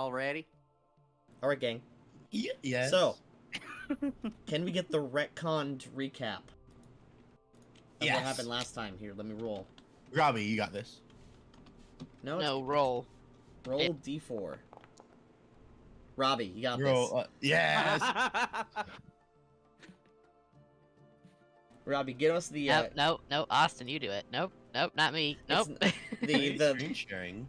already? All right, gang. Yes. So, can we get the retconned recap of what happened last time? Here, let me roll. Robbie, you got this. No, roll. Roll D4. Robbie, you got Roll. this. Yes. Robbie, give us the. No, Austin, you do it. Nope, not me. Nope. The screen sharing.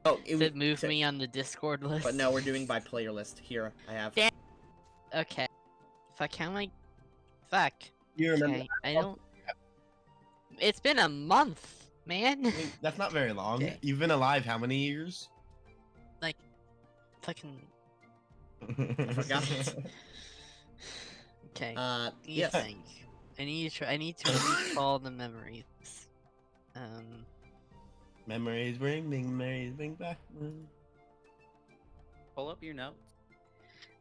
Oh, it moved me on the Discord list. But no, we're doing by player list. Here, I have. Damn. Okay. If I count like, fuck. You remember? Okay, I don't. It's been a month, man. I mean, that's not very long. Okay. You've been alive how many years? Like, fucking. I forgot. Okay. Yes. Think. I need to recall the memories. Memories bring back. Pull up your notes.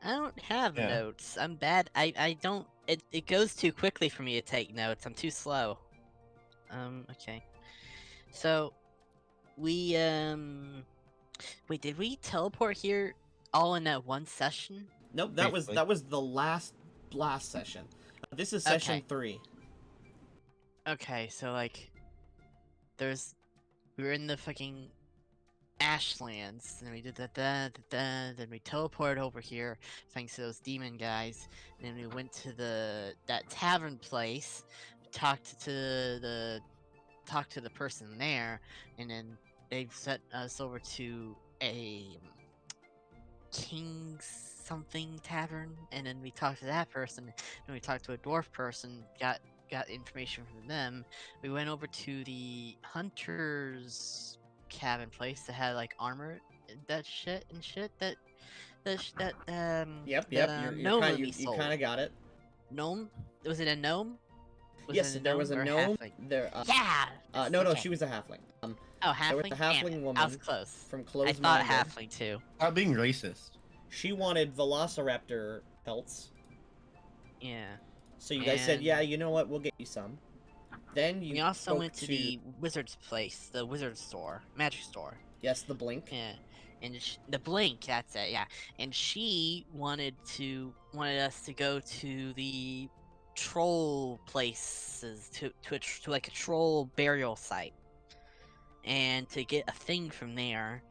I don't have Yeah. notes. I'm bad. I don't. It goes too quickly for me to take notes. I'm too slow. Okay. So, we wait. Did we teleport here all in that one session? Nope, that was the last session. This is session 3. Okay, so like, we were in the fucking Ashlands, and we did then we teleported over here thanks to those demon guys, and then we went to that tavern place, talked to the person there, and then they sent us over to a King's something tavern, and then we talked to that person, and we talked to a dwarf person, got information from them. We went over to the hunter's cabin place that had like armor, that shit that Yep. gnome You kind of got it. Gnome? Was it a gnome? Yes, there was a gnome. There. Yeah. No, Okay. she was a halfling. Oh, halfling. There was the halfling woman. I was close. From Close I thought Mountain. halfling too. Stop being racist. She wanted velociraptor pelts. Yeah. So you guys said, And- yeah, you know what, we'll get you some. Then you We also spoke went to the wizard's place, the wizard store, magic store. Yes, the Blink. Yeah, and the Blink. That's it. Yeah, and she wanted us to go to the troll places, to like a troll burial site, and to get a thing from there,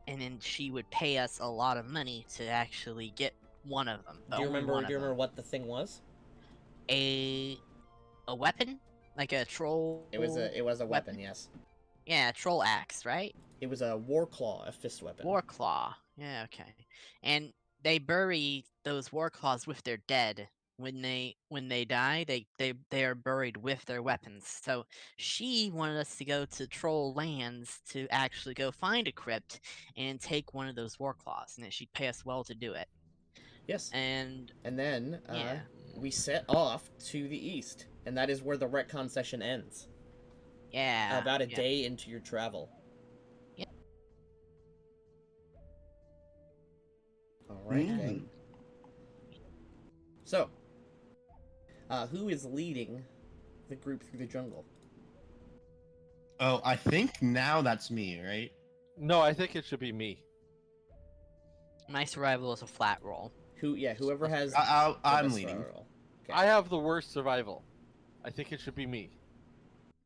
and then she would pay us a lot of money to actually get one of them. Do you remember what the thing was? A weapon, like a troll. It was a weapon, yes. Yeah, a troll axe, right? It was a war claw, a fist weapon. War claw. Yeah, okay. And they bury those war claws with their dead. When they die, they are buried with their weapons. So she wanted us to go to troll lands to actually go find a crypt and take one of those war claws, and then she'd pay us well to do it. Yes. And then yeah. we set off to the east, and that is where the retcon session ends. Yeah. About a day into your travel. Yep. Alright, gang. So, who is leading the group through the jungle? Oh, I think now that's me, right? No, I think it should be me. My survival is a flat roll. Whoever has... I'm the leading. roll. Okay. I have the worst survival. I think it should be me.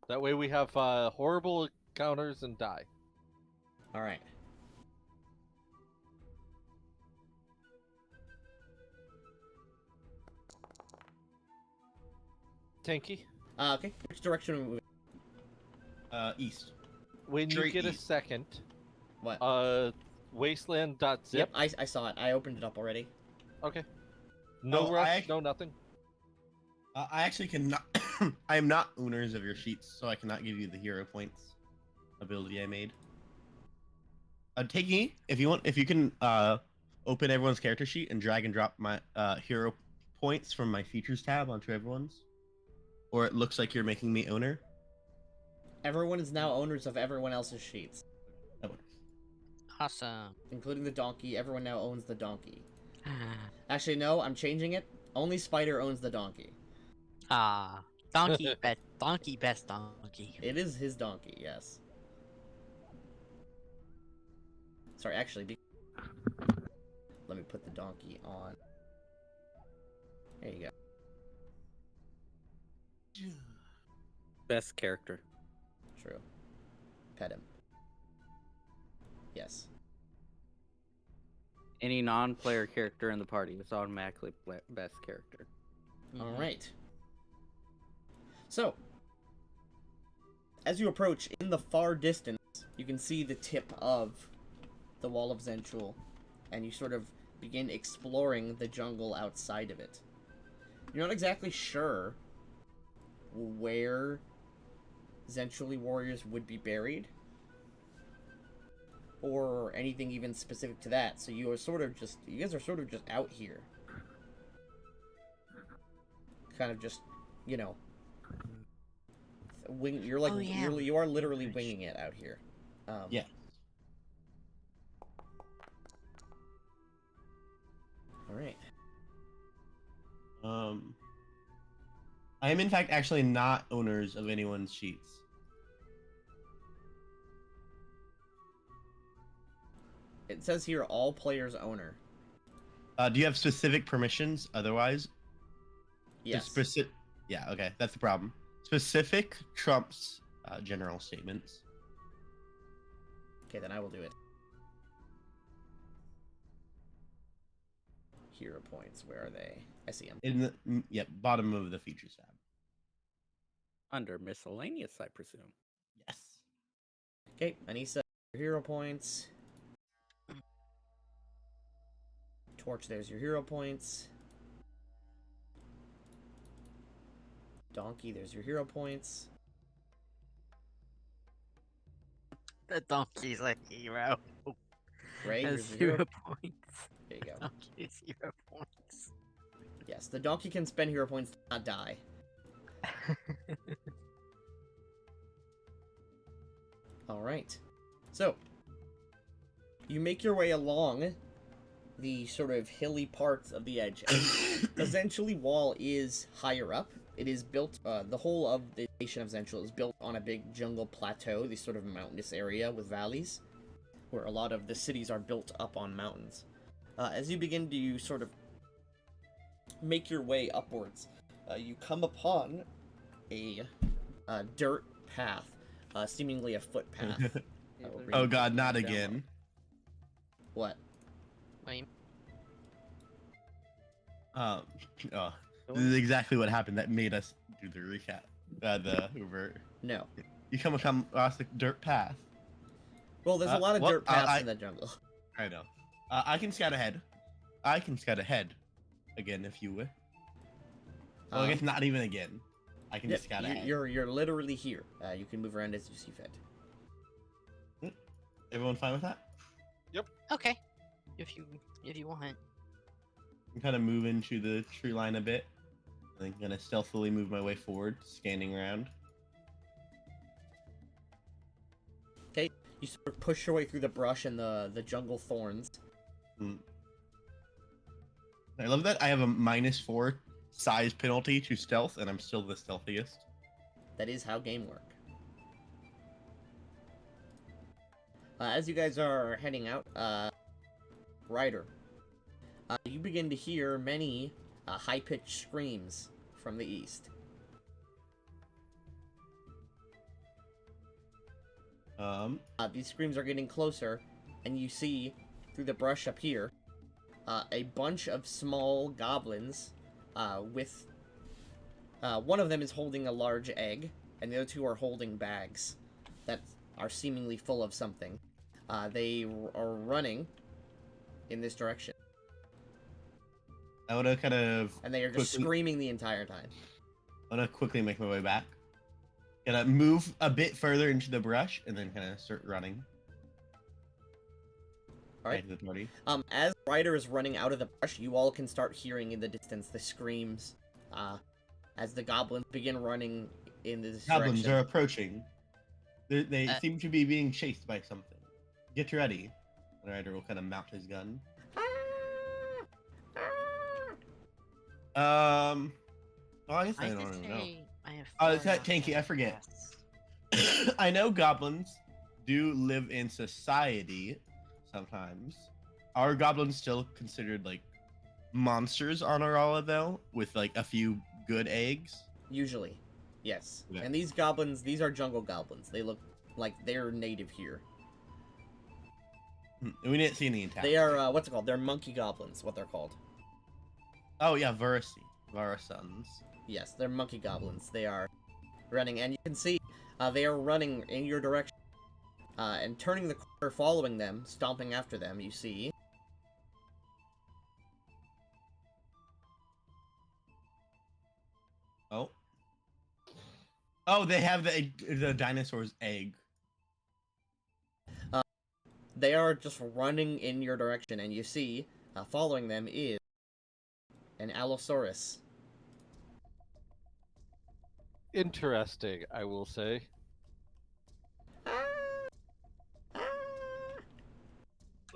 That way we have horrible encounters and die. Alright. Tanky, Okay, which direction are we moving? East. when you Straight get a east. second, What? wasteland.zip. Yep, I saw it. I opened it up already. Okay. No Oh, rush, no nothing. I actually cannot. I am not owners of your sheets, so I cannot give you the hero points ability I made. Taking if you can open everyone's character sheet and drag and drop my hero points from my features tab onto everyone's, or it looks like you're making me owner. Everyone is now owners of everyone else's sheets. That works. Awesome. Including the donkey. Everyone now owns the donkey. Actually, no, I'm changing it. Only Spider owns the donkey. Donkey best donkey. It is his donkey, yes. Sorry, actually, Let me put the donkey on. There you go. Best character. True. Pet him. Yes. Any non-player character in the party is automatically best character. All right. So, as you approach, in the far distance, you can see the tip of the Wall of Zentrul, and you sort of begin exploring the jungle outside of it. You're not exactly sure where Zentruli warriors would be buried, or anything even specific to that, so you guys are sort of just out here. Kind of just, you know, you're like, Oh, yeah. you are literally winging it out here. Yeah. Alright. I am in fact actually not owners of anyone's sheets. It says here, all players owner. Do you have specific permissions otherwise? Yes. Yeah, okay, that's the problem. Specific trumps general statements. Okay, then I will do it. Hero points, where are they? I see them. In the bottom of the features tab. Under miscellaneous, I presume. Yes. Okay, Anissa, your hero points. Torch, there's your hero points. Donkey, there's your hero points. The donkey's a hero. Ray, Has here's your hero. 0 points. There you go. Donkey's 0 points. Yes, the donkey can spend hero points to not die. Alright. So, you make your way along the sort of hilly parts of the edge. Essentially, Wall is higher up. It is built, the whole of the nation of Zentrul is built on a big jungle plateau, this sort of mountainous area with valleys, where a lot of the cities are built up on mountains. As you begin to sort of make your way upwards, you come upon a dirt path, seemingly a footpath. Oh god, not again. What? Wait. Oh, this is exactly what happened that made us do the recap. The Uber. No. You come across the dirt path. Well, there's a lot of well, dirt paths in the jungle. I know. I can scout ahead. I can scout ahead. Again, if you will. Well, I guess not even again. I can just scout ahead. You're literally here. You can move around as you see fit. Everyone fine with that? Okay. If you want. I'm kind of moving to the tree line a bit. I'm gonna stealthily move my way forward, scanning around. Okay, you sort of push your way through the brush and the jungle thorns. I love that I have a -4 size penalty to stealth, and I'm still the stealthiest. That is how game work. As you guys are heading out, Ryder, you begin to hear many high-pitched screams from the east. These screams are getting closer, and you see, through the brush up here, a bunch of small goblins, with... one of them is holding a large egg, and the other two are holding bags that are seemingly full of something. They are running in this direction. I want to kind of... And they are just screaming the entire time. I want to quickly make my way back. Gonna move a bit further into the brush, and then kind of start running. Alright. Back to the party. As Ryder is running out of the brush, you all can start hearing in the distance the screams, as the goblins begin running in this Goblins direction. are approaching. They seem to be being chased by something. Get ready. And Ryder will kind of mount his gun. Well, I guess I don't even know. I have Is that Tanky? I forget. I know goblins do live in society sometimes. are goblins still considered like monsters on Orala though, with like a few good eggs? Usually, yes. Okay. And these goblins, these are jungle goblins. They look like they're native here. We didn't see any in town. They are, what's it called? They're monkey goblins, what they're called. Oh yeah, Varasons. Yes, they're monkey goblins. They are running, and you can see they are running in your direction. And turning the corner, following them, stomping after them, you see... Oh. Oh, they have the dinosaur's egg. They are just running in your direction, and you see, following them is an Allosaurus. Interesting, I will say.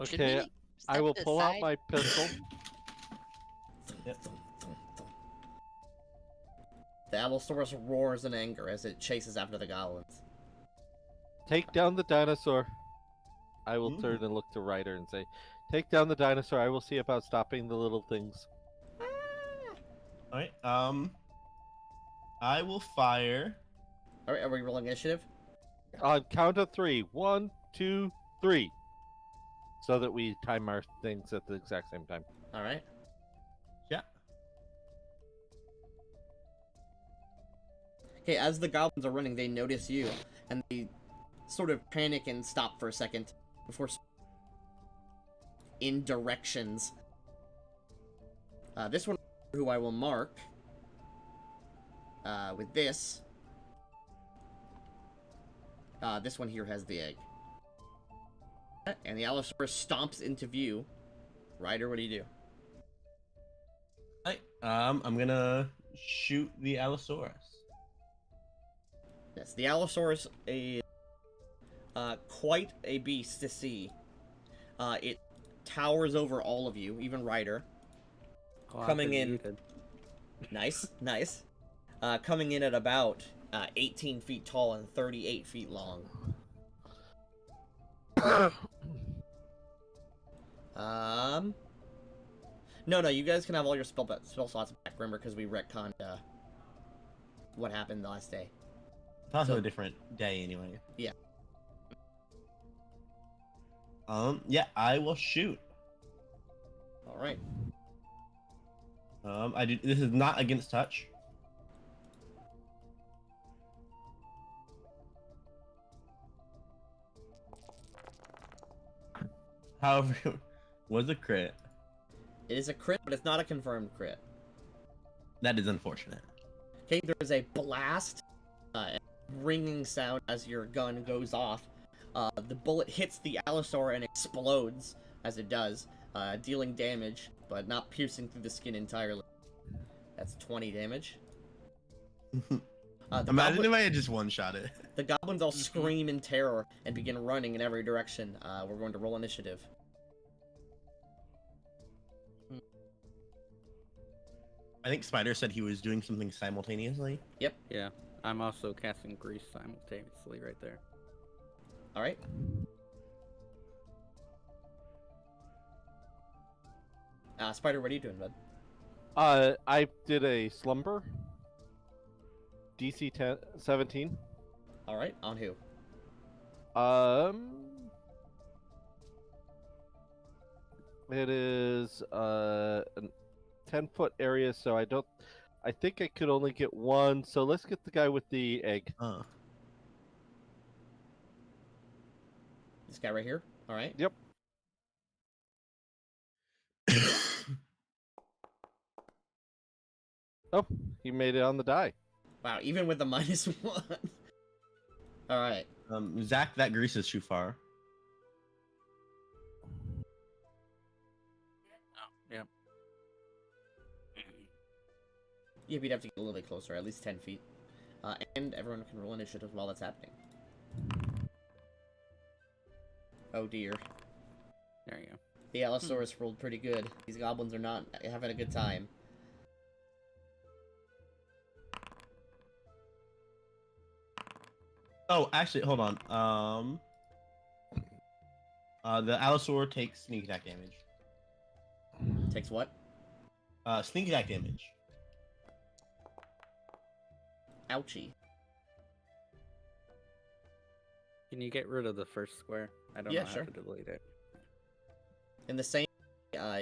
Should Okay, we I step will to the pull out side? my pistol. Yep. The Allosaurus roars in anger as it chases after the goblins. Take down the dinosaur. I will Ooh. turn and look to Ryder and say, take down the dinosaur. I will see about stopping the little things. Alright, I will fire. Alright, are we rolling initiative? On count of 3. 1, 2, 3. So that we time our things at the exact same time. Alright. Yeah. Okay, as the goblins are running, they notice you, and they sort of panic and stop for a second before in directions. This one, who I will mark with this. This one here has the egg. And the Allosaurus stomps into view. Ryder, what do you do? Alright, I'm gonna shoot the Allosaurus. Yes, the Allosaurus is quite a beast to see. It towers over all of you, even Ryder. Oh, I've Coming been in. muted. Nice, nice. Coming in at about 18 feet tall and 38 feet long. No, you guys can have all your spell slots back, remember, because we retconned what happened the last day. It's also So- a different day anyway. Yeah. Yeah, I will shoot. Alright. I do. This is not against touch. However, was a crit. It is a crit, but it's not a confirmed crit. That is unfortunate. Okay, there is a blast, ringing sound as your gun goes off. The bullet hits the Allosaur and explodes as it does, dealing damage, but not piercing through the skin entirely. That's 20 damage. Imagine if I had just one-shot it. The goblins all scream in terror and begin running in every direction. We're going to roll initiative. I think Spider said he was doing something simultaneously. Yeah, I'm also casting Grease simultaneously right there. Alright. Spider, what are you doing, bud? I did a slumber. DC 17. Alright, on who? It is a 10-foot area, so I think I could only get one. So let's get the guy with the egg. This guy right here? Alright. Yep. Oh, he made it on the die. Wow, even with the -1. Alright. Zach, that grease is too far. Yep. Yeah, we'd have to get a little bit closer, at least 10 feet. And everyone can roll initiative while that's happening. Oh dear. There you go. The Allosaurus rolled pretty good. These goblins are not having a good time. Oh, actually, hold on. The Allosaur takes sneak attack damage. Takes what? Sneak attack damage. Ouchie. Can you get rid of the first square? I don't Yeah, know how sure. to delete it. In the same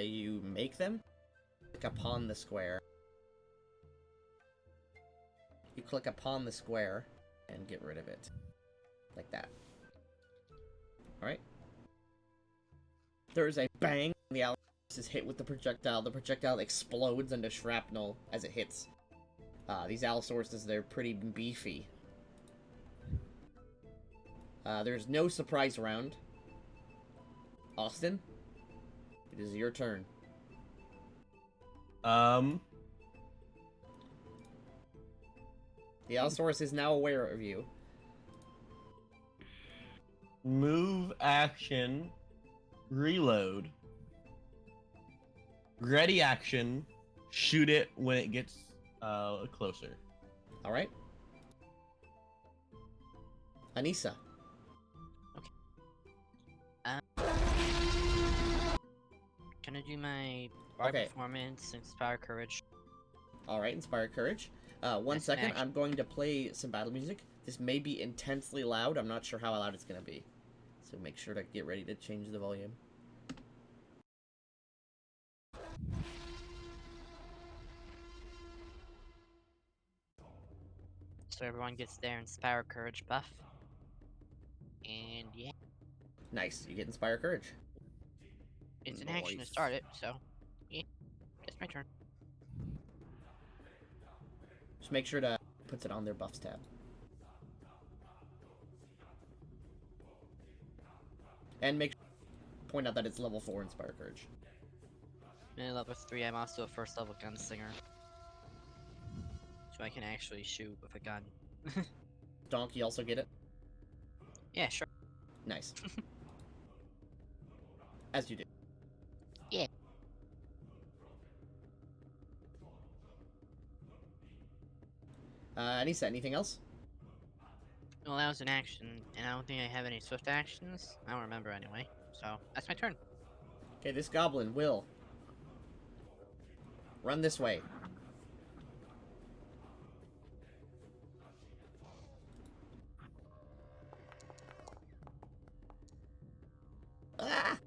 you make them, click upon the square. You click upon the square and get rid of it. Like that. Alright. There's a bang, and the Allosaurus is hit with the projectile. The projectile explodes into shrapnel as it hits. These Allosauruses, they're pretty beefy. There's no surprise round. Austin, it is your turn. Um, The Allosaurus is now aware of you. move action, reload, ready action, shoot it when it gets closer. Alright? Anissa. Can I do my Okay. performance, inspire courage? Alright, Inspire Courage. One That's an second, action. I'm going to play some battle music. This may be intensely loud. I'm not sure how loud it's going to be. So make sure to get ready to change the volume. So everyone gets their inspire courage buff. And yeah, Nice, you get Inspire Courage. it's an action to Nice. start it, so yeah, it's my turn. Just make sure to put it on their buffs tab. And make sure to point out that it's level 4 Inspire Courage. And level 3, I'm also a first level gunslinger. So I can actually shoot with a gun. Donkey also get it? Yeah, sure. Nice. As you do. Yeah. Anissa, anything else? Well, that was an action, and I don't think I have any swift actions. I don't remember anyway. So that's my turn. Okay, this goblin will run this way. Ah!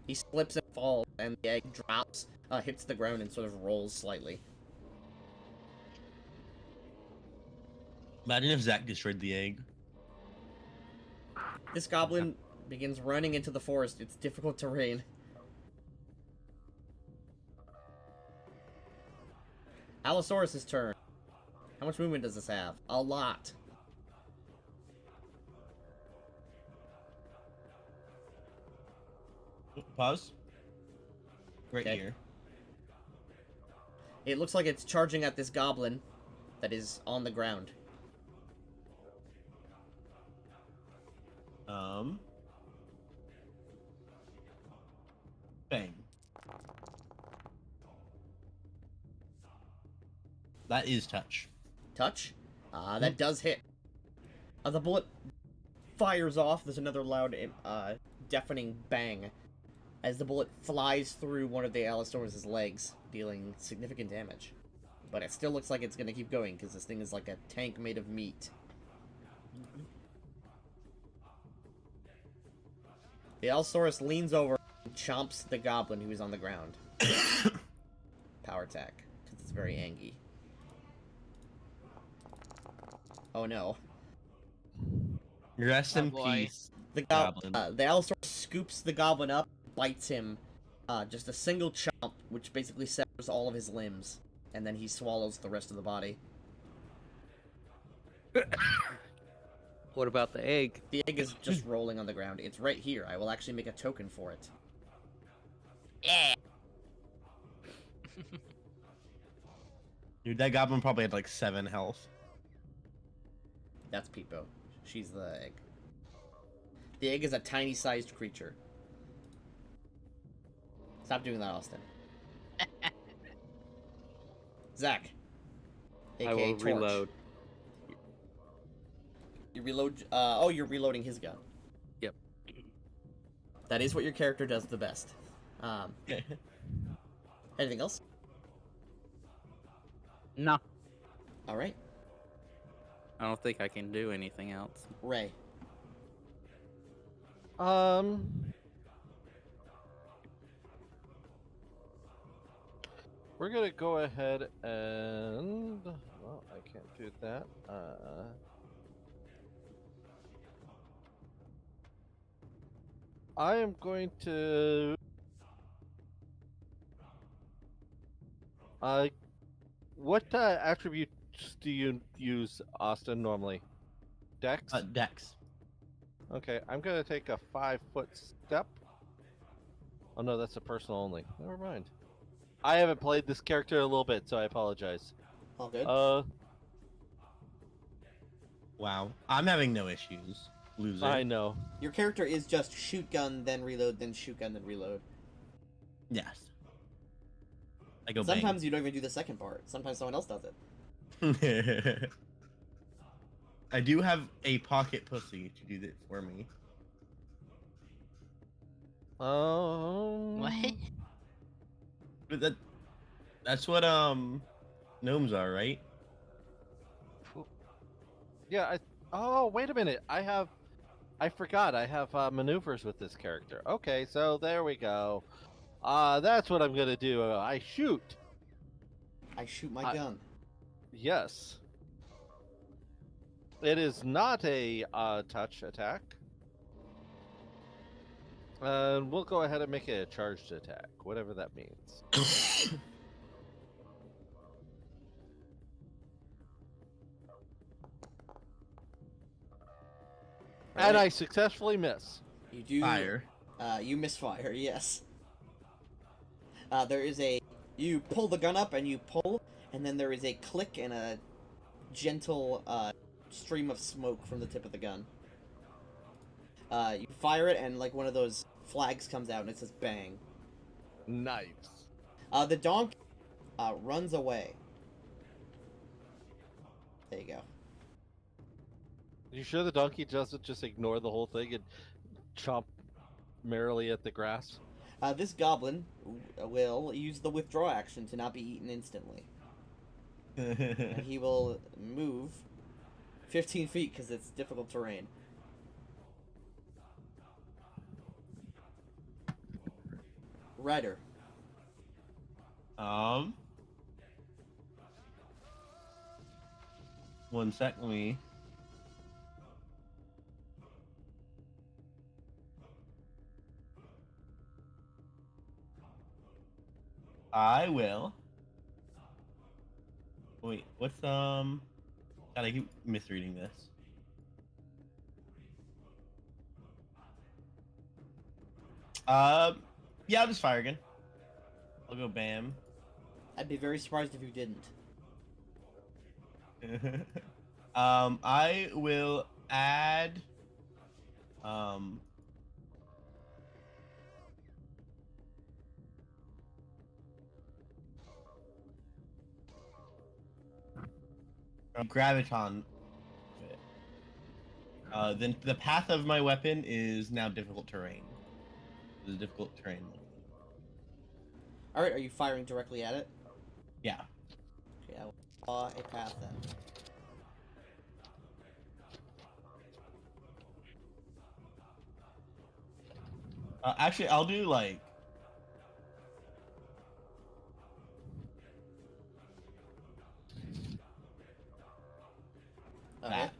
He slips and falls, and the egg drops, hits the ground, and sort of rolls slightly. Imagine if Zach destroyed the egg. This goblin begins running into the forest. It's difficult terrain. Allosaurus' turn. How much movement does this have? A lot. Pause. Right Okay. here. It looks like it's charging at this goblin that is on the ground. Bang. That is touch. Touch. That does hit. The bullet fires off. There's another loud, deafening bang as the bullet flies through one of the Allosaurus' legs, dealing significant damage. But it still looks like it's gonna keep going, because this thing is like a tank made of meat. The Allosaurus leans over and chomps the goblin who is on the ground. Power attack, because it's very angry. Oh no. Rest Oh, in boy. peace. The Goblin. the Allosaurus scoops the goblin up, bites him, just a single chomp, which basically severs all of his limbs, and then he swallows the rest of the body. What about the egg? The egg is just rolling on the ground. It's right here. I will actually make a token for it. Yeah. Dude, that goblin probably had like 7 health. That's Peepo. She's the egg. The egg is a tiny-sized creature. Stop doing that, Austin. Zach. AKA I will Torch. reload. You reload. Oh, you're reloading his gun. Yep. That is what your character does the best. Anything else? No, All right, I don't think I can do anything else. Ray. We're gonna go ahead and well, I can't do that. I am going to what attributes do you use, Austin, normally? Dex? Dex. Okay, I'm gonna take a 5-foot step. Oh no, that's a personal only. Never mind. I haven't played this character a little bit, so I apologize. All good. Wow. I'm having no issues. Loser. I know. Your character is just shoot gun, then reload, then shoot gun, then reload. Yes. I go Sometimes you don't even do the second part. Sometimes someone else does it. bang. I do have a pocket pussy to do that for me. What? But that's what gnomes are, right? Yeah, oh, wait a minute. I forgot I have maneuvers with this character. Okay, so there we go. That's what I'm gonna do. I shoot. I shoot my gun. Yes. It is not a touch attack. And we'll go ahead and make it a charged attack, whatever that means. And I successfully miss. You do Fire. You misfire. Yes. There is a. You pull the gun up and you pull, and then there is a click and a gentle stream of smoke from the tip of the gun. You fire it, and like one of those flags comes out, and it says "bang." Nice. The donk runs away. There you go. You sure the donkey doesn't just ignore the whole thing and chomp merrily at the grass? This goblin will use the withdraw action to not be eaten instantly. And he will move 15 feet because it's difficult terrain. Ryder. One sec, let me. I will. Wait, what's God, I keep misreading this. Yeah, I'll just fire again. I'll go bam. I'd be very surprised if you didn't. I will add graviton. Then the path of my weapon is now difficult terrain. It's difficult terrain. Alright, are you firing directly at it? Yeah. Okay, I will draw a path then. Actually, I'll do like. Okay. That.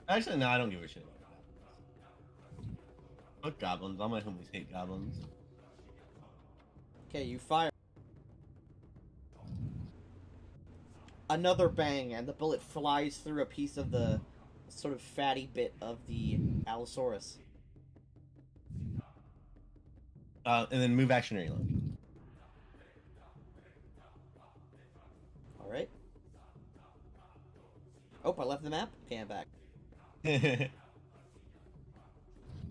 Actually, no, I don't give a shit about goblins. Fuck goblins. All my homies hate goblins. Okay, you fire. Another bang, and the bullet flies through a piece of the sort of fatty bit of the Allosaurus. And then move action reload. Alright. Oh, I left the map? Okay, I'm back.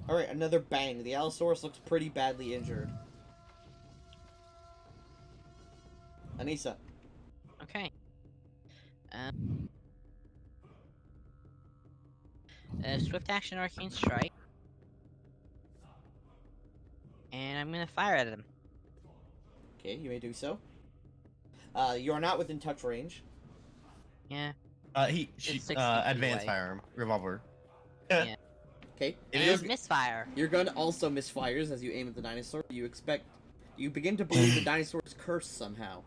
Alright, another bang. The Allosaurus looks pretty badly injured. Anissa. Okay. Swift action arcane strike. and I'm gonna fire at him. Okay, you may do so. You are not within touch range. Yeah. She It's 60 feet advanced away. firearm revolver. Yeah. Okay, It And is- misfire. your gun also misfires as you aim at the dinosaur. You begin to believe the dinosaur is cursed somehow.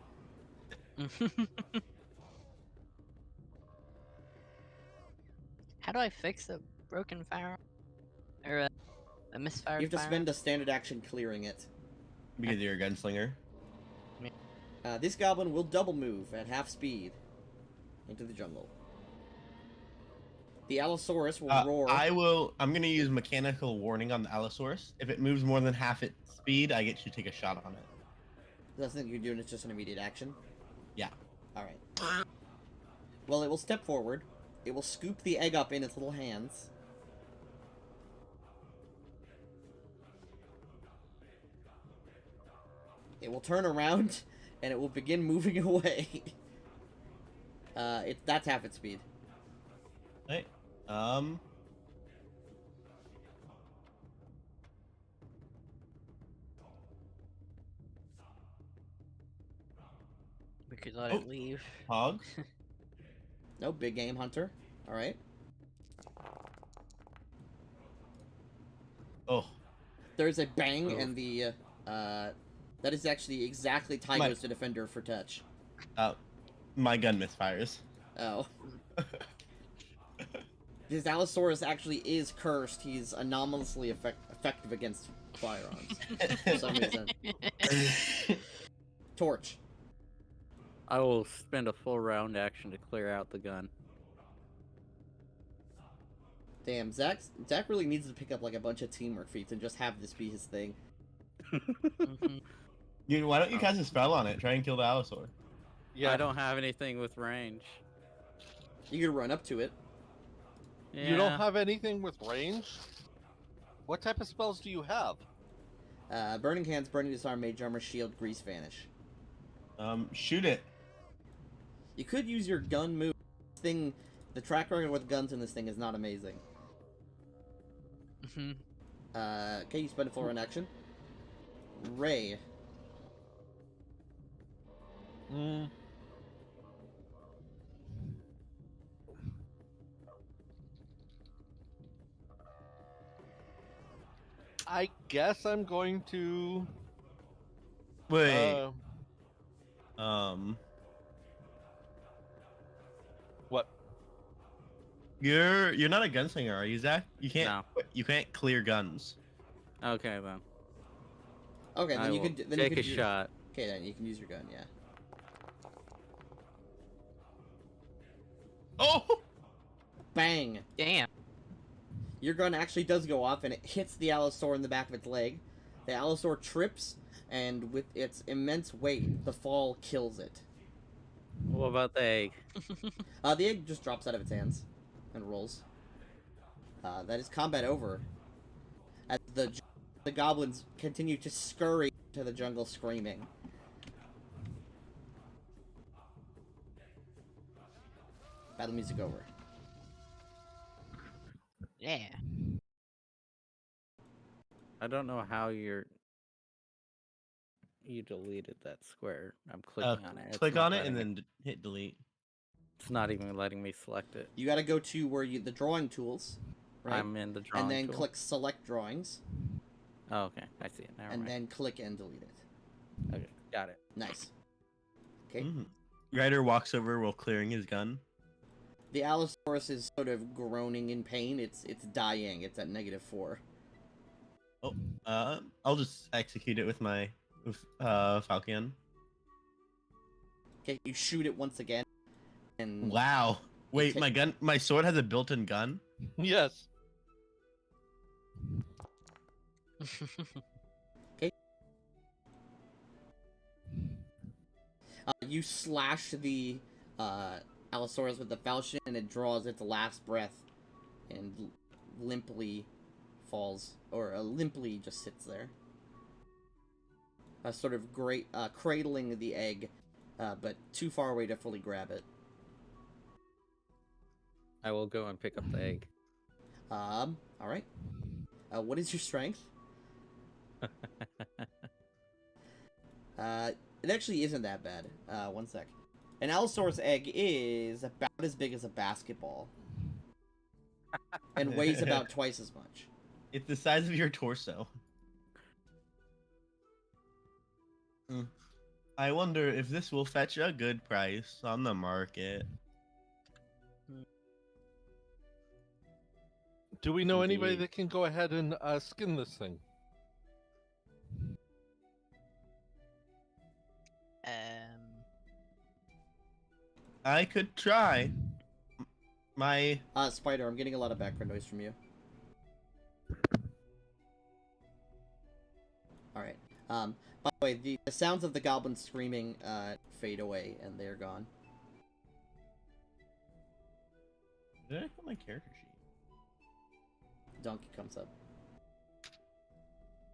How do I fix a broken firearm? Or a misfired You have to firearm? spend a standard action clearing it. Because you're a gunslinger. This goblin will double move at half speed into the jungle. The Allosaurus will roar. I'm gonna use mechanical warning on the Allosaurus. If it moves more than half its speed, I get to take a shot on it. That's the thing you're doing. It's just an immediate action. Yeah. All right. Well, it will step forward. It will scoop the egg up in its little hands. It will turn around, and it will begin moving away. That's half its speed. Right. We could let Oh. it leave. Hog. No, big game hunter. All right. Oh. There's a bang, Oh. and the that is actually exactly Tygo's the defender for touch. My gun misfires. Oh. His Allosaurus actually is cursed. He's anomalously effective against firearms for some reason. Torch. I will spend a full round action to clear out the gun. Damn, Zach really needs to pick up like a bunch of teamwork feats and just have this be his thing. Why don't you cast a spell on it? Try and kill the Allosaur. Yeah, I don't have anything with range. You could run up to it. Yeah. You don't have anything with range? What type of spells do you have? Burning Hands, Burning Disarm, Mage Armor, Shield, Grease, Vanish. Shoot it. You could use your gun move. The track record with guns in this thing is not amazing. Okay, you spend a full round action. Ray. I guess I'm going to. Wait. What? You're not a gunslinger, are you, Zach? You can't. No. You can't clear guns. Okay then. Okay, I then you will could then take you could a use, shot. Okay, then you can use your gun. Yeah. Oh! Bang! Damn. Your gun actually does go off, and it hits the Allosaur in the back of its leg. The Allosaur trips, and with its immense weight, the fall kills it. What about the egg? The egg just drops out of its hands and rolls. That is combat over. As the goblins continue to scurry to the jungle screaming. Battle music over. Yeah. I don't know how you deleted that square. I'm clicking on it. It's Click not on it and letting then hit delete. It's not even letting me select it. You gotta go to where the drawing tools, right? I'm in the drawing and then tool. click select drawings, Oh, okay, I see it. Never and mind. then click and delete it. Okay, got it. Nice. Okay. Ryder walks over while clearing his gun. The Allosaurus is sort of groaning in pain. It's dying. It's at -4. I'll just execute it with my Falcon. Okay, you shoot it once again, and Wow. Wait, Okay. my sword has a built-in gun? Yes. you slash the Allosaurus with the falchion, and it draws its last breath, and limply falls, or limply just sits there, sort of cradling the egg, but too far away to fully grab it. I will go and pick up the egg. All right. What is your strength? It actually isn't that bad. One sec. An Allosaurus egg is about as big as a basketball and weighs about twice as much. It's the size of your torso. I wonder if this will fetch a good price on the market. Do we know anybody Indeed. that can go ahead and skin this thing? I could try. My Spider, I'm getting a lot of background noise from you. Alright. By the way, the sounds of the goblins screaming fade away, and they're gone. Did I put my character sheet? Donkey comes up.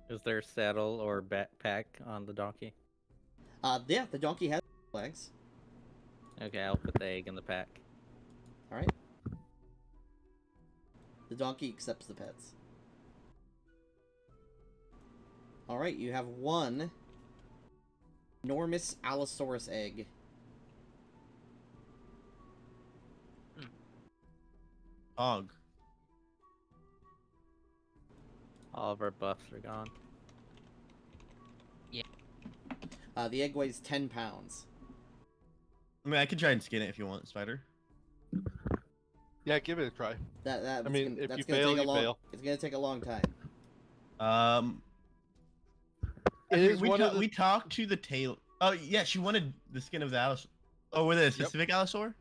Is there saddle or backpack on the donkey? Yeah, the donkey has legs. Okay, I'll put the egg in the pack. Alright. The donkey accepts the pets. Alright, you have one enormous Allosaurus egg. Hog. All of our buffs are gone. The egg weighs 10 pounds. I mean, I could try and skin it if you want, Spider. Yeah, give it a try. That's I mean, gonna, if that's you gonna fail, take a you long, fail. It's gonna take a long time. It is one of the... We talked to the tail. Oh yeah, she wanted the skin of the Allosaur. Oh, were they a specific Allosaur?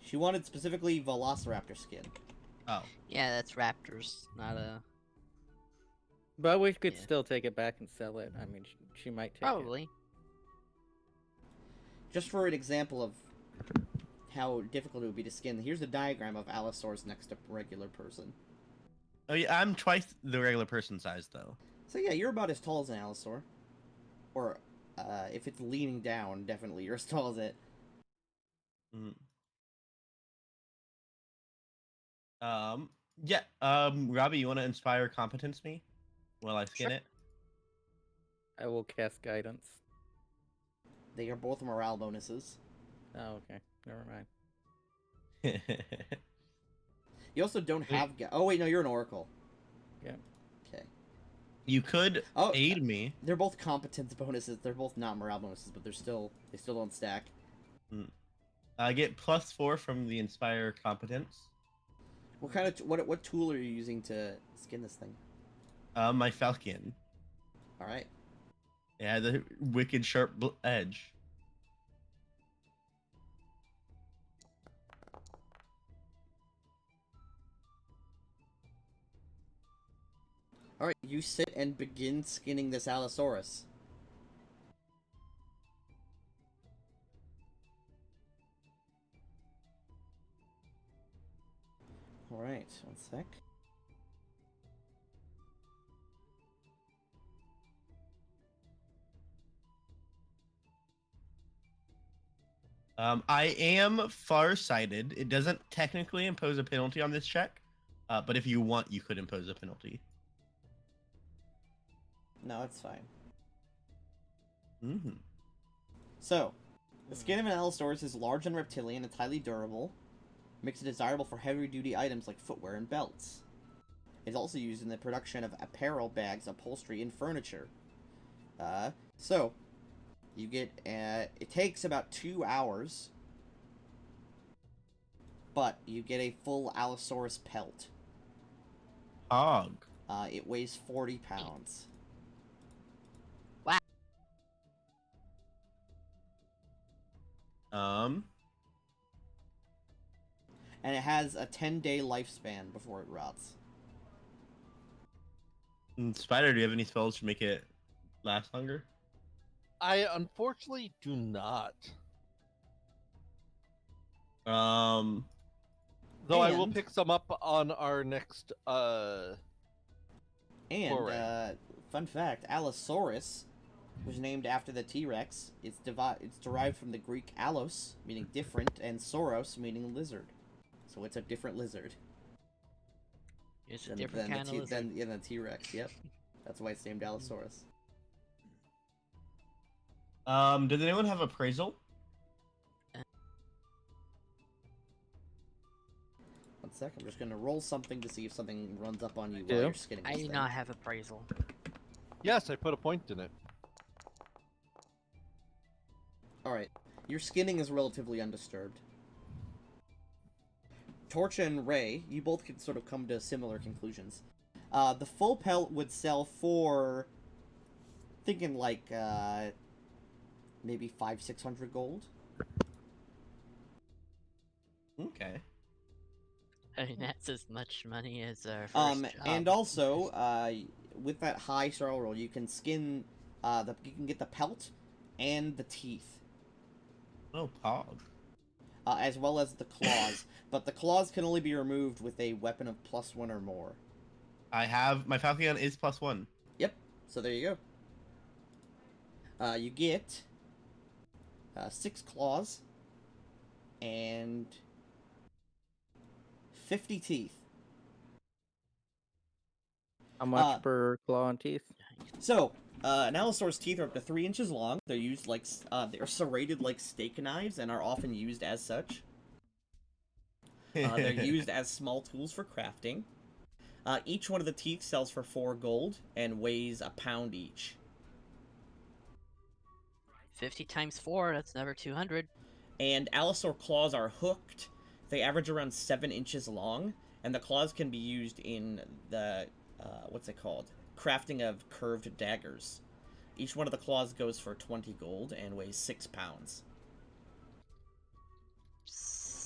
She wanted specifically Velociraptor skin. Oh. Yeah, that's raptors, not a. But we could Yeah. still take it back and sell it. I mean, she might take Probably. Just for an example of how difficult it would be to skin, here's a diagram of Allosaurus next to regular person. Oh yeah, I'm twice the regular person size though. So yeah, you're about as tall as an Allosaur. Or, if it's leaning down, definitely you're as tall as it. Mm. Yeah. Robbie, you want to inspire competence me while I skin Sure. it? it. I will cast guidance. They are both morale bonuses. Oh, okay. Never mind. You also don't have... Oh wait, no, you're an Oracle. Yeah. Okay. You could Oh, aid me. they're both competence bonuses. They're both not morale bonuses, but they still don't stack. I get +4 from the inspire competence. What kind of what tool are you using to skin this thing? My falcon. All right. Yeah, the wicked sharp edge. All right. You sit and begin skinning this Allosaurus. All right. One sec. I am farsighted. It doesn't technically impose a penalty on this check, but if you want, you could impose a penalty. No, it's fine. Mm-hmm. So, the skin of an Allosaurus is large and reptilian and highly durable. Makes it desirable for heavy-duty items like footwear and belts. It's also used in the production of apparel, bags, upholstery, and furniture. So, you get, it takes about 2 hours, but you get a full Allosaurus pelt. Hog. It weighs 40 pounds. And it has a 10-day lifespan before it rots. Spider, do you have any spells to make it last longer? I unfortunately do not. Um, Though I will And- pick some up on our next And, foray. fun fact, Allosaurus was named after the T-Rex. It's derived from the Greek allos, meaning different, and sauros, meaning lizard. So it's a different lizard It's a than different kind of lizard. than the T-Rex. Yep, that's why it's named Allosaurus. Does anyone have appraisal? 1 sec. I'm just gonna roll something to see if something runs up on you do. while you're skinning I this do thing. not have appraisal. Yes, I put a point in it. Alright. Your skinning is relatively undisturbed. Torcha and Ray, you both can sort of come to similar conclusions. The full pelt would sell for... Thinking like, maybe 500-600 gold. Okay. I mean, that's as much money as our first job. And also, with that high sorrow roll, you can skin, you can get the pelt and the teeth, Oh, pog. as well as the claws. But the claws can only be removed with a weapon of +1 or more. I have my Falcon is +1. Yep. So there you go. You get 6 claws and 50 teeth. How much per claw and teeth? So, an Allosaur's teeth are up to 3 inches long. They're used like they're serrated like steak knives and are often used as such. They're used as small tools for crafting. Each one of the teeth sells for 4 gold and weighs a pound each. 50 times 4, that's never 200. And Allosaur claws are hooked. They average around 7 inches long, and the claws can be used in the what's it called? Crafting of curved daggers. Each one of the claws goes for 20 gold and weighs 6 pounds.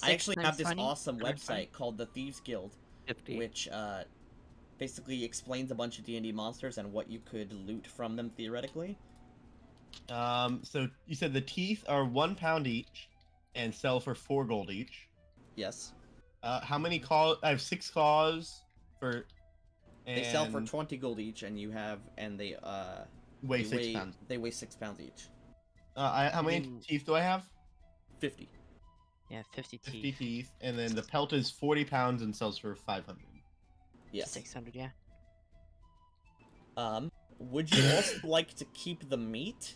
I actually have this awesome website called the Thieves Guild, 50. which basically explains a bunch of D&D monsters and what you could loot from them theoretically. So you said the teeth are 1 pound each and sell for 4 gold each. Yes. How many claws? I have 6 claws for. They sell for 20 gold each, and you have, and they weigh 6 pounds. They weigh 6 pounds each. How many teeth do I have? 50. Yeah, 50 teeth. 50 teeth, and then the pelt is 40 pounds and sells for 500. Yes. 600, yeah. Would you also like to keep the meat?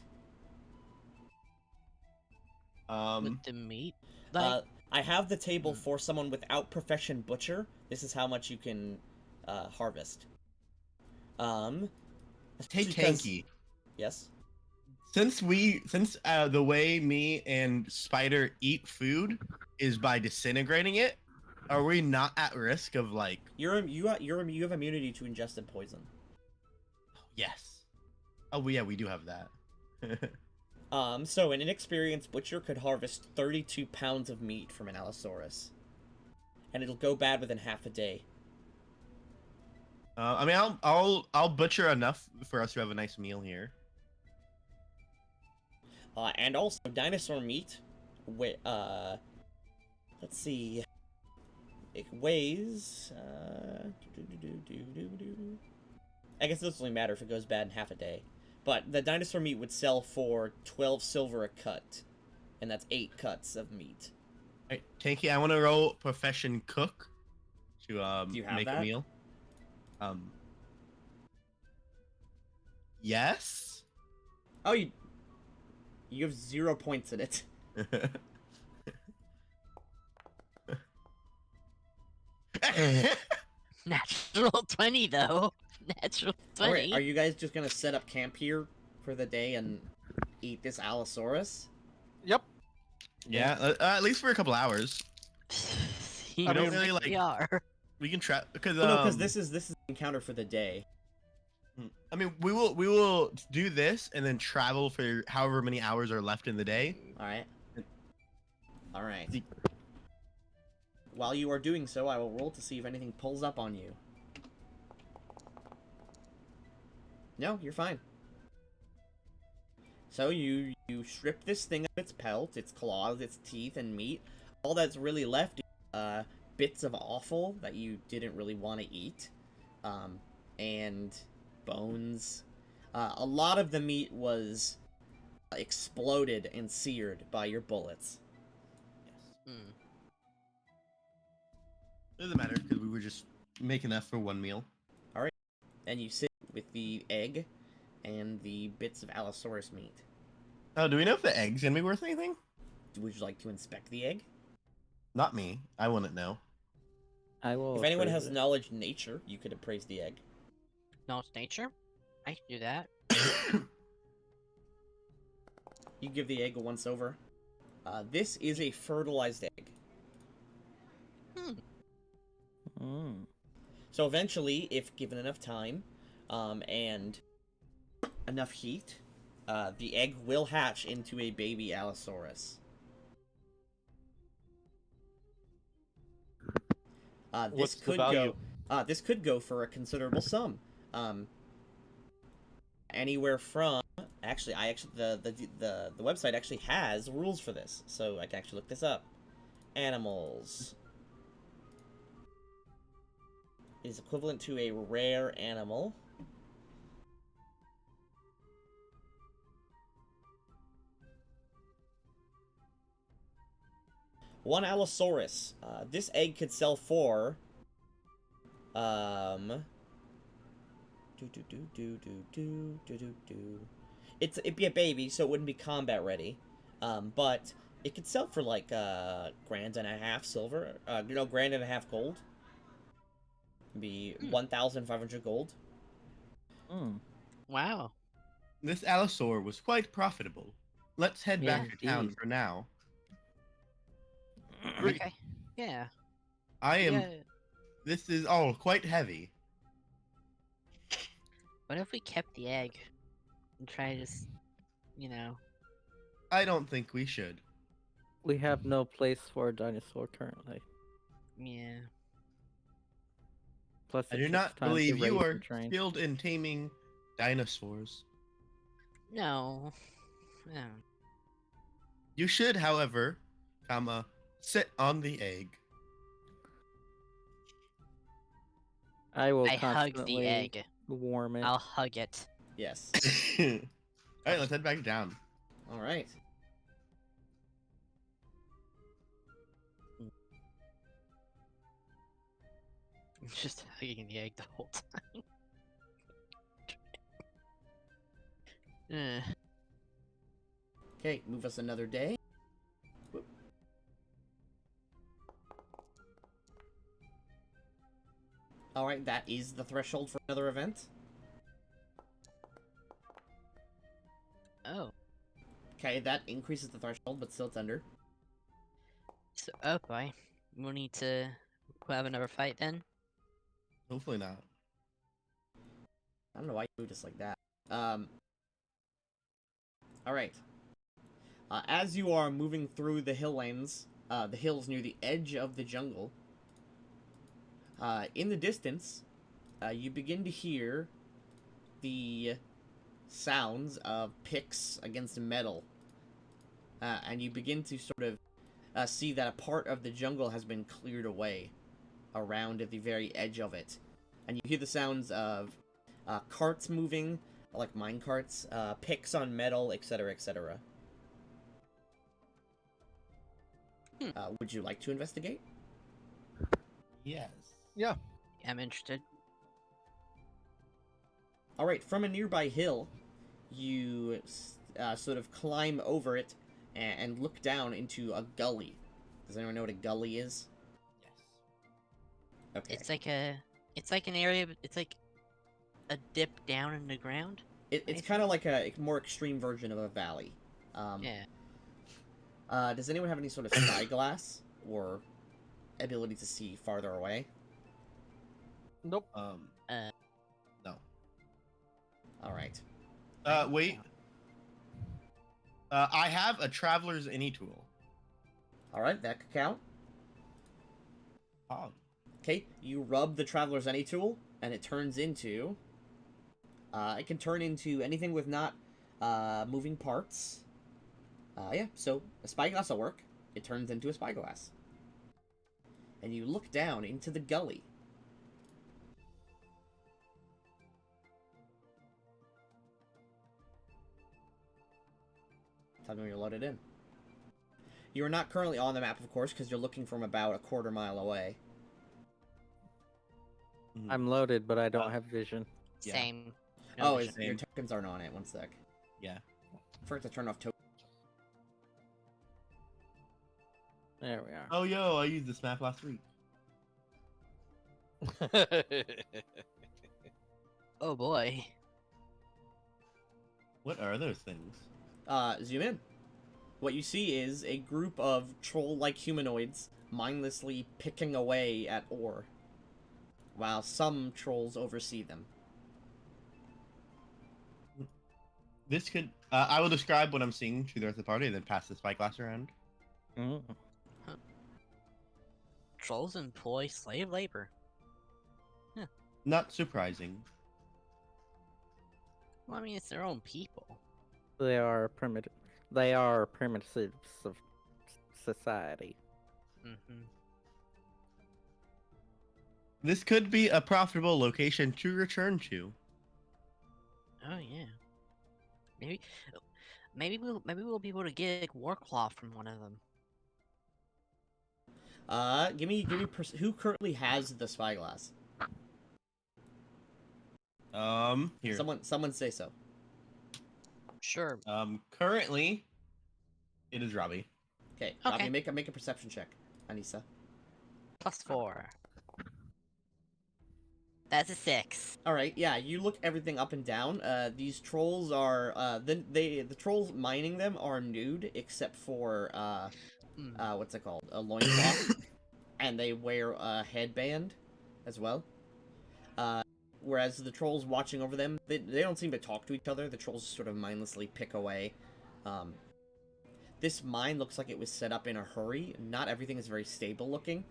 With the meat? Like, I have the table for someone without profession butcher. This is how much you can harvest. Hey, Tanky. Yes. Since the way me and Spider eat food is by disintegrating it, are we not at risk of like? You have immunity to ingested poison. Yes. Oh yeah, we do have that. So an inexperienced butcher could harvest 32 pounds of meat from an Allosaurus, and it'll go bad within half a day. I mean, I'll butcher enough for us to have a nice meal here. And also dinosaur meat. Let's see. It weighs. I guess it doesn't really matter if it goes bad in half a day. But the dinosaur meat would sell for 12 silver a cut, and that's 8 cuts of meat. Right, Tanky, I want to roll profession cook to Do you have make that? a meal. Yes. Oh, you have 0 points in it. natural 20, though. Natural 20. Alright, are you guys just gonna set up camp here for the day and eat this Allosaurus? Yep. Yeah, at least for a couple hours. You I don't know, really, we like- are. We can try because Well, no, because this is the encounter for the day. I mean, we will do this and then travel for however many hours are left in the day. Alright. Alright. While you are doing so, I will roll to see if anything pulls up on you. No, you're fine. So you strip this thing of its pelt, its claws, its teeth, and meat. All that's really left is bits of offal that you didn't really want to eat, and bones. A lot of the meat was exploded and seared by your bullets. Yes. Doesn't matter because we were just making that for one meal. And you sit with the egg and the bits of Allosaurus meat. Oh, do we know if the egg's gonna be worth anything? Would you like to inspect the egg? Not me. I wouldn't know. I will. If anyone appraise has it. knowledge nature, you could appraise the egg. No, it's nature. I can do that. You give the egg a once over. This is a fertilized egg. Mm. So eventually, if given enough time, and enough heat, the egg will hatch into a baby Allosaurus. This What's the could value? go. This could go for a considerable sum. Anywhere from the website actually has rules for this, so I can actually look this up. Animals is equivalent to a rare animal. One Allosaurus. This egg could sell for it'd be a baby, so it wouldn't be combat ready. But it could sell for like grand and a half silver. Grand and a half gold. Be 1,500 gold. Mm. Wow. This Allosaur was quite profitable. Let's head Yeah, back to town indeed. for now. Okay. Yeah. I am. Yeah. This is all quite heavy. What if we kept the egg and try to just, you know? I don't think we should. We have no place for a dinosaur currently. Yeah. Plus, I it do takes not time believe to you raise are and train. skilled in taming dinosaurs. No. No. You should, however, sit on the egg. I will I hug the constantly egg. warm it. I'll hug it. Yes. Alright, let's head back down. All right. I'm just hugging the egg the whole time. Okay, move us another day. Whoop. All right, that is the threshold for another event. Oh. Okay, that increases the threshold, but still it's under. So, oh boy. We'll need to have another fight then. Hopefully not. I don't know why you moved us like that. All right. As you are moving through the the hills near the edge of the jungle, in the distance, you begin to hear the sounds of picks against metal, and you begin to sort of see that a part of the jungle has been cleared away around at the very edge of it, and you hear the sounds of carts moving, like mine carts, picks on metal, etc., etc. Would you like to investigate? Yes. Yeah. I'm interested. All right, from a nearby hill, you sort of climb over it and look down into a gully. Does anyone know what a gully is? Yes. Okay. It's like an area, it's like a dip down in the ground. It's kind of like a more extreme version of a valley. Yeah. Does anyone have any sort of spyglass or ability to see farther away? Nope. No. All right. Wait. I have a traveler's any tool. All right, that could count. Oh. Okay, you rub the traveler's any tool, and it turns into. It can turn into anything with not moving parts. Yeah, so a spyglass will work. It turns into a spyglass. And you look down into the gully. Tell me when you're loaded in. You are not currently on the map, of course, because you're looking from about a quarter mile away. I'm loaded, but I don't have vision. Yeah. Same. Oh, vision. your tokens aren't on it. One sec. Yeah. I forgot to turn off tokens. There we are. Oh, yo, I used this map last week. Oh boy. What are those things? Zoom in. What you see is a group of troll-like humanoids mindlessly picking away at ore, while some trolls oversee them. This could. I will describe what I'm seeing to the rest of the party and then pass the spyglass around. Mm. Trolls employ slave labor. Not surprising. Well, I mean, it's their own people. They are primitive. They are primitives of society. Mm-hmm. This could be a profitable location to return to. Oh yeah. Maybe we'll be able to get war cloth from one of them. Give me, who currently has the spyglass? Here. Someone say so. Sure. Currently, it is Robbie. Okay, Okay. Robbie, make a perception check, Anissa. +4. That's a 6. All right, yeah, you look everything up and down. These trolls are the trolls mining them are nude except for what's it called, a loincloth, and they wear a headband as well. Whereas the trolls watching over them, they don't seem to talk to each other. The trolls sort of mindlessly pick away. This mine looks like it was set up in a hurry. Not everything is very stable looking.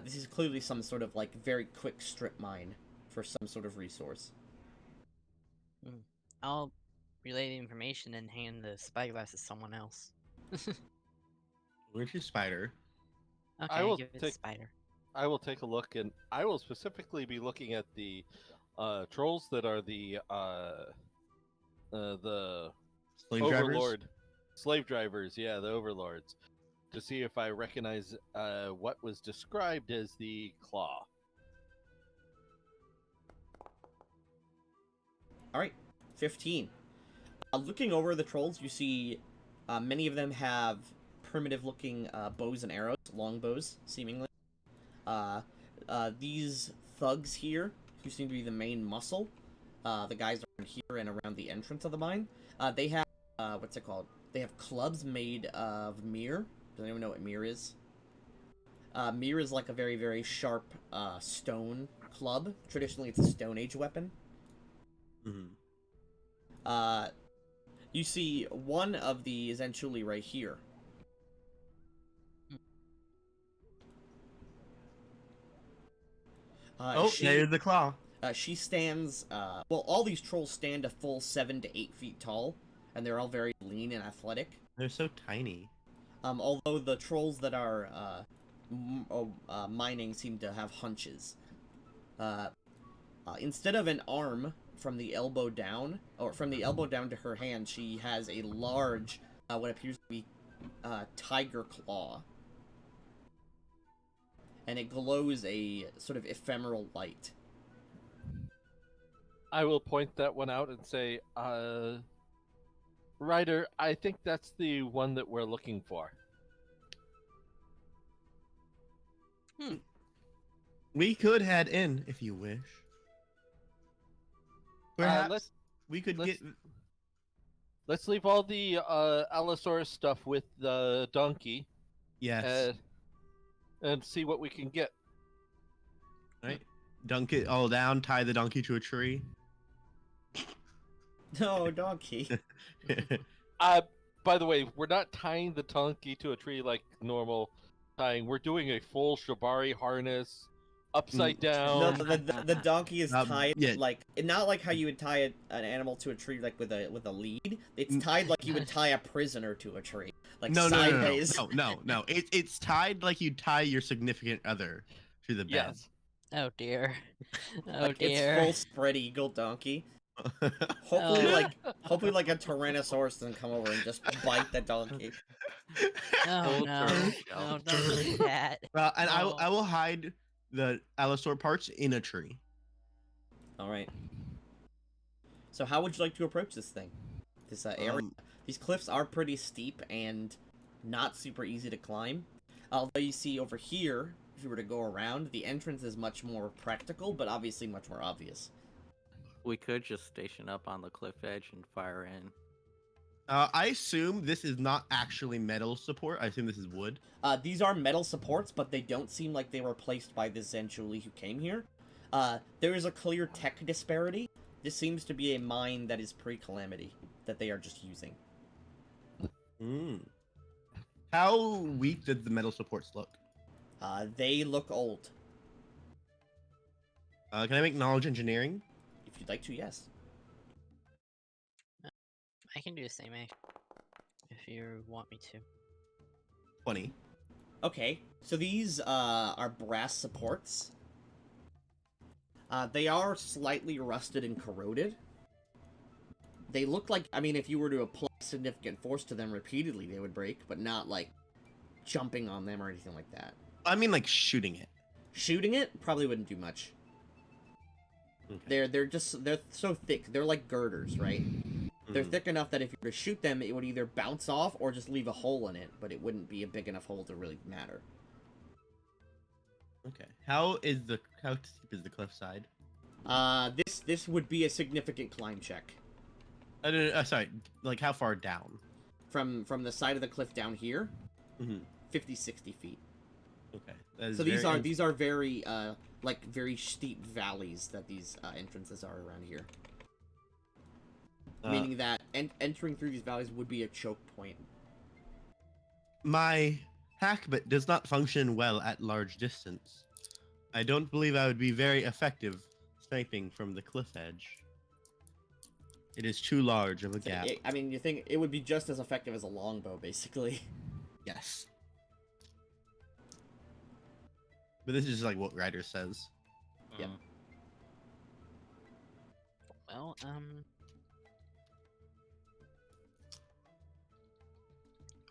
This is clearly some sort of, like, very quick strip mine for some sort of resource. I'll relay the information and hand the spyglass to someone else. Where's your spider? Okay, I will give it to take- Spider. I will take a look, and I will specifically be looking at the trolls that are the Slave drivers? overlord slave drivers. Yeah, the overlords, to see if I recognize what was described as the claw. All right, 15. Looking over the trolls, you see many of them have primitive-looking bows and arrows, long bows, seemingly. These thugs here, who seem to be the main muscle, the guys around here and around the entrance of the mine, they have, what's it called? They have clubs made of mir. Does anyone know what mir is? Mir is like a very, very sharp stone club. Traditionally, it's a Stone Age weapon. Mm-hmm. You see one of these essentially right here. There's the claw. She stands, well, all these trolls stand a full 7 to 8 feet tall, and they're all very lean and athletic. They're so tiny. Although the trolls that are, mining seem to have hunches. Instead of an arm from the elbow down, or from the elbow down to her hand, she has a large, what appears to be, tiger claw. And it glows a sort of ephemeral light. I will point that one out and say, Ryder, I think that's the one that we're looking for. We could head in if you wish. Perhaps we could let's- get. Let's leave all the Allosaurus stuff with the donkey Yes. and see what we can get. Right. Dunk it all down. Tie the donkey to a tree. No, donkey. By the way, we're not tying the donkey to a tree like normal tying. We're doing a full shibari harness, upside No, down. the donkey is tied yeah. like, not like how you would tie an animal to a tree like with a lead. It's tied like you would tie a prisoner to a tree, like sideways. No. It's tied like you tie your significant other to the bed. Yes. Oh dear. Oh Like, dear. it's full spread eagle donkey. Hopefully, Oh. hopefully, like a Tyrannosaurus doesn't come over and just bite the donkey. Oh Full no. turtle No, shell. don't do that. Well, and Oh. I will hide the allosaur parts in a tree. All right. So, how would you like to approach this thing? This area. These cliffs are pretty steep and not super easy to climb. Although you see over here, if you were to go around, the entrance is much more practical, but obviously much more obvious. We could just station up on the cliff edge and fire in. I assume this is not actually metal support. I assume this is wood. These are metal supports, but they don't seem like they were placed by the Zenchuli who came here. There is a clear tech disparity. This seems to be a mine that is pre-Calamity, that they are just using. Mm. How weak did the metal supports look? They look old. Can I make knowledge engineering? If you'd like to, yes. I can do the same, if you want me to. 20. Okay, so these are brass supports. They are slightly rusted and corroded. They look like, I mean, if you were to apply significant force to them repeatedly, they would break, but not like jumping on them or anything like that. I mean, like shooting it. Shooting it probably wouldn't do much. Okay. They're so thick. They're like girders, right? They're Mhm. thick enough that if you were to shoot them, it would either bounce off or just leave a hole in it, but it wouldn't be a big enough hole to really matter. Okay. How steep is the cliffside? This would be a significant climb check. Sorry. Like how far down? From the side of the cliff down here, Mm-hmm. 50-60 feet. Okay. That is So very these are very like very steep valleys that these entrances are around here. Meaning that entering through these valleys would be a choke point. My hackbit does not function well at large distance. I don't believe I would be very effective sniping from the cliff edge. It is too large of a So gap. I mean, you think it would be just as effective as a longbow, basically. Yes. But this is just like what Ryder says. Yep. Well,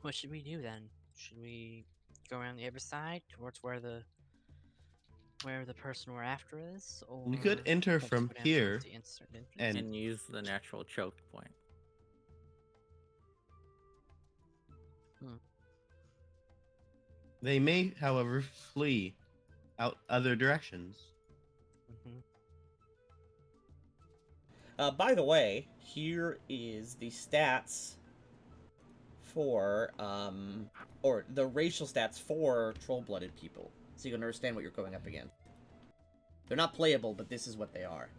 what should we do then? Should we go around the other side towards where the person we're after is, or We could enter let's from go down here towards the entrance? and- And use the natural choke point. They may, however, flee out other directions. By the way, here is the stats for or the racial stats for troll-blooded people, so you can understand what you're going up against. They're not playable, but this is what they are.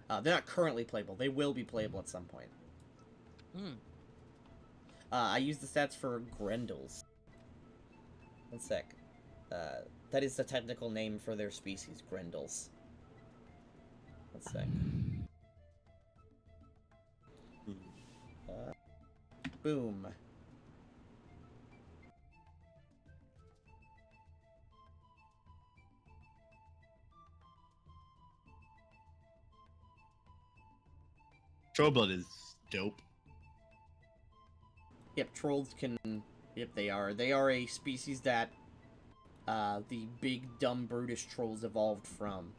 They're not currently playable. They will be playable at some point. I use the stats for Grendels. One sec. That is the technical name for their species, Grendels. One sec. Boom. Trollblood is dope. Yep, trolls can... Yep, they are. They are a species that the big, dumb, brutish trolls evolved from.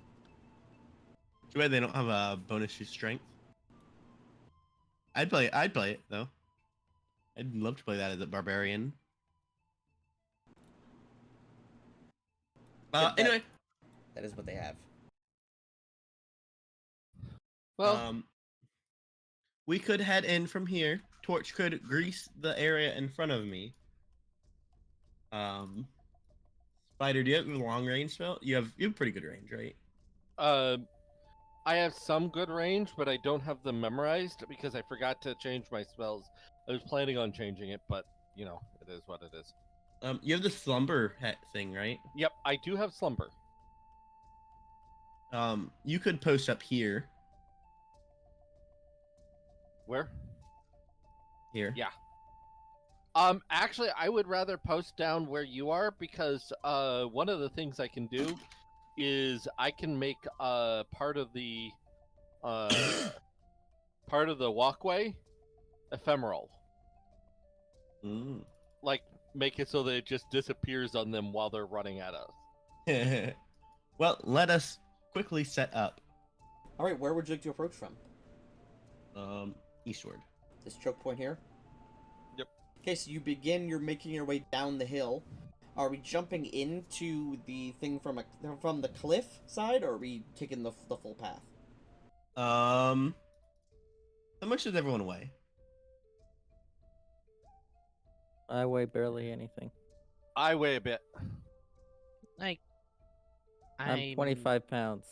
Too bad they don't have a bonus to strength. I'd play it though. I'd love to play that as a barbarian. Yep, Anyway. That is what they have. Well, We could head in from here. Torch could grease the area in front of me. Spider, do you have a long range spell? You have pretty good range, right? I have some good range, but I don't have them memorized because I forgot to change my spells. I was planning on changing it, but you know, it is what it is. You have the slumber thing, right? Yep, I do have slumber. You could post up here. Where? Here. Yeah. Actually, I would rather post down where you are because one of the things I can do is I can make part of the walkway ephemeral. Like make it so that it just disappears on them while they're running at us. Well, let us quickly set up. All right, where would you like to approach from? Eastward. This choke point here? Yep. Okay, so you begin, you're making your way down the hill. Are we jumping into the thing from the cliff side, or are we taking the full path? How much does everyone weigh? I weigh barely anything. I weigh a bit. Like, I'm 25 pounds.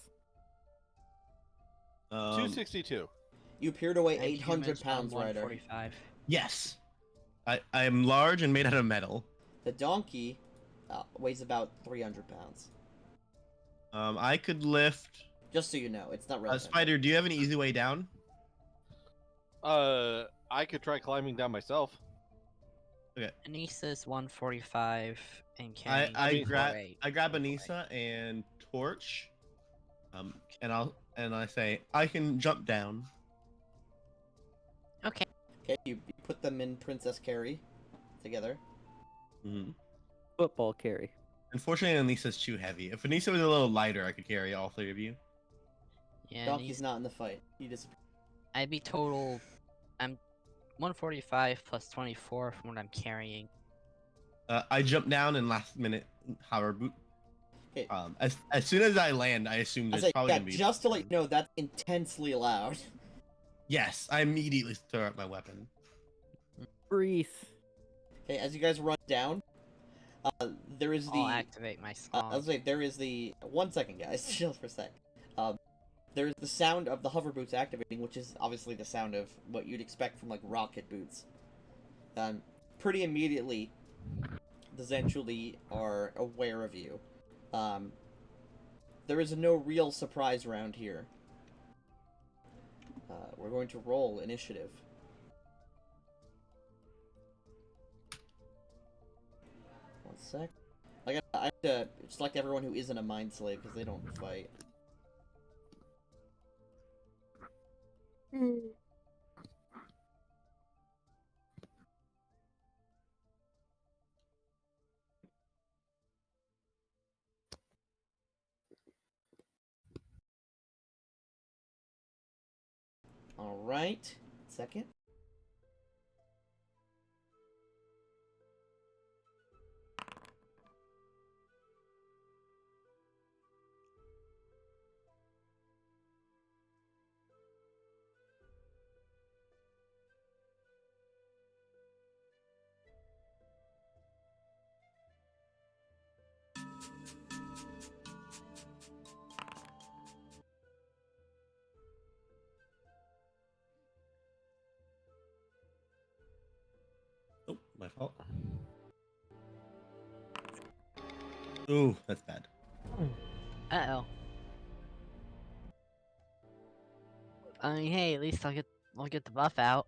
262. You appear to weigh I'm 800 humans, I'm pounds, Ryder. 145. Yes. I am large and made out of metal. The donkey weighs about 300 pounds. I could lift. Just so you know, it's not relevant. Spider, do you have an easy way down? I could try climbing down myself. Anissa's 145 and I Kenny grab 4'8". I grab Anissa and Torch, and I say I can jump down. Okay. Okay, you put them in Princess Carrie together. Mm-hmm. Football carry. Unfortunately, Anissa's too heavy. If Anissa was a little lighter, I could carry all three of you. Yeah, Donkey's not in the fight. He disappeared. I'd be total. I'm 145 plus 24 from what I'm carrying. I jump down and last minute hover boot. Okay. As soon as I land, I assume there's probably gonna be. Just to let you know, that's intensely loud. Yes, I immediately throw out my weapon. Breathe. Okay, as you guys run down, there is the. I'll activate my song. I was say there is the. 1 second, guys, just for a sec. There is the sound of the hover boots activating, which is obviously the sound of what you'd expect from like rocket boots. Pretty immediately, the Zentuli are aware of you. There is no real surprise round here. We're going to roll initiative. One sec. I have to select everyone who isn't a mind slave because they don't fight. Alright. Second. Oh, my fault. Ooh, that's bad. Uh-oh. I mean, hey, at least I'll get the buff out.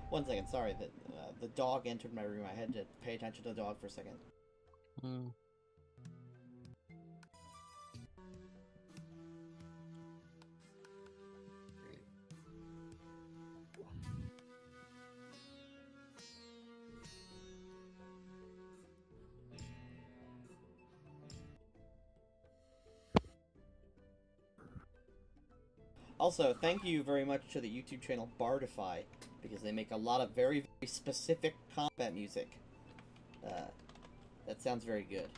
1 second, sorry. The dog entered my room. I had to pay attention to the dog for a second. Hmm. Also, thank you very much to the YouTube channel Bardify, because they make a lot of very, very specific combat music. That sounds very good.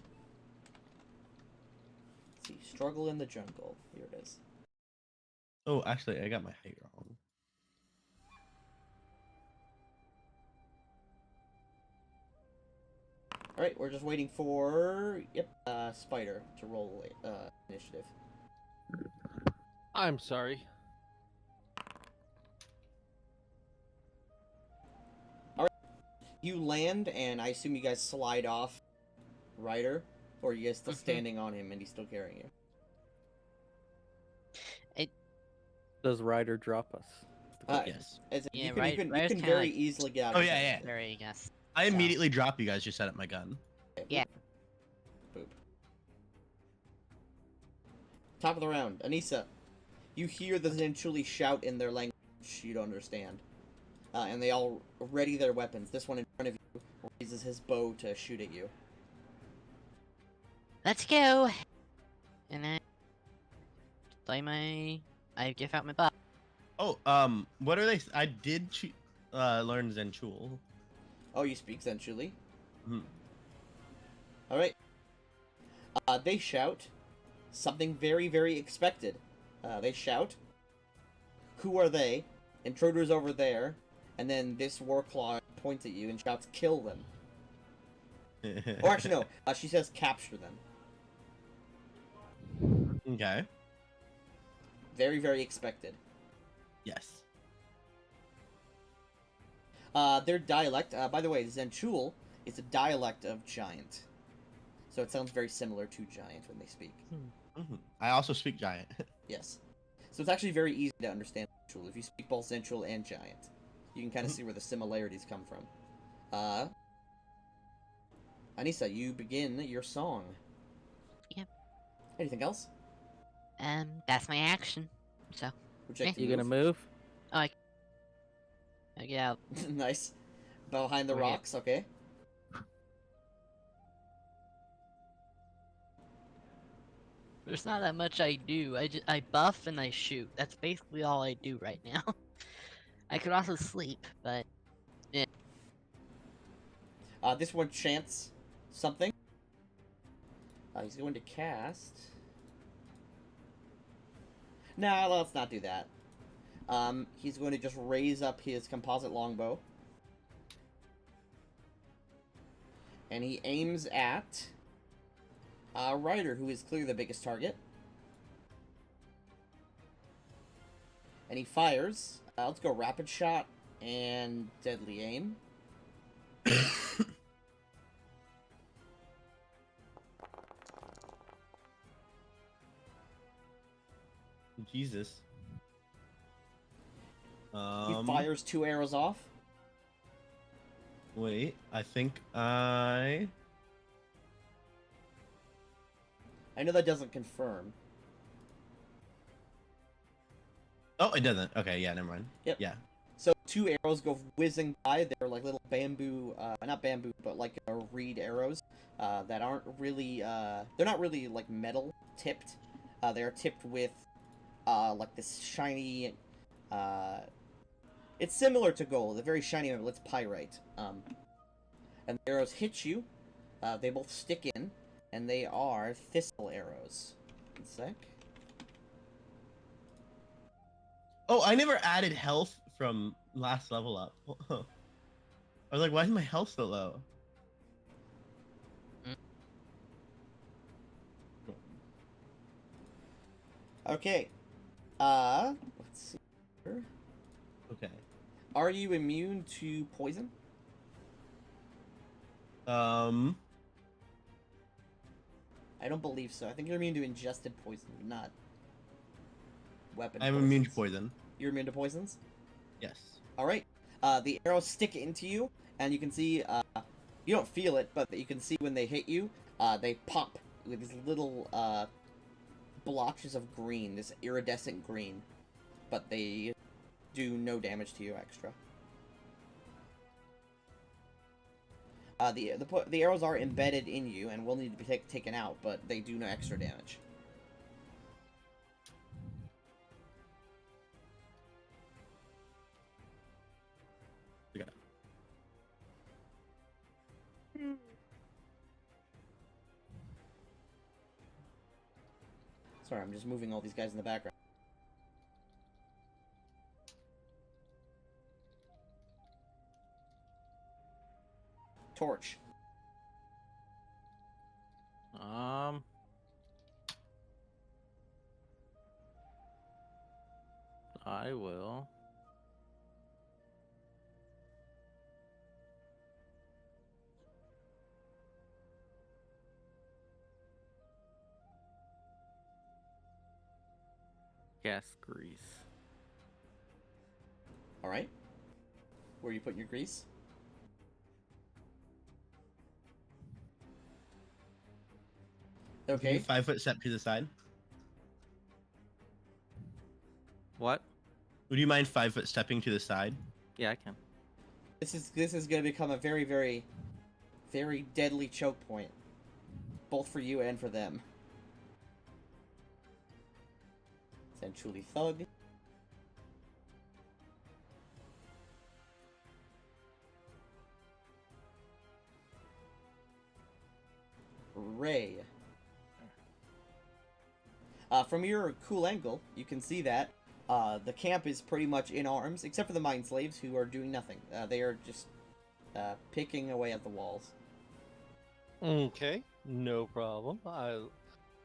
Let's see, Struggle in the Jungle. Here it is. Oh, actually, I got my height wrong. Alright, we're just waiting for, Spider to roll initiative. I'm sorry. You land, and I assume you guys slide off Ryder, or are you guys still standing on him and he's still carrying you? Does Ryder drop us? Yes. Yeah, you right. can Ryder's very kinda like- easily get out Oh of yeah, his yeah. hand. Very, yes. I immediately drop you guys. Just set up my gun. Okay, Yeah. Boop. Top of the round. Anissa, you hear the Zentuli shout in their language you don't understand. And they all ready their weapons. This one in front of you raises his bow to shoot at you. Let's go! And then... play my I give out my buff. Oh, what are they? I did learn Zenchul. Oh, you speak sensually. Hmm. All right. They shout something very, very expected. They shout, "Who are they? Intruders over there." And then this Warclaw points at you and shouts, "Kill them." Or actually, no. She says, "Capture them." Okay. Very, very expected. Yes. Their dialect, by the way, Zenchul is a dialect of Giant. So it sounds very similar to Giant when they speak. Hmm. I also speak Giant. Yes. So it's actually very easy to understand Zenchul. If you speak both Zenchul and Giant, you can kind of see where the similarities come from. Anissa, you begin your song. Yep. Anything else? That's my action. So, Would you like to You gonna move? move? I get out. Nice. Behind the Okay. rocks, okay. There's not that much I do. I buff and I shoot. That's basically all I do right now. I could also sleep, but This one chants something. He's going to cast. Nah, let's not do that. He's going to just raise up his composite longbow. And he aims at Ryder, who is clearly the biggest target. And he fires. Let's go rapid shot and deadly aim. Jesus. He fires 2 arrows off. Wait, I think I know that doesn't confirm. Oh, it doesn't. Okay, yeah, never mind. Yep. Yeah. So 2 arrows go whizzing by. They're like little bamboo, not bamboo, but like reed arrows that aren't really, they're not really like metal tipped. They're tipped with like this shiny, it's similar to gold, a very shiny metal. It's pyrite. And the arrows hit you. They both stick in, and they are thistle arrows. One sec. Oh, I never added health from last level up. I was like, why is my health so low? Okay. Let's see here. Okay. Are you immune to poison? Um, I don't believe so. I think you're immune to ingested poison, but not weapon I'm poisons. immune to poison. You're immune to poisons? Yes. Alright. The arrows stick into you, and you can see, you don't feel it, but you can see when they hit you, they pop with these little, blotches of green, this iridescent green. But they do no damage to you extra. The arrows are embedded in you and will need to be taken out, but they do no extra damage. Okay. Sorry, I'm just moving all these guys in the background. Torch. I will. Gas grease. Alright. Where are you putting your grease? Okay. 5-foot step to the side. What? Would you mind 5-foot stepping to the side? Yeah, I can. This is going to become a very, very, very deadly choke point. Both for you and for them. Essentially Thug. Ray. From your cool angle, you can see that the camp is pretty much in arms, except for the mine slaves who are doing nothing. They are just picking away at the walls. Okay, no problem.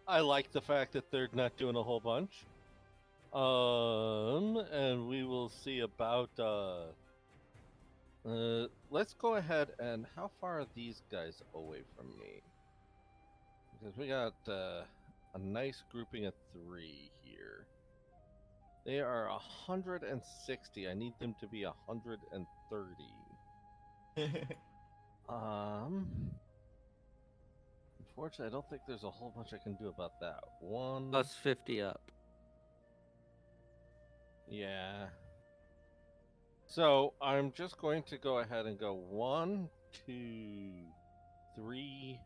I like the fact that they're not doing a whole bunch. And we will see about let's go ahead and how far are these guys away from me? Because we got a nice grouping of 3 here. They are 160. I need them to be 130. Unfortunately, I don't think there's a whole bunch I can do about that. One. Plus 50 up. Yeah. So I'm just going to go ahead and go 1, 2, 3,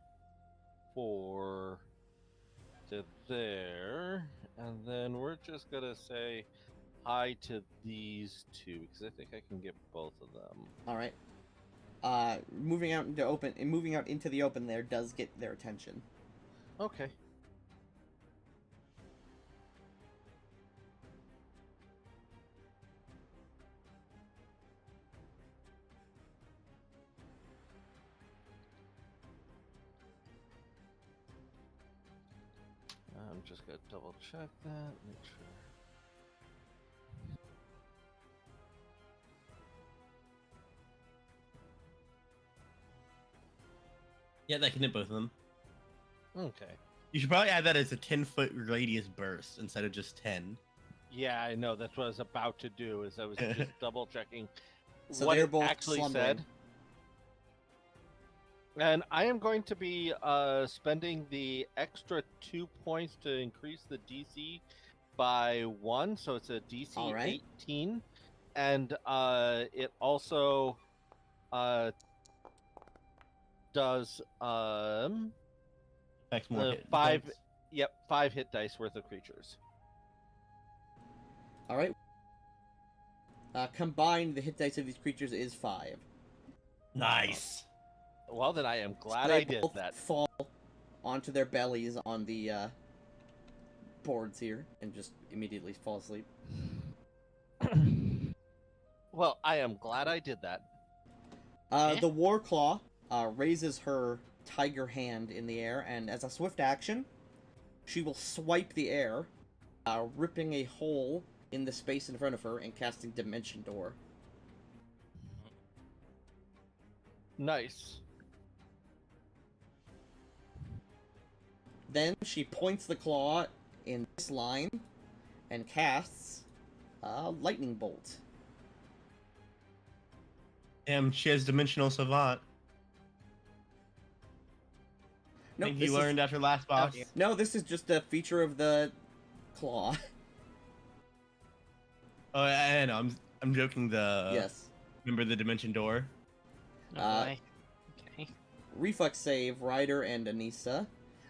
4 to there, and then we're just gonna say hi to these 2 because I think I can get both of them. All right. Moving out into the open there does get their attention. Okay. I'm just gonna double check that, make sure. Yeah, that can hit both of them. Okay. You should probably add that as a 10-foot radius burst instead of just 10. Yeah, I know. That's what I was about to do. Is I was just double checking So what they're it both actually slumbering. said. And I am going to be spending the extra 2 points to increase the DC by 1, so it's a DC All right. 18, and it also does Affects more hit 5. dice. Yep, 5 hit dice worth of creatures. All right. Combined, the hit dice of these creatures is 5. Nice. Well, then I am glad They I did both that. fall onto their bellies on the boards here and just immediately fall asleep. Well, I am glad I did that. The Warclaw raises her tiger hand in the air, and as a swift action, she will swipe the air, ripping a hole in the space in front of her and casting Dimension Door. Nice. Then she points the claw in this line and casts Lightning Bolt. She has Dimensional Savant. Nope, Think he this learned after last boss. No, this is just a feature of the claw. Oh, I know. I'm joking. Yes. Remember the Dimension Door? Oh, boy. Okay. Reflex save, Ryder and Anissa.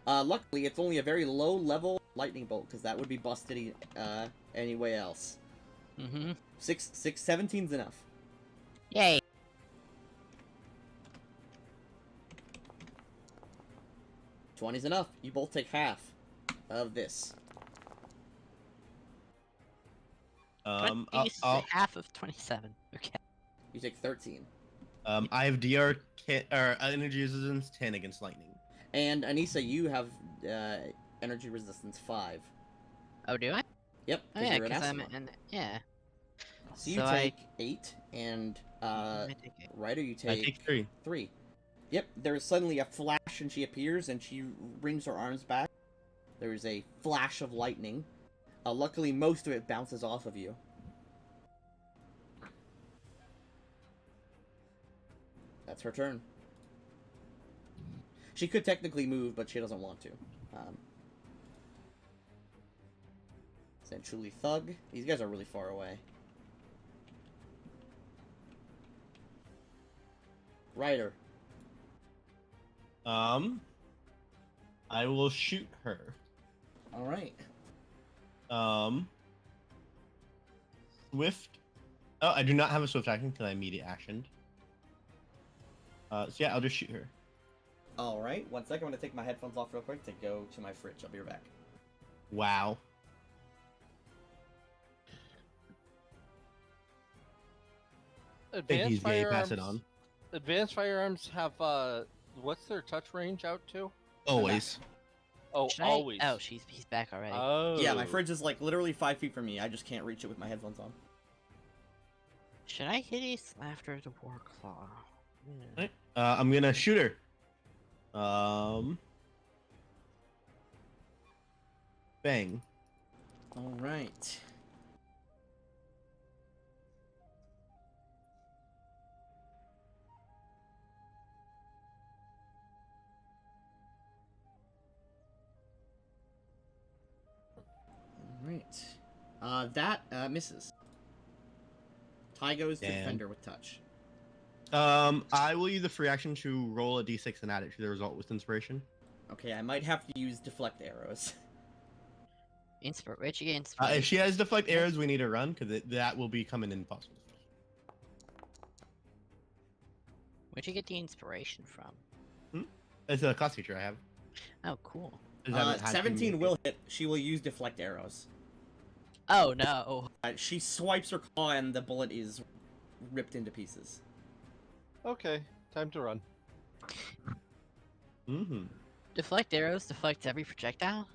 Luckily, it's only a very low level lightning bolt, because that would be busted anyway else. Mm-hmm. 17's enough. Yay. 20's enough. You both take half of this. I'll- Half of 27. Okay. You take 13. I have DR or energy resistance 10 against lightning. And Anissa, you have energy resistance 5. Oh, do I? Yep, Oh, because yeah, you're an because I'm astronaut. yeah. So you so take 8, and I take it. Ryder, you I take 3. 3. Yep, there is suddenly a flash, and she appears, and she brings her arms back. There is a flash of lightning. Luckily, most of it bounces off of you. That's her turn. She could technically move, but she doesn't want to. Essentially Thug. These guys are really far away. Ryder. I will shoot her. Alright. Swift. Oh, I do not have a swift action until I immediate actioned. So yeah, I'll just shoot her. Alright, 1 second. I'm going to take my headphones off real quick to go to my fridge. I'll be right back. Wow. Think he's Advanced gay. Pass firearms. it on. Advanced firearms have what's their touch range out to? Always. Oh, Should always. Oh, he's back already. Oh. Yeah, my fridge is like literally 5 feet from me. I just can't reach it with my headphones on. Should I hideous laughter the war claw? Right. I'm gonna shoot her. Bang. Alright. Alright. That misses. Ty goes to Damn. defender with touch. I will use the free action to roll a d6 and add it to the result with inspiration. Okay, I might have to use deflect arrows. Where'd you get inspiration? If she has deflect arrows, we need to run because that will become an impossible. Where'd you get the inspiration from? It's a class feature I have. Oh, cool. 17 will hit. She will use deflect arrows. Oh no. She swipes her claw and the bullet is ripped into pieces. Okay, time to run. Mm-hmm. Deflect arrows deflect every projectile?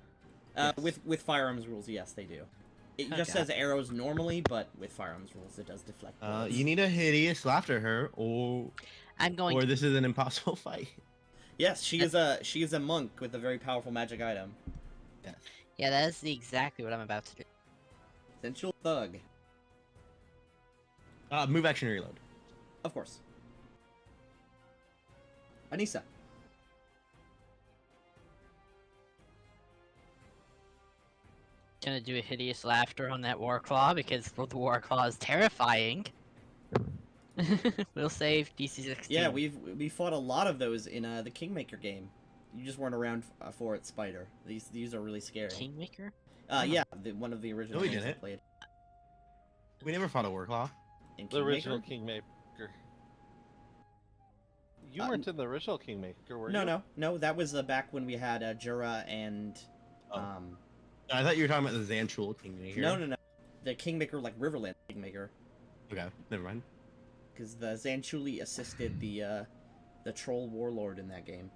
Yes. With firearms rules, yes, they do. It just Okay. says arrows normally, but with firearms rules, it does deflect. bullets. You need a hideous laughter her, or this is an impossible fight. Yes, she is a monk with a very powerful magic item. Yes. Yeah, that is exactly what I'm about to do. Sensual thug, Move action reload. of course. Anissa. Gonna do a hideous laughter on that war claw because the war claw is terrifying. We'll save DC 16. Yeah, we fought a lot of those in the Kingmaker game. You just weren't around for it, Spider. These are really scary. Kingmaker? Yeah, one of the original No, we games I didn't. played We never fought a Warclaw. in The Kingmaker. original Kingmaker. You weren't in the original Kingmaker, were you? No. That was back when we had Jura and Oh. I thought you were talking about the Zanchul Kingmaker. no. The Kingmaker, like Riverland Kingmaker, Okay, never mind. because the Zanchuli assisted the troll warlord in that game,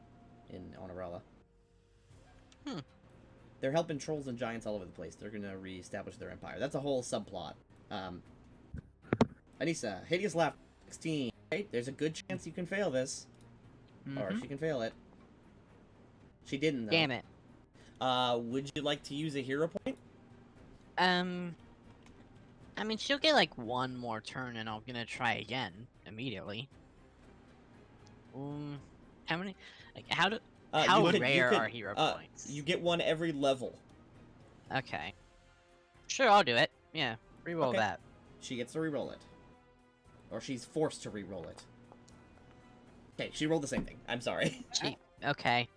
in Honorella. Hmm. They're helping trolls and giants all over the place. They're gonna reestablish their empire. That's a whole subplot. Anissa, hideous laugh, 16. Okay, there's a good chance you can fail this, or Mhm. she can fail it. She didn't, though. Damn it. Would you like to use a hero point? I mean, she'll get like one more turn, and I'm gonna try again immediately. How many? Like, how You could- rare are hero points? You get one every level. Okay. Sure, I'll do it. Yeah, reroll Okay. that. She gets to reroll it. Or she's forced to reroll it. Okay, she rolled the same thing. I'm sorry. Cheap. Okay.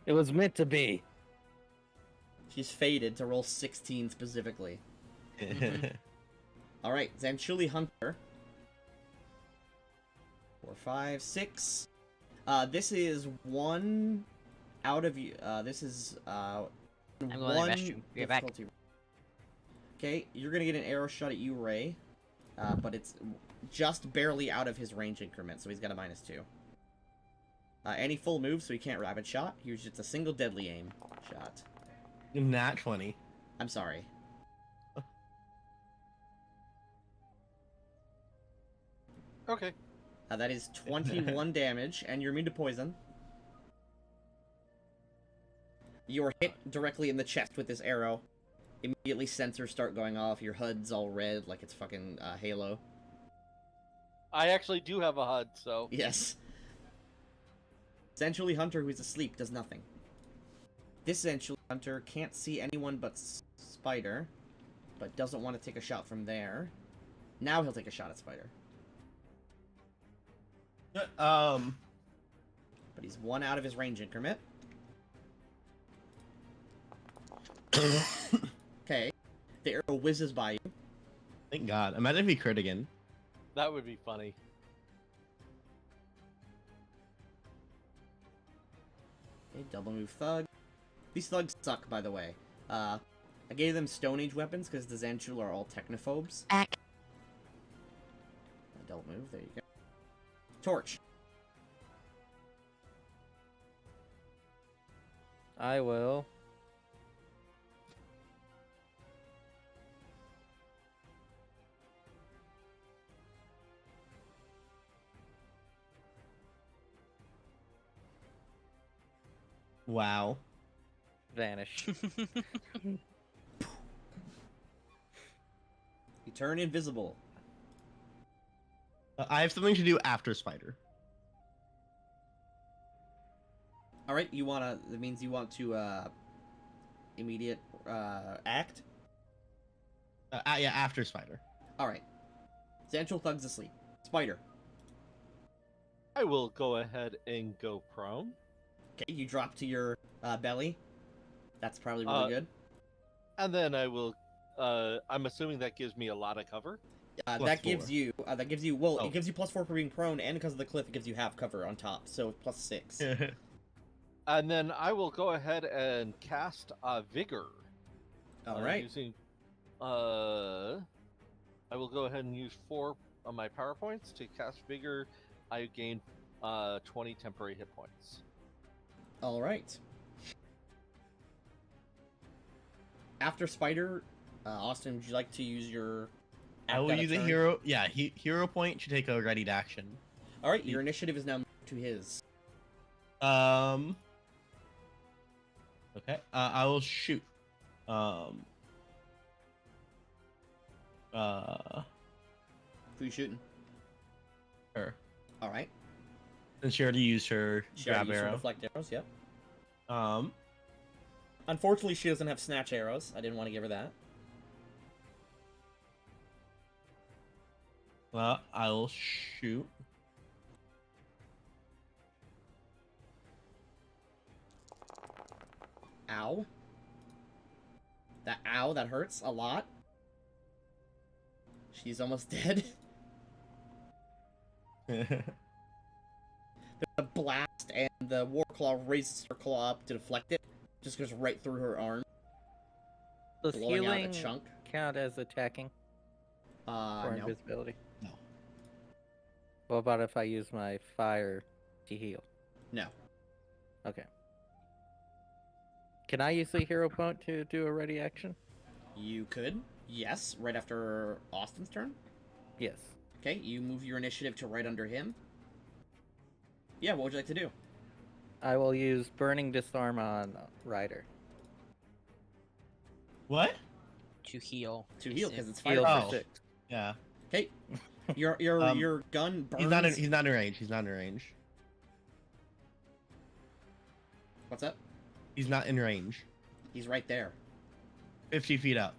It was meant to be. She's fated to roll 16 specifically. Mhm. Alright, Zanchuli Hunter. 4, 5, 6. This is one out of you. This is I'm going to the one restroom. Be right back. difficulty. Okay, you're gonna get an arrow shot at you, Ray. But it's just barely out of his range increment, so he's got a -2. Any full moves, so he can't rapid shot. Here's just a single deadly aim shot. Nat 20. I'm sorry. Okay. That is 21 damage, and you're immune to poison. You are hit directly in the chest with this arrow. Immediately sensors start going off, your HUD's all red like it's fucking Halo. I actually do have a HUD, so. Yes. Sensually Hunter, who's asleep, does nothing. This Sensually Hunter can't see anyone but Spider, but doesn't want to take a shot from there. Now he'll take a shot at Spider. But he's one out of his range increment. Okay. The arrow whizzes by you. Thank God. Imagine if he crit again. That would be funny. Okay, double move thug. These thugs suck, by the way. I gave them Stone Age weapons because the Zanchul are all technophobes. Back. Double move, there you go. Torch. I will. Wow. Vanish. You turn invisible. I have something to do after Spider. Alright, you wanna... That means you want to, immediate, act? Yeah, after Spider. Alright. Zanchul thug's asleep. Spider. I will go ahead and go prone. Okay, you drop to your, belly. That's probably really good. And then I will, I'm assuming that gives me a lot of cover. That gives you, well, Oh. it gives you +4 for being prone, and because of the cliff, it gives you half cover on top, so +6. And then I will go ahead and cast Vigor. Alright. Using, I will go ahead and use 4 of my power points to cast Vigor. I gain 20 temporary hit points. Alright. After Spider, Austin, would you like to use your... I will act out use a turn? hero. Yeah, hero point to take a ready to action. Alright, your initiative is now to his. Okay. I will shoot. Who you shooting? Her. Alright. And she already used her She already grab used her arrow. deflect arrows, yep. Um. Unfortunately, she doesn't have snatch arrows. I didn't want to give her that. Well, I will shoot. Ow. That hurts a lot. She's almost dead. The blast, and the war claw raises her claw up to deflect it. Just goes right through her arm, Does blowing out a healing chunk. count as attacking for No. invisibility? No. What about if I use my fire to heal? No. Okay. Can I use the hero point to do a ready action? You could. Yes, right after Austin's turn. Yes. Okay, you move your initiative to right under him. Yeah, what would you like to do? I will use Burning Disarm on Ryder. What? To heal. To heal, because it's Heal fire. Oh. for 6. Yeah. Okay, your gun burns. He's not in range. He's not in range. What's up? He's not in range. He's right there. 50 feet up.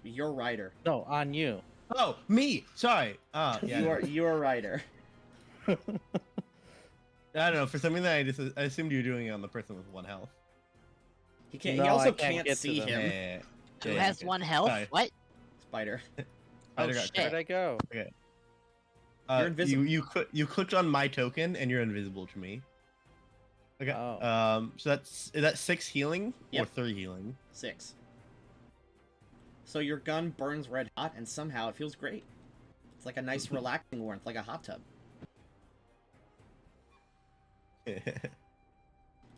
You're Ryder. No, on you. Oh, me. Sorry. Yeah. You're Ryder. I don't know. For something that I assumed you were doing it on the person with 1 health. He can't. No, he also I can't can't get to see them. him. Who Yeah, has okay. 1 health? Sorry. What? Spider. Spider got shit. crit. Where'd I go? You're invisible. You clicked on my token and you're invisible to me. Okay. Oh. So is that 6 healing or Yep. 3 healing? 6. So your gun burns red hot, and somehow it feels great. It's like a nice relaxing warmth, like a hot tub.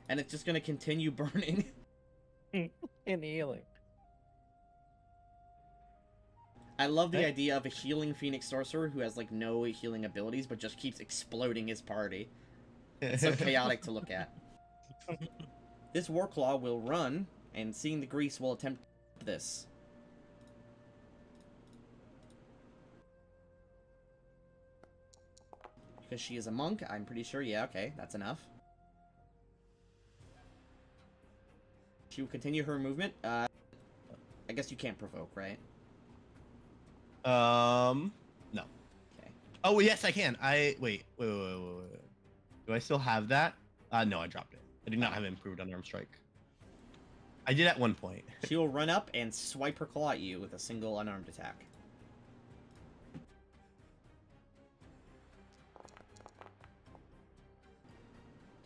And it's just gonna continue burning. In healing. I love the Okay. idea of a healing Phoenix Sorcerer who has, like, no healing abilities, but just keeps exploding his party. It's so chaotic to look at. This Warclaw will run, and seeing the grease will attempt this. Because she is a monk, I'm pretty sure. Yeah, okay, that's enough. She will continue her movement. I guess you can't provoke, right? No. Okay. Oh yes, I can. Wait. Do I still have that? No, I dropped it. I do not have improved unarmed strike. I did at one point. She will run up and swipe her claw at you with a single unarmed attack.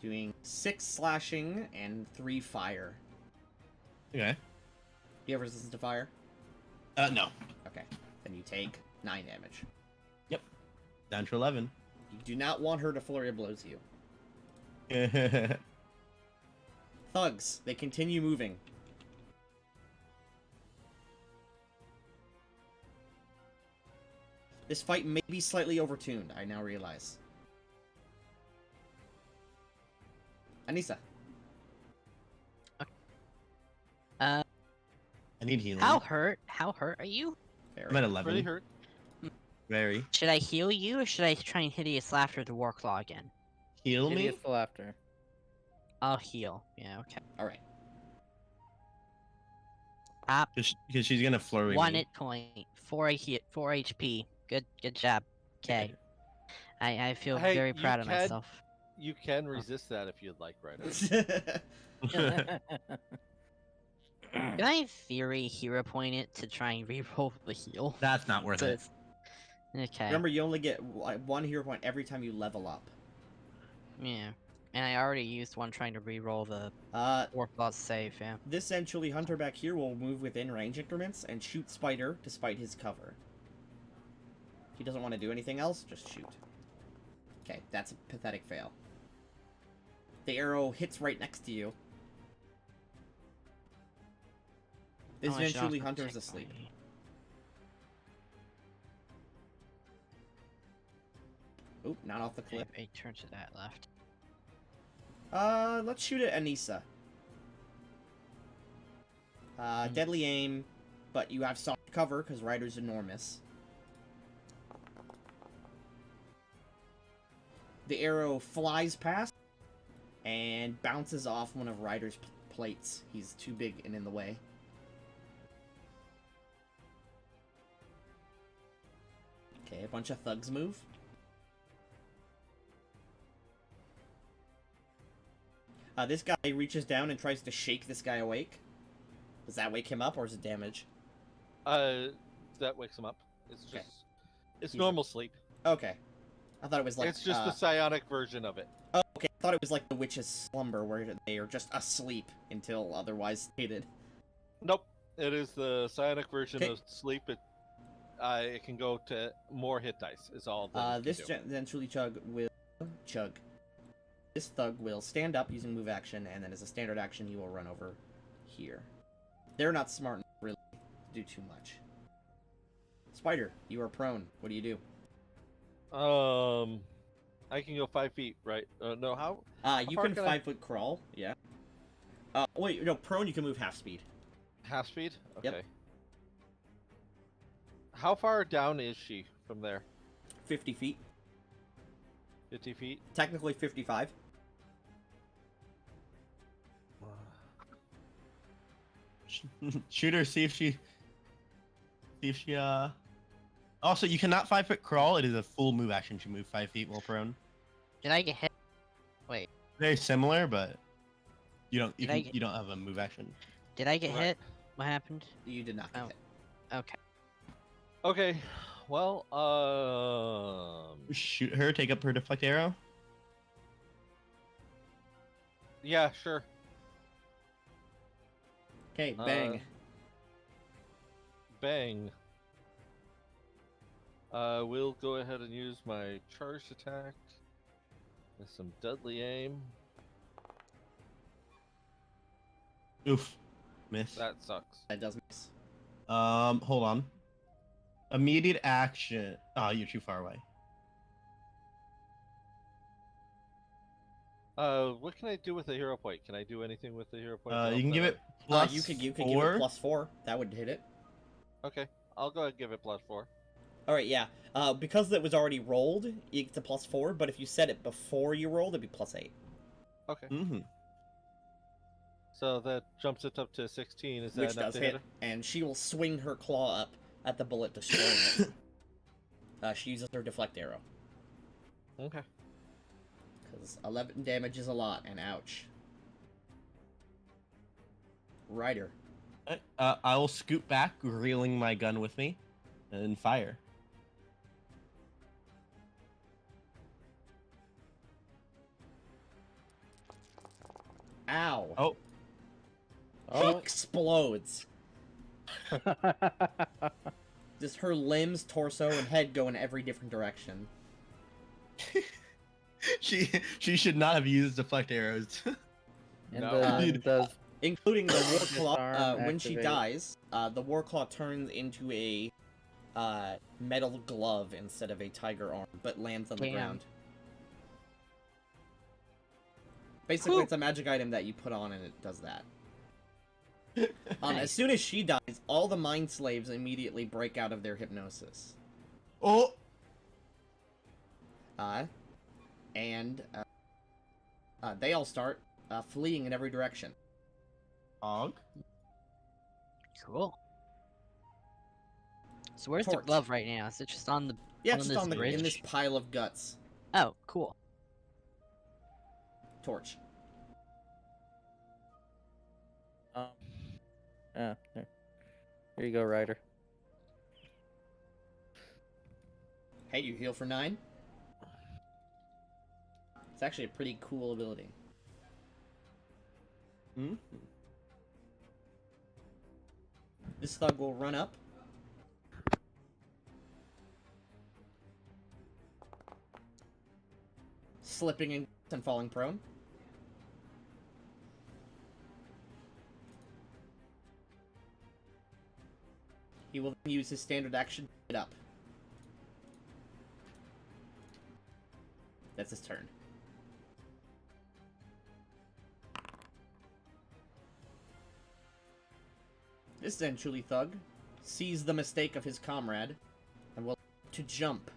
Doing 6 slashing and 3 fire. Okay. Do you have resistance to fire? No. Okay. Then you take 9 damage. Down to 11. You do not want her to flurry of blows you. Thugs, they continue moving. This fight may be slightly overtuned, I now realize. Anissa. Uh, I need healing. how hurt? How hurt are you? I'm at 11. Pretty hurt. Very. Should I heal you, or should I try and hideous laughter to war claw again? Heal me? Hideous laughter. I'll heal. Yeah, okay. Alright. Because she's gonna flurry One me. hit point, 4 HP. Good job. Okay. I feel Hey, very you proud of can- myself. You can resist that if you'd like, right? Can I in theory hero point it to try and reroll the heal? That's not worth So it. it's- Okay. Remember, you only get 1 hero point every time you level up. Yeah. And I already used one trying to reroll the war claw save, yeah. This essentially Hunter back here will move within range increments and shoot Spider despite his cover. If he doesn't want to do anything else, just shoot. Okay, that's a pathetic fail. The arrow hits right next to you. This Oh, I should eventually also Hunter is check asleep. my- Oop, not off the Okay, cliff. I turn to that left. Let's shoot at Anissa. Deadly aim, but you have soft cover because Ryder's enormous. The arrow flies past and bounces off one of Ryder's plates. He's too big and in the way. Okay, a bunch of thugs move. This guy reaches down and tries to shake this guy awake. Does that wake him up, or is it damage? That wakes him up. It's just, Okay. it's He's normal sleep. Okay. I thought it was like... it's just the psionic version of it. Oh, okay. I thought it was like the witch's slumber, where they are just asleep until otherwise stated. Nope. It is the psionic version Okay. of sleep. It can go to more hit dice. Is all. That it This can do. then truly chug. This thug will stand up using move action, and then as a standard action, he will run over here. They're not smart enough really to do too much. Spider, you are prone. What do you do? I can go 5 feet, right? No, how? You far can can I- 5-foot crawl. Yeah. Wait, no, prone. You can move half speed. Half speed? Yep. Okay. How far down is she from there? 50 feet. 50 feet? Technically 55. Shoot her, see if she Also, you cannot 5-foot crawl. It is a full move action to move 5 feet while prone. Did I get hit? Wait, Very similar, but you don't Did I get- you don't have a move action. did I get Right. hit? What happened? You did not get Oh. hit. Okay. Okay. Well, Shoot her, take up her deflect arrow. yeah, sure. Okay, bang. Bang. We'll go ahead and use my charged attack with some deadly aim. Oof, miss. That sucks. That does miss. Hold on. Immediate action. Oh, you're too far away. What can I do with the hero point? Can I do anything with the hero point? to You help can that give out? it plus You could give 4. it +4. That would hit it. Okay, I'll go ahead and give it +4. All right, yeah. Because it was already rolled, you get to +4. But if you set it before you rolled, it'd be +8. Okay, Mm-hmm. so that jumps it up to 16. Is that Which enough does to hit, her? and she will swing her claw up at the bullet, destroying it. She uses her deflect arrow. Okay. Because 11 damage is a lot, and ouch. Ryder. I will scoot back, reeling my gun with me, and fire. Ow. Oh. She Oh. explodes. Just her limbs, torso, and head go in every different direction. She should not have used deflect arrows. And No. then Dude. does Including the war claw. Disarm When she activate. dies, the war claw turns into a metal glove instead of a tiger arm, but lands on the Damn. ground. Basically, Whew. it's a magic item that you put on and it does that. As soon as she dies, all the mind slaves immediately break out of their hypnosis. Oh. And they all start fleeing in every direction. Og. Cool. So where's Torch. the glove right now? Is it just on the? Yeah, On just this on the in bridge? this pile of guts. Oh, cool. Torch. Yeah, here you go, Ryder. Hey, you heal for 9. It's actually a pretty cool ability. Hmm? This thug will run up. Slipping and falling prone. He will then use his standard action to get up. That's his turn. This Zenchuli thug sees the mistake of his comrade and will to jump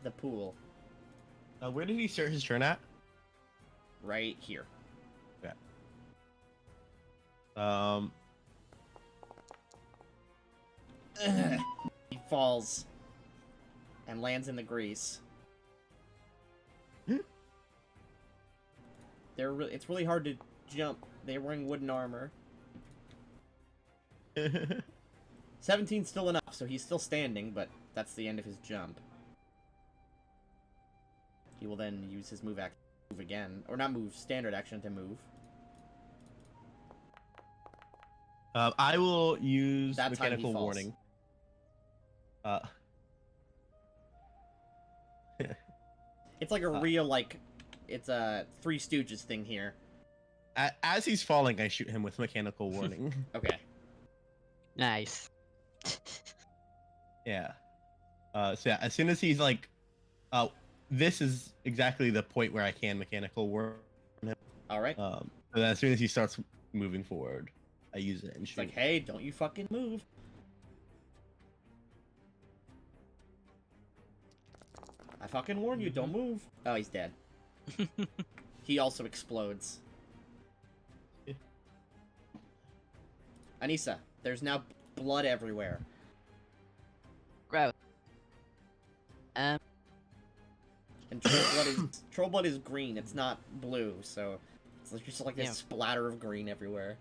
the pool Where did he start his turn at? right here. Um. He falls and lands in the grease. It's really hard to jump. They're wearing wooden armor. 17's still enough, so he's still standing, but that's the end of his jump. He will then use his move action to move again. Or not move, standard action to move. I will use That time he mechanical falls. warning. It's like a real, like, it's a Three Stooges thing here. As he's falling, I shoot him with mechanical warning. Okay. Nice. Yeah. So yeah, as soon as he's like, this is exactly the point where I can mechanical warn him. Alright. And then as soon as he starts moving forward, I use it and It's shoot. like, hey, don't you fucking move. I fucking warn you, don't move. Oh, he's dead. He also explodes. Yeah. Anissa, there's now blood everywhere. Gross. And troll blood is green. It's not blue, so it's like just like this Yeah. splatter of green everywhere.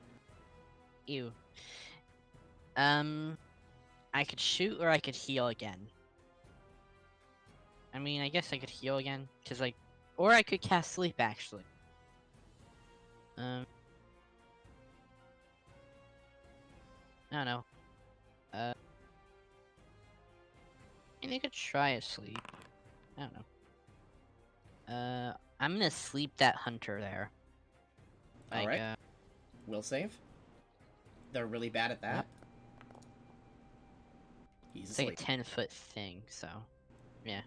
Ew. I could shoot or I could heal again. I mean, I guess I could heal again, cause like, or I could cast sleep actually. I don't know. And I could try a sleep. I don't know. I'm gonna sleep that hunter there. Like, Alright. Will save. They're really bad at that. He's it's like a asleep. 10-foot thing, so yeah.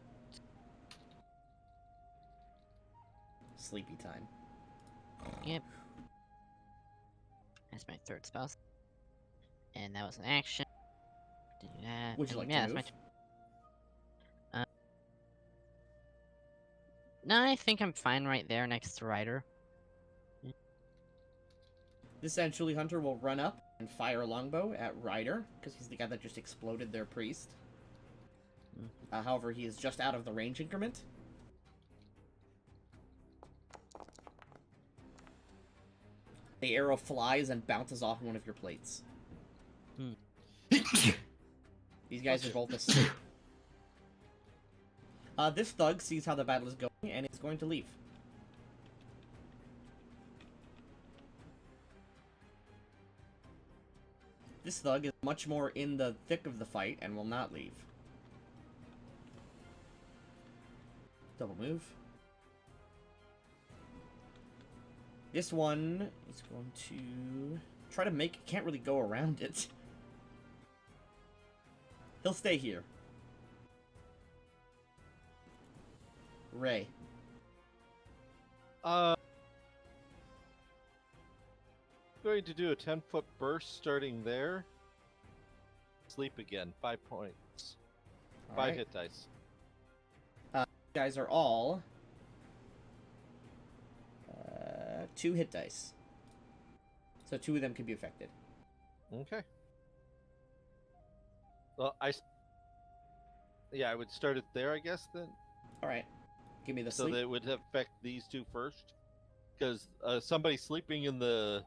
Sleepy time. Yep. That's my third spell. And that was an action. Do that. Would you and like yeah, to that's move? my no, I think I'm fine right there next to Ryder. This Essentially Hunter will run up and fire a longbow at Ryder, because he's the guy that just exploded their priest. However, he is just out of the range increment. The arrow flies and bounces off one of your plates. These guys are both asleep. This thug sees how the battle is going and is going to leave. This thug is much more in the thick of the fight and will not leave. Double move. This one is going to try to make... Can't really go around it. He'll stay here. Ray. Going to do a 10-foot burst starting there. Sleep again. 5 points. All 5 right. hit dice. You guys are all 2 hit dice. So 2 of them can be affected. Okay. Well, I would start it there, I guess, then. All right. Give me the So sleep. that it would affect these 2 first. Because somebody sleeping in the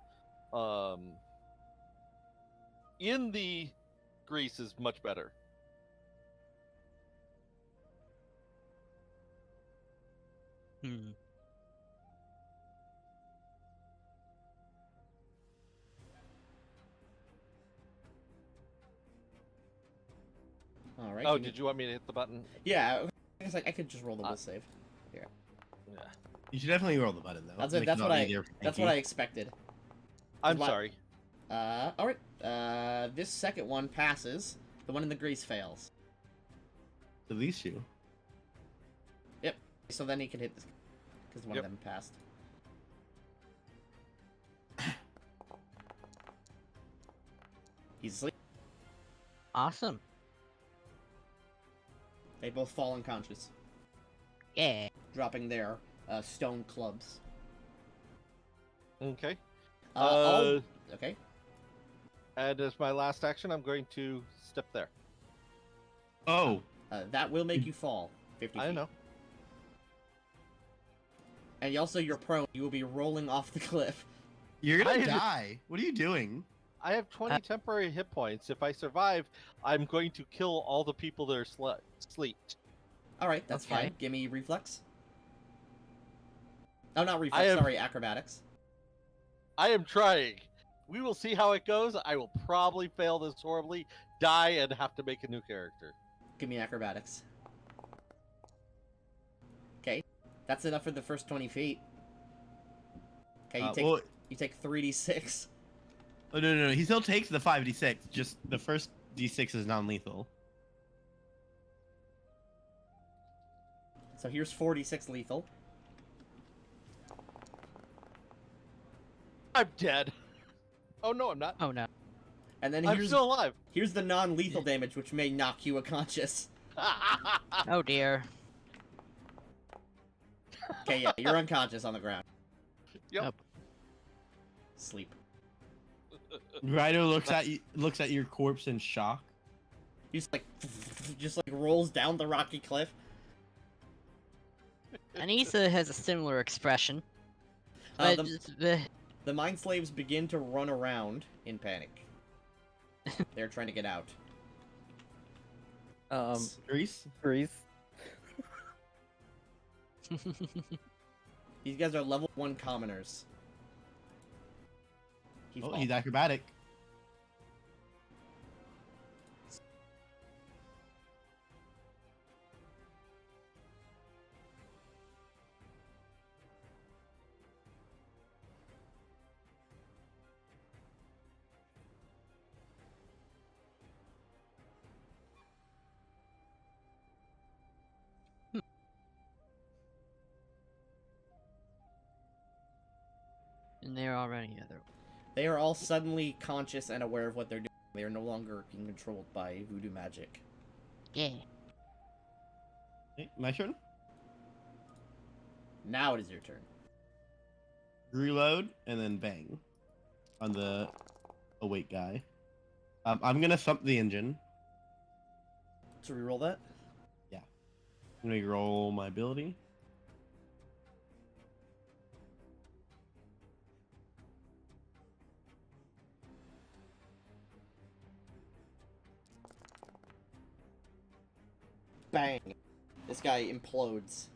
grease is much better. Hmm. All right. Oh, give me- did you want me to hit the button? Yeah. I guess I could just roll the will save. Yeah. You should definitely roll the button though. That's Make that's it what a lot I easier for that's Pinky. what I expected. I'm What- sorry. All right. This second one passes. The one in the grease fails. So these two. So then he can hit this because one Yep. of them passed. He's asleep. Awesome. They both fall unconscious, Yeah. dropping their stone clubs. Okay. Okay. And as my last action, I'm going to step there. Oh, That will make you fall 50 I feet. know. And also, you're prone. You will be rolling off the cliff. you're gonna I- die. What are you doing? I have 20 temporary hit points. If I survive, I'm going to kill all the people that are sleeped. All right, that's Okay. fine. Give me reflex. Oh, not reflex. I have- Sorry, acrobatics. I am trying. We will see how it goes. I will probably fail this horribly, die, and have to make a new character. Give me acrobatics. Okay, that's enough for the first 20 feet. Okay, you take 3d6. Oh no, he still takes the 5d6. Just the first d6 is non-lethal. So here's 4d6 lethal. I'm dead. Oh no, I'm not. Oh no. And then I'm here's still alive. here's the non-lethal damage, which may knock you unconscious. Oh dear. Okay, yeah, you're unconscious on the ground. Yep. Yep. Sleep. Rhino looks at your corpse in shock. He just like rolls down the rocky cliff. Anissa has a similar expression. Uh, But the, just, uh, the mind slaves begin to run around in panic. They're trying to get out. Grease. Grease. These guys are level 1 commoners. He Oh, falls. he's acrobatic. and they're already other. They are all suddenly conscious and aware of what they're doing. They are no longer being controlled by voodoo magic. Yeah. Okay, my turn. Now it is your turn. Reload and then bang on the awake guy. I'm gonna thump the engine. So reroll that. I'm gonna roll my ability. Bang. This guy implodes.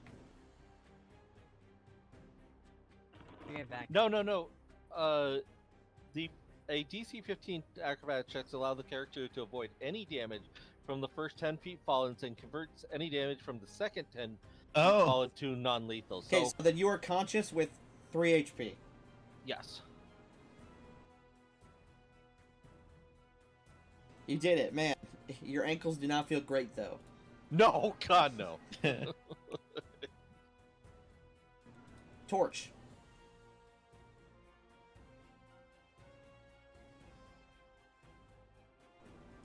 Bring it back. No. The A DC 15 acrobatic checks allow the character to avoid any damage from the first 10 feet fallen and converts any damage from the second 10 feet Oh, fallen to non-lethal. Okay, So, so then you are conscious with 3 HP. yes. You did it, man. Your ankles do not feel great, though. No, God, no. Torch.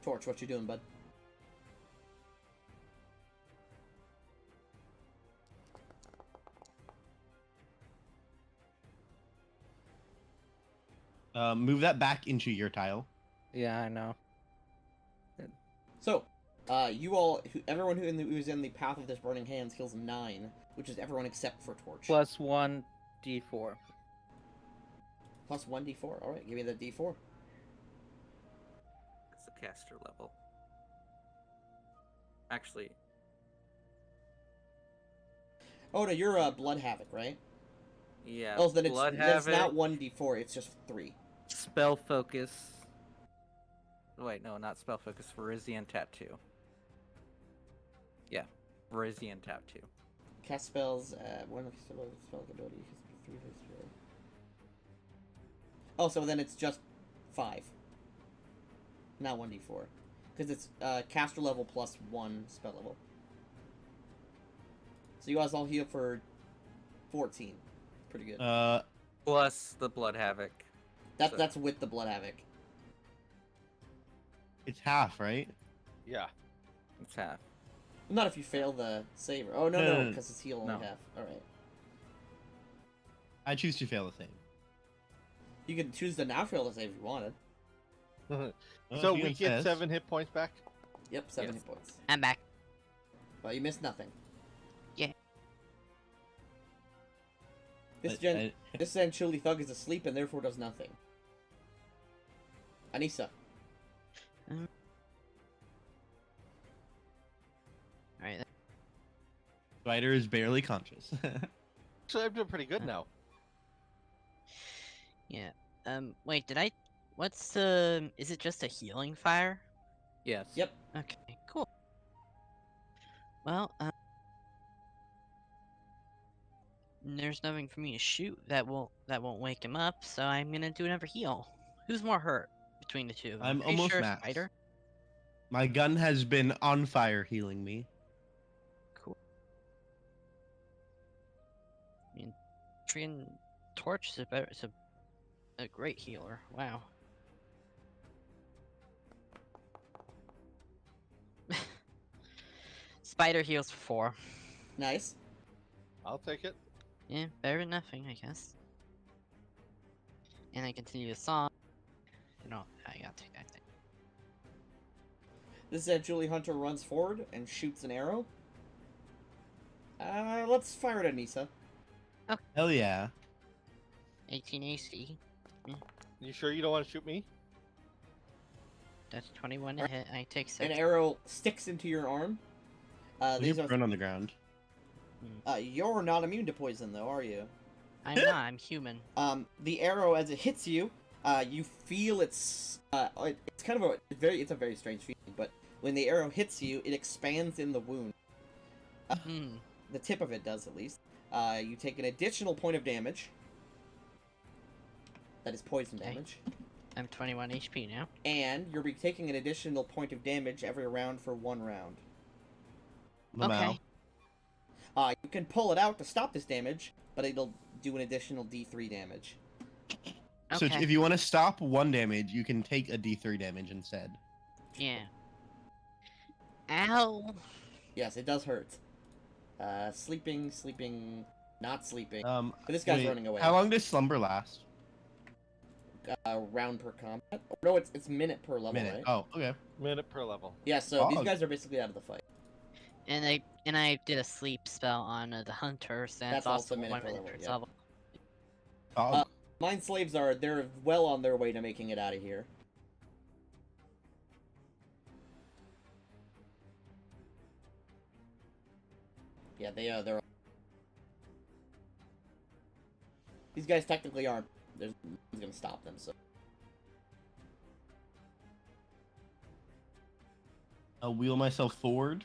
Torch, what you doing, bud? move that back into your tile. Yeah, I know. So, you all, everyone who's in the path of this burning hands heals 9, which is everyone except for Torch. Plus 1d4. Plus 1d4. All right, give me the d4. It's the caster level. Actually, Oh no, you're Blood Havoc, right? yeah. Oh, then Blood it's not Havoc, 1d4. It's just 3. Spell Focus. Wait, no, not Spell Focus. Virizion Tattoo. Yeah, Virizion Tattoo. Cast spells. One spell ability. 3 spell. Oh, so then it's just 5. Not 1d4. Because it's caster level plus 1 spell level. So you guys all heal for 14. Pretty good. Plus the Blood Havoc. That's with the Blood Havoc. It's half, right? Yeah. It's half. Not if you fail the save. Oh, No, no, no. because it's heal only No. half. Alright. I choose to fail the same. You can choose to not fail the save if you wanted. Well, So if you we get insist. 7 hit points back? Yep, 7 Yes. hit points. I'm back. But you missed nothing. Yeah. This Chili Thug is asleep and therefore does nothing. Anissa. Alright. Spider is barely conscious. Actually, I'm doing pretty good now. Yeah. Wait, what's the... Is it just a healing fire? Yes. Yep. Okay, cool. Well, there's nothing for me to shoot that won't wake him up, so I'm gonna do another heal. Who's more hurt between the two of them? I'm pretty almost sure max. Spider. My gun has been on fire healing me. Cool. I mean, Treeing Torch is a great healer. Wow. Spider heals for 4. Nice. I'll take it. Yeah, better than nothing, I guess. And I continue the song. No, I gotta take that thing. This Julie Hunter runs forward and shoots an arrow. Let's fire it at Anissa. Hell yeah. 18 AC. You sure you don't want to shoot me? That's 21 to hit. I take 6. An arrow sticks into your arm. These You are. run on the ground. You're not immune to poison, though, are you? I'm not. I'm human. The arrow, as it hits you, you feel it's kind of it's a very strange feeling, but when the arrow hits you, it expands in the wound. The tip of it does, at least. You take an additional point of damage. That is poison Okay. damage. I'm 21 HP now. And you'll be taking an additional point of damage every round for 1 round. Lamau. Okay. You can pull it out to stop this damage, but it'll do an additional D3 damage. So Okay. if you want to stop 1 damage, you can take a D3 damage instead. Yeah. Ow. Yes, it does hurt. Sleeping, not sleeping. But this guy's running away. How long does slumber last? Round per combat. Oh, no, it's minute per level, Minute. right? Oh, okay. Minute per level. Yeah, so these Oh. guys are basically out of the fight. And I did a sleep spell on the hunter, so That's that's also also minute 1 per minute level, per yeah. level. Oh, Mind slaves they're well on their way to making it out of here. Yeah, they're. These guys technically aren't. There's nothing's gonna stop them. So. I'll wheel myself forward,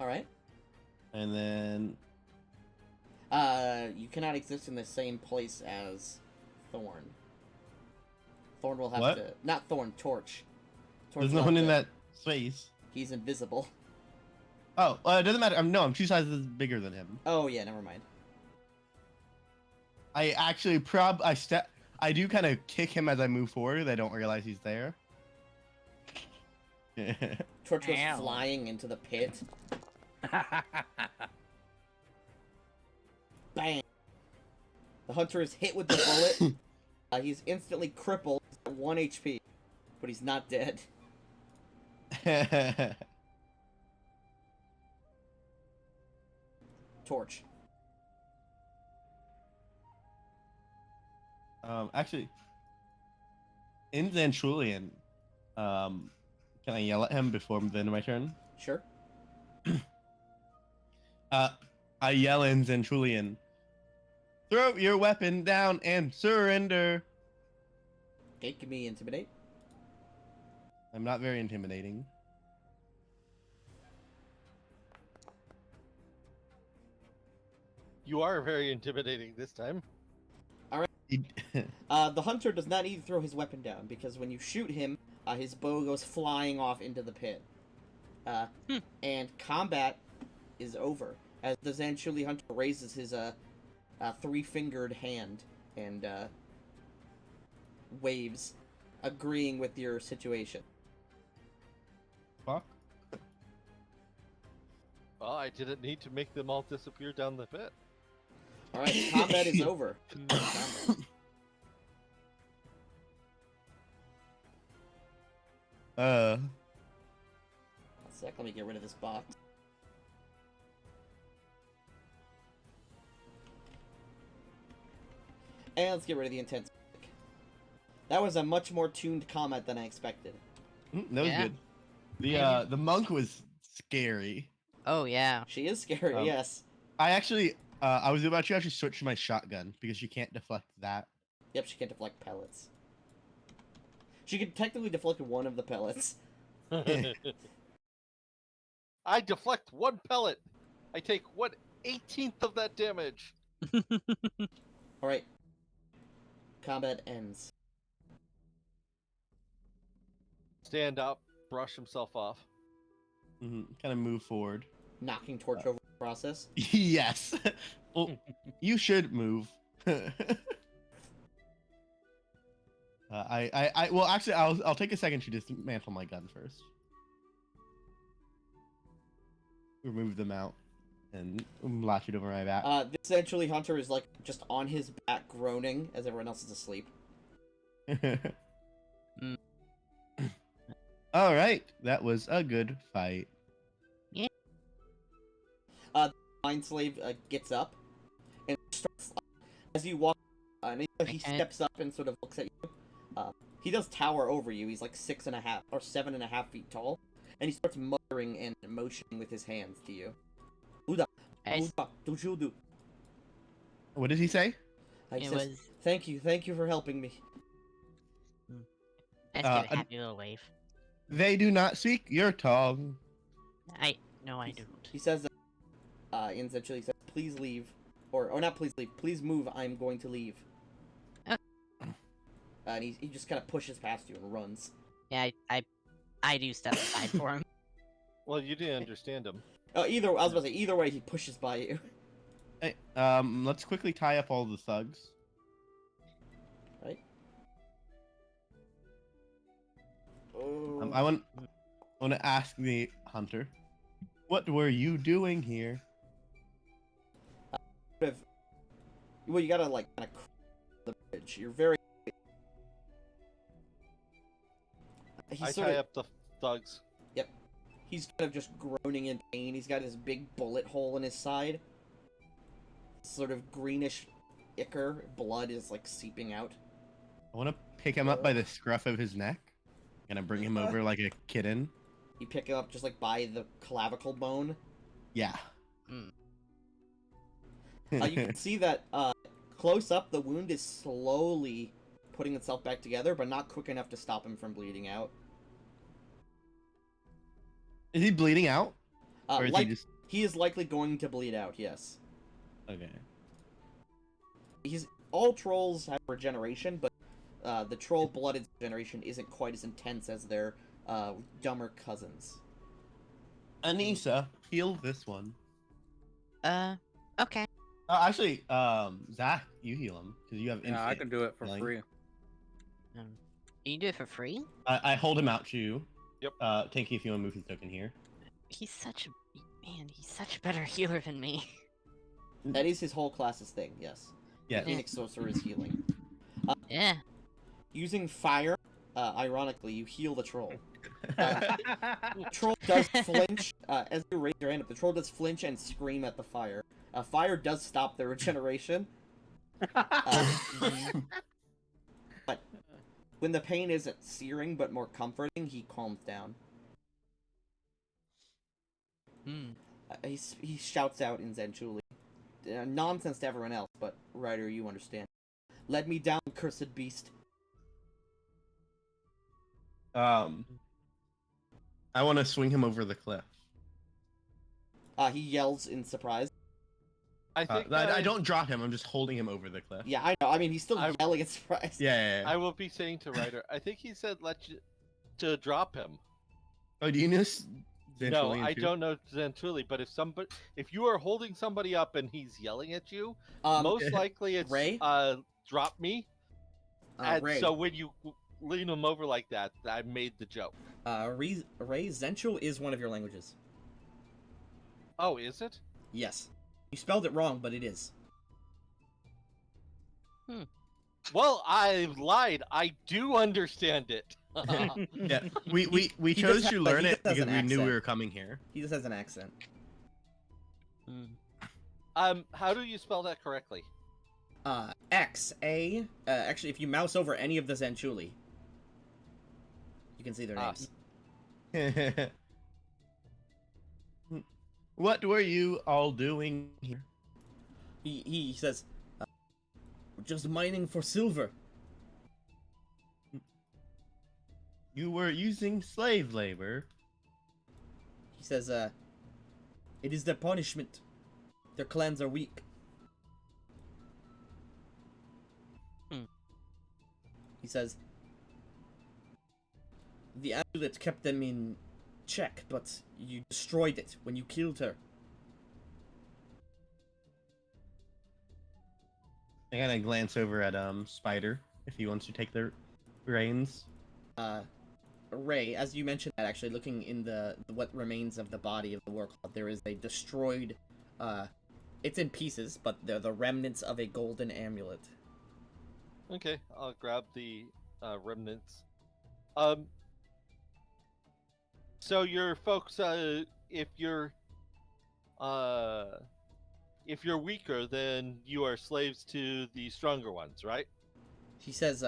All right. and then You cannot exist in the same place as Thorn. Thorn will have What? to... Not Thorn, Torch. Torch there's will no have one in to- that space. He's invisible. Oh, it doesn't matter. I'm 2 sizes bigger than him. Oh, yeah, never mind. I actually I do kind of kick him as I move forward. I don't realize he's there. Torch goes Ow. flying into the pit. Bang! The hunter is hit with the bullet. He's instantly crippled. He's at 1 HP. But he's not dead. Torch. Actually, in Zantrulian, can I yell at him before the end of my turn? Sure. I yell in Zantrulian, throw your weapon down and surrender. Okay, give me Intimidate. I'm not very intimidating. You are very intimidating this time. The hunter does not need to throw his weapon down, because when you shoot him, his bow goes flying off into the pit. And combat is over, as the Zanchuli hunter raises his three-fingered hand and waves, agreeing with your situation. Fuck. Well, I didn't need to make them all disappear down the pit. Alright, combat is over. Combat. Uh, One sec, let me get rid of this box. And let's get rid of the intense music. That was a much more tuned combat than I expected. that was Yeah. good. The monk was scary. Oh yeah. She is scary, Um, yes. I actually, I was about to actually switch to my shotgun because you can't deflect that. Yep, she can deflect pellets. She can technically deflect one of the pellets. I deflect 1 pellet. I take 1/18 of that damage. Alright. Combat ends. Stand up, brush himself off. Kind of move forward. Knocking Torch over the process. Yes. Well, you should move. Well, actually, I'll take a second to dismantle my gun first. Remove them out and latch it over my back. This Zanchuli hunter is like just on his back groaning as everyone else is asleep. All right, that was a good fight. Mind Slave gets up and starts as you walk. And he steps up and sort of looks at you. He does tower over you. He's like 6.5 or 7.5 feet tall, and he starts muttering and motioning with his hands to you. Uda, I- Uda, Dujudu. What did he say? He It says, was. thank you for helping me. Let's Uh, give a happy little wave. They do not speak your tongue. No, I don't. He says, in Zanchuli, he says, please leave, or not please leave, please move. I'm going to leave. And he just kind of pushes past you and runs. Yeah, I do step aside for him. Well, you didn't understand him. I was about to say, either way, he pushes by you. Hey, let's quickly tie up all the thugs. Right? Oh. I want to ask the hunter, what were you doing here? Well, you gotta, like, kind of the bridge. You're very... I tie up the thugs. He's kind of just groaning in pain. He's got this big bullet hole in his side. Sort of greenish ichor. Blood is, like, seeping out. I want to pick him up by the scruff of his neck. Gonna bring him over like a kitten. You pick him up just, like, by the clavicle bone. Yeah. You can see that, close up, the wound is slowly putting itself back together, but not quick enough to stop him from bleeding out. Is he bleeding out? Or is Like he just he is likely going to bleed out. Yes. okay? All trolls have regeneration, but the troll-blooded regeneration isn't quite as intense as their dumber cousins. Anissa, heal this one. Okay. Actually, Zach, you heal him because you have infinite. Yeah, I can do it for healing. free. You can do it for free? I hold him out to you. Yep. Tinky, if you want to move his token here. He's such a better healer than me. That is his whole class's thing. Yes. Yeah. Phoenix Sorcerer is healing. Yeah. Using fire, ironically, you heal the troll. Troll does flinch as you raise your hand up. The troll does flinch and scream at the fire. Fire does stop the regeneration. But when the pain isn't searing but more comforting, he calms down. He shouts out in Zenchuli. Nonsense to everyone else, but Ryder, you understand. Let me down, cursed beast. I want to swing him over the cliff. He yells in surprise. I think I don't drop him. I'm just holding him over the cliff. Yeah, I know. I mean, he's still yelling in surprise. Yeah. I will be saying to Ryder, I think he said to drop him. Oh, do you know? No, I don't know Zantuli, but if you are holding somebody up and he's yelling at you, most likely it's Ray? Drop me. And Ray. so when you lean him over like that, I made the joke. Ray, Zenchul is one of your languages. Oh, is it? Yes. You spelled it wrong, but it is. Well, I lied. I do understand it. Yeah, we chose to learn it because we knew we were coming here. He just has an accent. How do you spell that correctly? X-A... actually, if you mouse over any of the Zenchuli, you can see their names. What were you all doing here? He says, we're just mining for silver. You were using slave labor. He says, it is their punishment. Their clans are weak. He says, the amulet kept them in check, but you destroyed it when you killed her. I kind of glance over at Spider if he wants to take the reins. Ray, as you mentioned that, actually looking in the what remains of the body of the Warcloth, there is a destroyed, it's in pieces, but they're the remnants of a golden amulet. Okay, I'll grab the remnants. So your folks, if you're weaker, then you are slaves to the stronger ones, right? He says,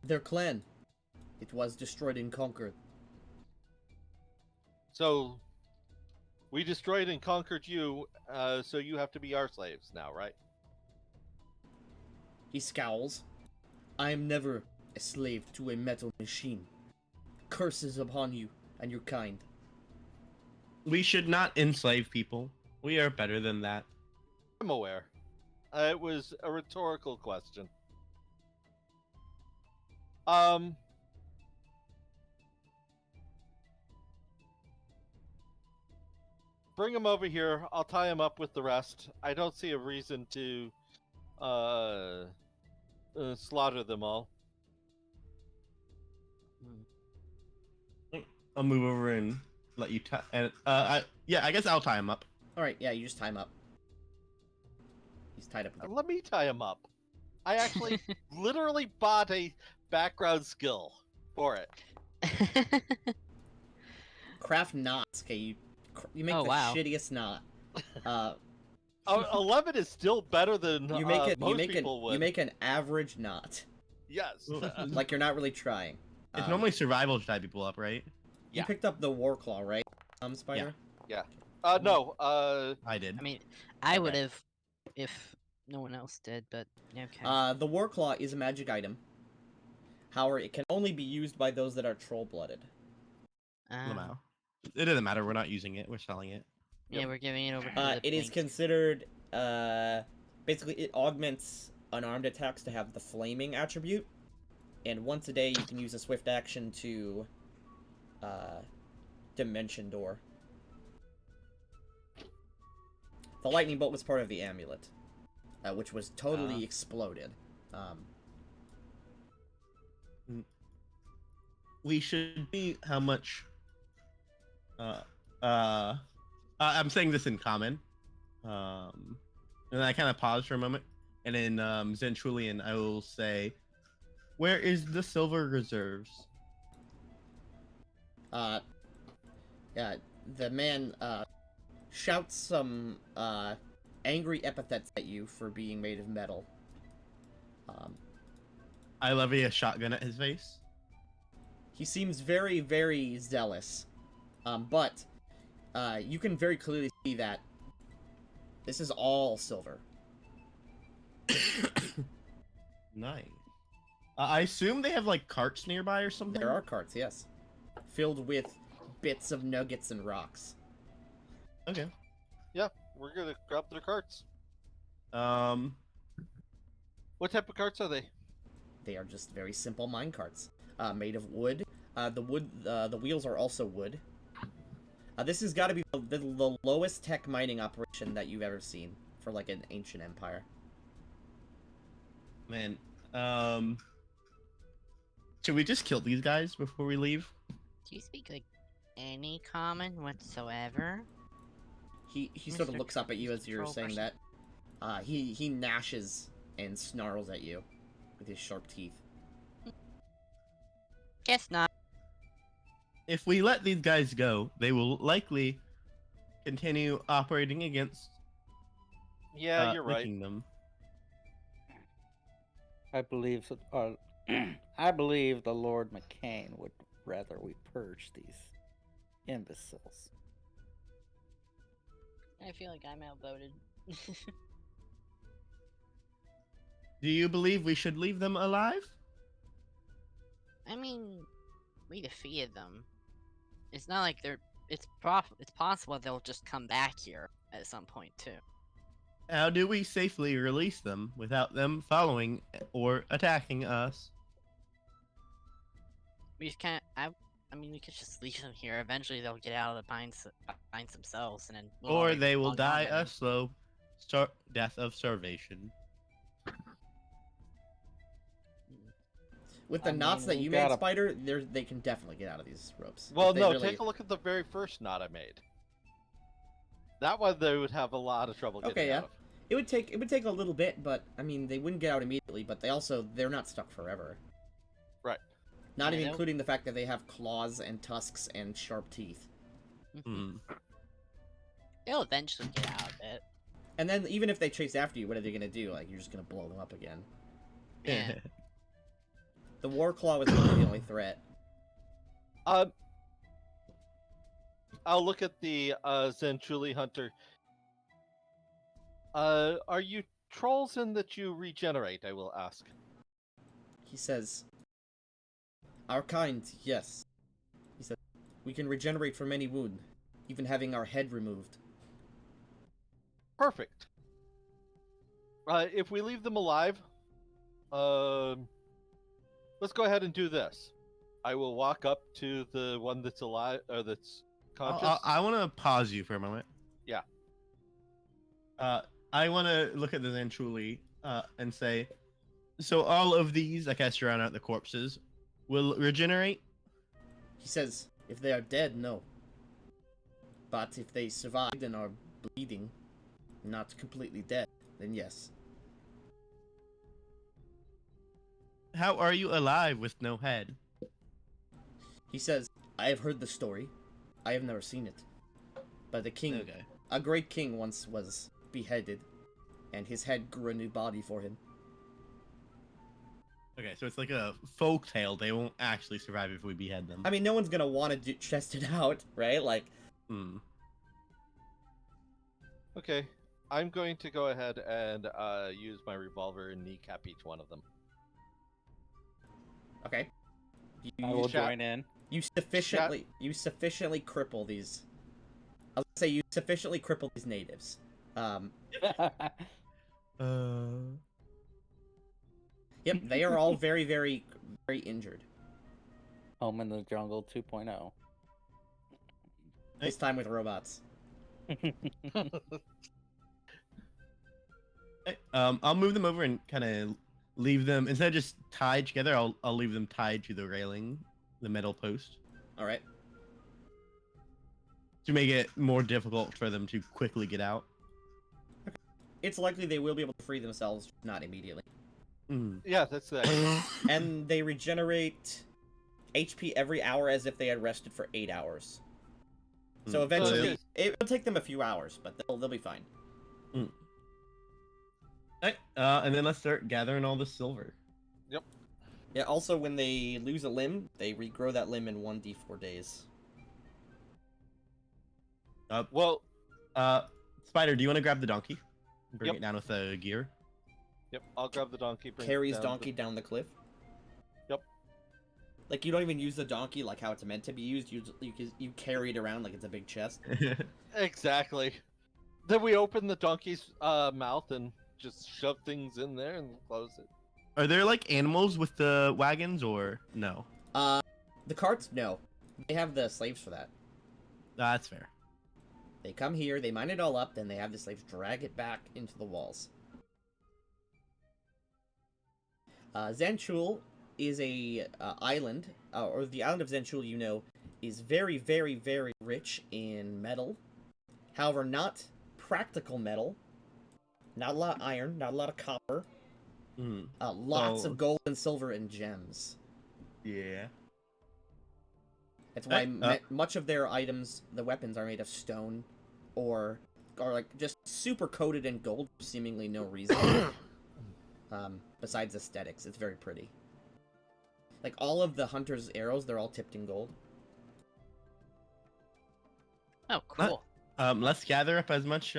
their clan, it was destroyed and conquered. So we destroyed and conquered you, so you have to be our slaves now, right? He scowls. I am never a slave to a metal machine. Curses upon you and your kind. We should not enslave people. We are better than that. I'm aware. It was a rhetorical question. Bring him over here. I'll tie him up with the rest. I don't see a reason to slaughter them all. I'll move over and let you tie. And I guess I'll tie him up. All right, yeah, you just tie him up. He's tied up. Let me tie him up. I actually literally bought a background skill for it. Craft knots. Okay, you make the shittiest knot. 11 is still better than most people would. You make an average knot. Yes. Like you're not really trying. It's normally survival to tie people up, right? You picked up the war claw, right? Spider. Yeah. No. I did. I mean, I would have if no one else did, but okay. The war claw is a magic item. However, it can only be used by those that are troll-blooded. Lamau. It doesn't matter. We're not using it. We're selling it. Yeah, we're giving it over to the It is blink. considered, basically it augments unarmed attacks to have the flaming attribute, and once a day you can use a swift action to, Dimension Door. The lightning bolt was part of the amulet, which was totally exploded. We should see how much. I'm saying this in common. And I kind of pause for a moment, and in Zentulian, I will say, "Where is the silver reserves?" Yeah, the man shouts some angry epithets at you for being made of metal. I levy a shotgun at his face. He seems very, very zealous, but you can very clearly see that this is all silver. Nice. I assume they have like carts nearby or something. There are carts, yes, filled with bits of nuggets and rocks. Okay. Yeah, we're gonna grab their carts. Um. What type of carts are they? They are just very simple mine carts, made of wood. The wheels are also wood. This has got to be the lowest tech mining operation that you've ever seen for like an ancient empire. Man. Should we just kill these guys before we leave? Do you speak like any common whatsoever? He sort of Mr. looks up at you as you're Control saying person. that. He gnashes and snarls at you with his sharp teeth. Guess not. If we let these guys go, they will likely continue operating against Yeah, you're the right. kingdom. I believe I believe the Lord McCain would rather we purge these imbeciles. I feel like I'm outvoted. Do you believe we should leave them alive? I mean, we defeated them. It's not like they're. It's possible they'll just come back here at some point too. How do we safely release them without them following or attacking us? We just can't. I mean, we could just leave them here. Eventually, they'll get out of the pines themselves, and then. We'll Or already they will long die gone by a slow death of starvation. With the I knots mean, that we you made, gotta- Spider, they can definitely get out of these ropes. Well, If they no, really- take a look at the very first knot I made. That one they would have a lot of trouble getting Okay, yeah. out of. It would take a little bit, but I mean they wouldn't get out immediately. But they're not stuck forever. Right. Not Yeah, even they'll- including the fact that they have claws and tusks and sharp teeth. Hmm. They'll eventually get out of it. And then even if they chase after you, what are they gonna do? Like you're just gonna blow them up again. Yeah. The war claw was really the only threat. I'll look at the Zenchuli Hunter. Are you trolls in that you regenerate? I will ask. He says, "Our kind, yes." He said, "We can regenerate from any wound, even having our head removed." Perfect. If we leave them alive, let's go ahead and do this. I will walk up to the one that's alive, or that's conscious. I want to pause you for a moment. Yeah. I want to look at the Zanchuli and say, so all of these, I cast around at the corpses, will regenerate? He says, "If they are dead, no. But if they survived and are bleeding, not completely dead, then yes." How are you alive with no head? He says, "I have heard the story. I have never seen it. But the king, Okay. a great king once was beheaded, and his head grew a new body for him." Okay, so it's like a folk tale. They won't actually survive if we behead them. I mean, no one's gonna want to test it out, right? Like, Hmm. Okay. I'm going to go ahead and use my revolver and kneecap each one of them. okay. I will shot- join in. You sufficiently cripple these. I was gonna say you sufficiently cripple these natives. Yep, they are all very, very, very injured. Home in the Jungle 2.0. This time with robots. I'll move them over and kind of leave them instead of just tied together. I'll leave them tied to the railing, the metal post, All right. to make it more difficult for them to quickly get out. It's likely they will be able to free themselves, not immediately. Mm. Yeah, that's the idea. And they regenerate HP every hour as if they had rested for 8 hours. So Mm. eventually, yes. it'll take them a few hours, but they'll be fine. Alright, and then let's start gathering all the silver. Yeah. Also, when they lose a limb, they regrow that limb in 1d4 days. Well, Spider, do you want to grab the donkey? Bring Yep. it down with the gear. yep. I'll grab the donkey. Bring it Carries down donkey down the cliff. Yep. Like you don't even use the donkey like how it's meant to be used. You carry it around like it's a big chest. Exactly. Then we open the donkey's mouth and just shove things in there and close it. Are there like animals with the wagons or no? The carts, no. They have the slaves for that. That's fair. They come here, they mine it all up, then they have the slaves drag it back into the walls. Zanchul is a island, or the island of Zanchul, you know, is very, very, very rich in metal. However, not practical metal. Not a lot of iron, not a lot of copper. Mm. Lots So- of gold and silver and gems. Yeah. That's why Hey, much of their items, the weapons, are made of stone, or like just super coated in gold for seemingly no reason. Besides aesthetics, it's very pretty. Like all of the hunter's arrows, they're all tipped in gold. Oh, cool. Let's gather up as much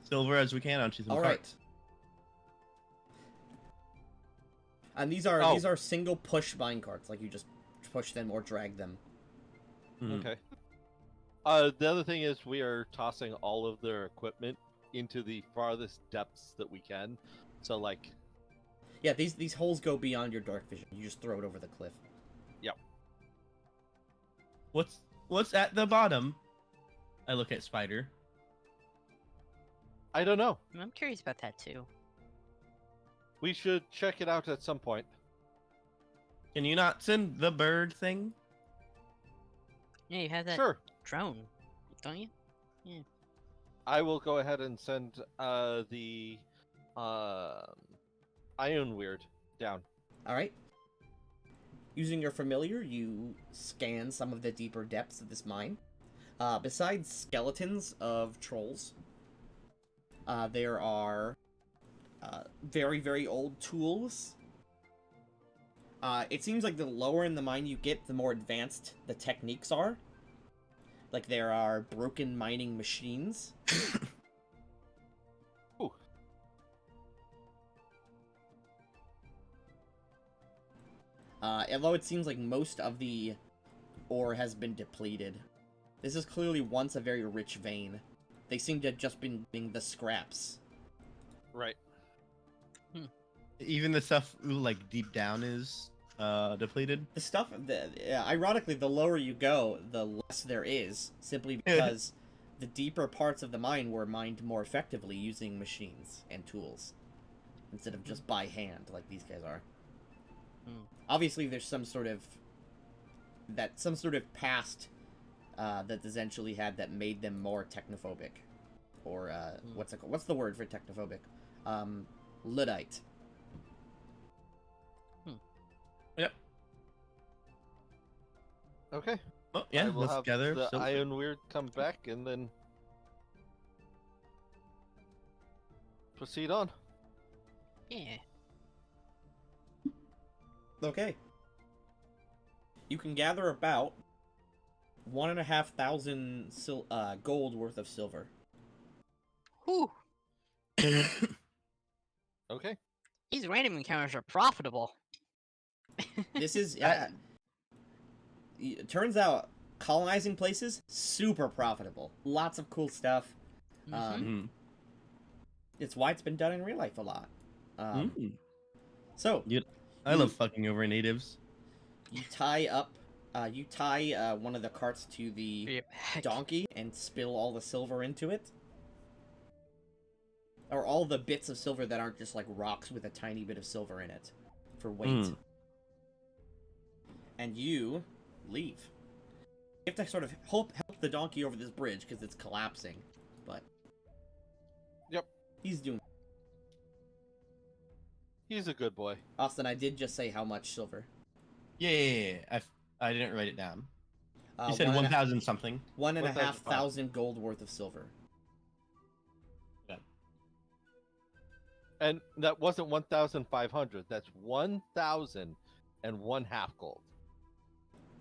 silver as we can onto some All carts. right. And these are single push vine carts, like you just push them or drag them. Mm. Okay. The other thing is we are tossing all of their equipment into the farthest depths that we can. So like, Yeah, these holes go beyond your dark vision. You just throw it over the cliff. What's at the bottom? I look at Spider. I don't know. I'm curious about that too. We should check it out at some point. Can you not send the bird thing? Yeah, you have that Sure. drone, don't you? I will go ahead and send the Iron Weird down. All right. Using your familiar, you scan some of the deeper depths of this mine. Besides skeletons of trolls, there are very, very old tools. It seems like the lower in the mine you get, the more advanced the techniques are. Like there are broken mining machines. Ooh. Although it seems like most of the ore has been depleted. This is clearly once a very rich vein. They seem to have just been being the scraps. Right. Even the stuff like deep down is depleted. The stuff, ironically, the lower you go, the less there is, simply because the deeper parts of the mine were mined more effectively using machines and tools, instead of just by hand, like these guys are. Obviously, there's some sort of past that the Zenchuli had that made them more technophobic, or what's it called? What's the word for technophobic? Luddite. Yep. Okay. Well, yeah, I will let's have gather the silver. Iron Weird come back and then proceed on. Yeah. Okay. You can gather about 1,500 gold worth of silver. Whew. Okay. These random encounters are profitable. This is That- it turns out colonizing places super profitable. Lots of cool stuff. Mhm. It's why it's been done in real life a lot. Mm. So Dude, I you- love fucking over natives. you tie one of the carts to the donkey and spill all the silver into it. Or all the bits of silver that aren't just like rocks with a tiny bit of silver in it for weight. Mm. And you leave. You have to sort of help the donkey over this bridge because it's collapsing. But Yep. he's doing. He's a good boy. Austin, I did just say how much silver. Yeah. I didn't write it down. You said one and a- 1,000 something. 1,500 1,500 gold worth of silver. And that wasn't 1,500. That's 1,001 gold.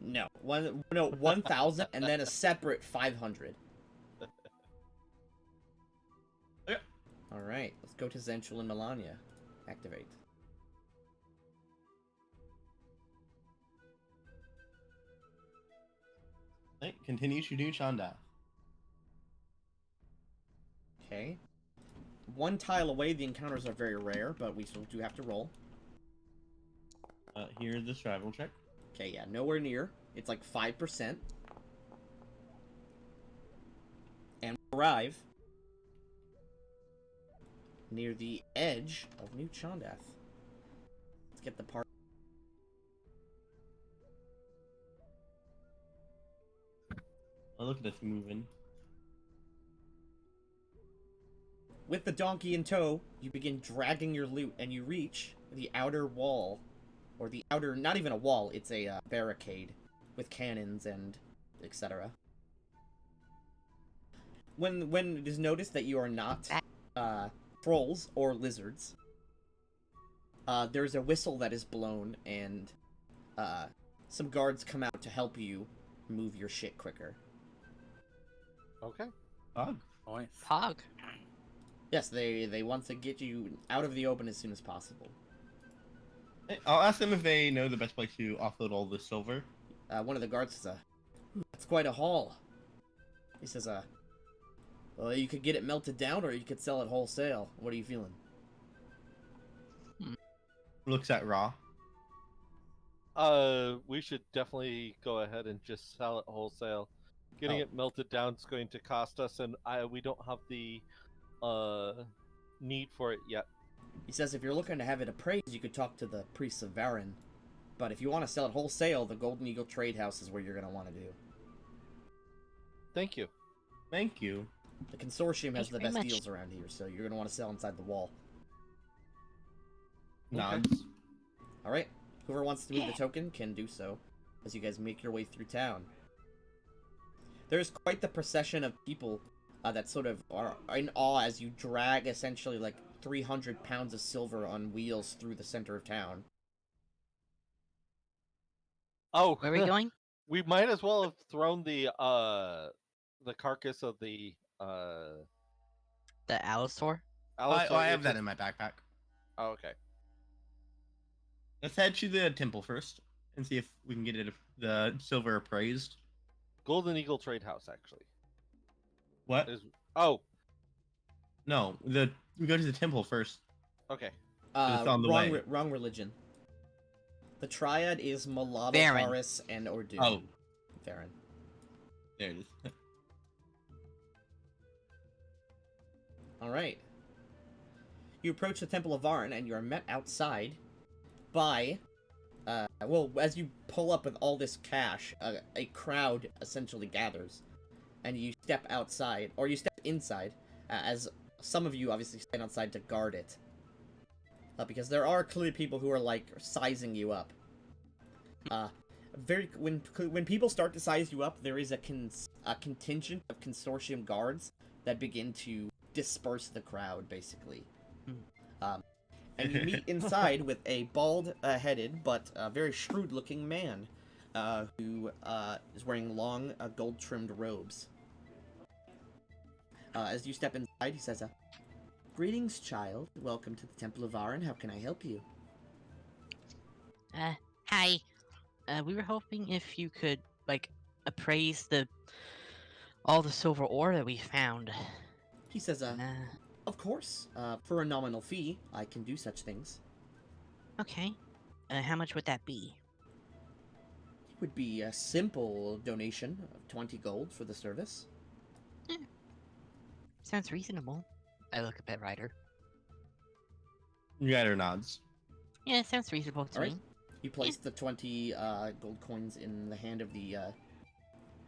No, 1,000 and then a separate 500. Okay. All right, let's go to Zenchul and Melania. Activate. Right, continue to do Chanda. Okay. One tile away, the encounters are very rare, but we still do have to roll. Here's the survival check. Okay, yeah, nowhere near. It's like 5%. And we arrive near the edge of New Chondath. Let's get the part. Oh, look at this moving. With the donkey in tow, you begin dragging your loot, and you reach the outer wall. Or the outer, not even a wall, it's a barricade with cannons and etc. When it is noticed that you are not trolls or lizards, there's a whistle that is blown, and some guards come out to help you move your shit quicker. Okay. Bug. Nice. Pog. Yes, they want to get you out of the open as soon as possible. I'll ask them if they know the best place to offload all the silver. One of the guards says, "That's quite a haul." He says, "Well, you could get it melted down, or you could sell it wholesale. What are you feeling?" Looks at Raw. We should definitely go ahead and just sell it wholesale. Getting Oh. it melted down is going to cost us, and we don't have the need for it yet. He says, "If you're looking to have it appraised, you could talk to the priests of Varan. But if you want to sell it wholesale, the Golden Eagle Trade House is where you're going to want to do. Thank you. Thank you. The consortium has Thank the you very best much. deals around here, so you're going to want to sell inside the wall." Nods. All right, whoever wants to move the token can do so as you guys make your way through town. There's quite the procession of people that sort of are in awe as you drag essentially like 300 pounds of silver on wheels through the center of town. Oh, Where are we going? we might as well have thrown the carcass of the The Allosaur? Allosaur I have into- that in my backpack. Oh, okay. Let's head to the temple first and see if we can get the silver appraised. Golden Eagle Trade House, actually. What? Oh, No, we go to the temple first. okay. It's on the way. Wrong religion. The triad is Malado, Baron. Aris, and Ordu. Oh, Varan. there it is. All right. You approach the Temple of Varan, and you are met outside by, as you pull up with all this cash, a crowd essentially gathers, and you step outside, or you step inside, as some of you obviously stand outside to guard it. Because there are clearly people who are, like, sizing you up. When people start to size you up, there is a contingent of consortium guards that begin to disperse the crowd, basically. And you meet inside with a bald-headed but very shrewd-looking man who is wearing long, gold-trimmed robes. As you step inside, he says, "Greetings, child. Welcome to the Temple of Varan. How can I help you?" Hi. We were hoping if you could, like, appraise all the silver ore that we found. He says, Uh, of course, for a nominal fee, I can do such things. okay. How much would that be? It would be a simple donation of 20 gold for the service. Sounds reasonable. I look up at Ryder. Ryder nods. Yeah, it sounds reasonable to All right. me. You place the 20 gold coins in the hand of the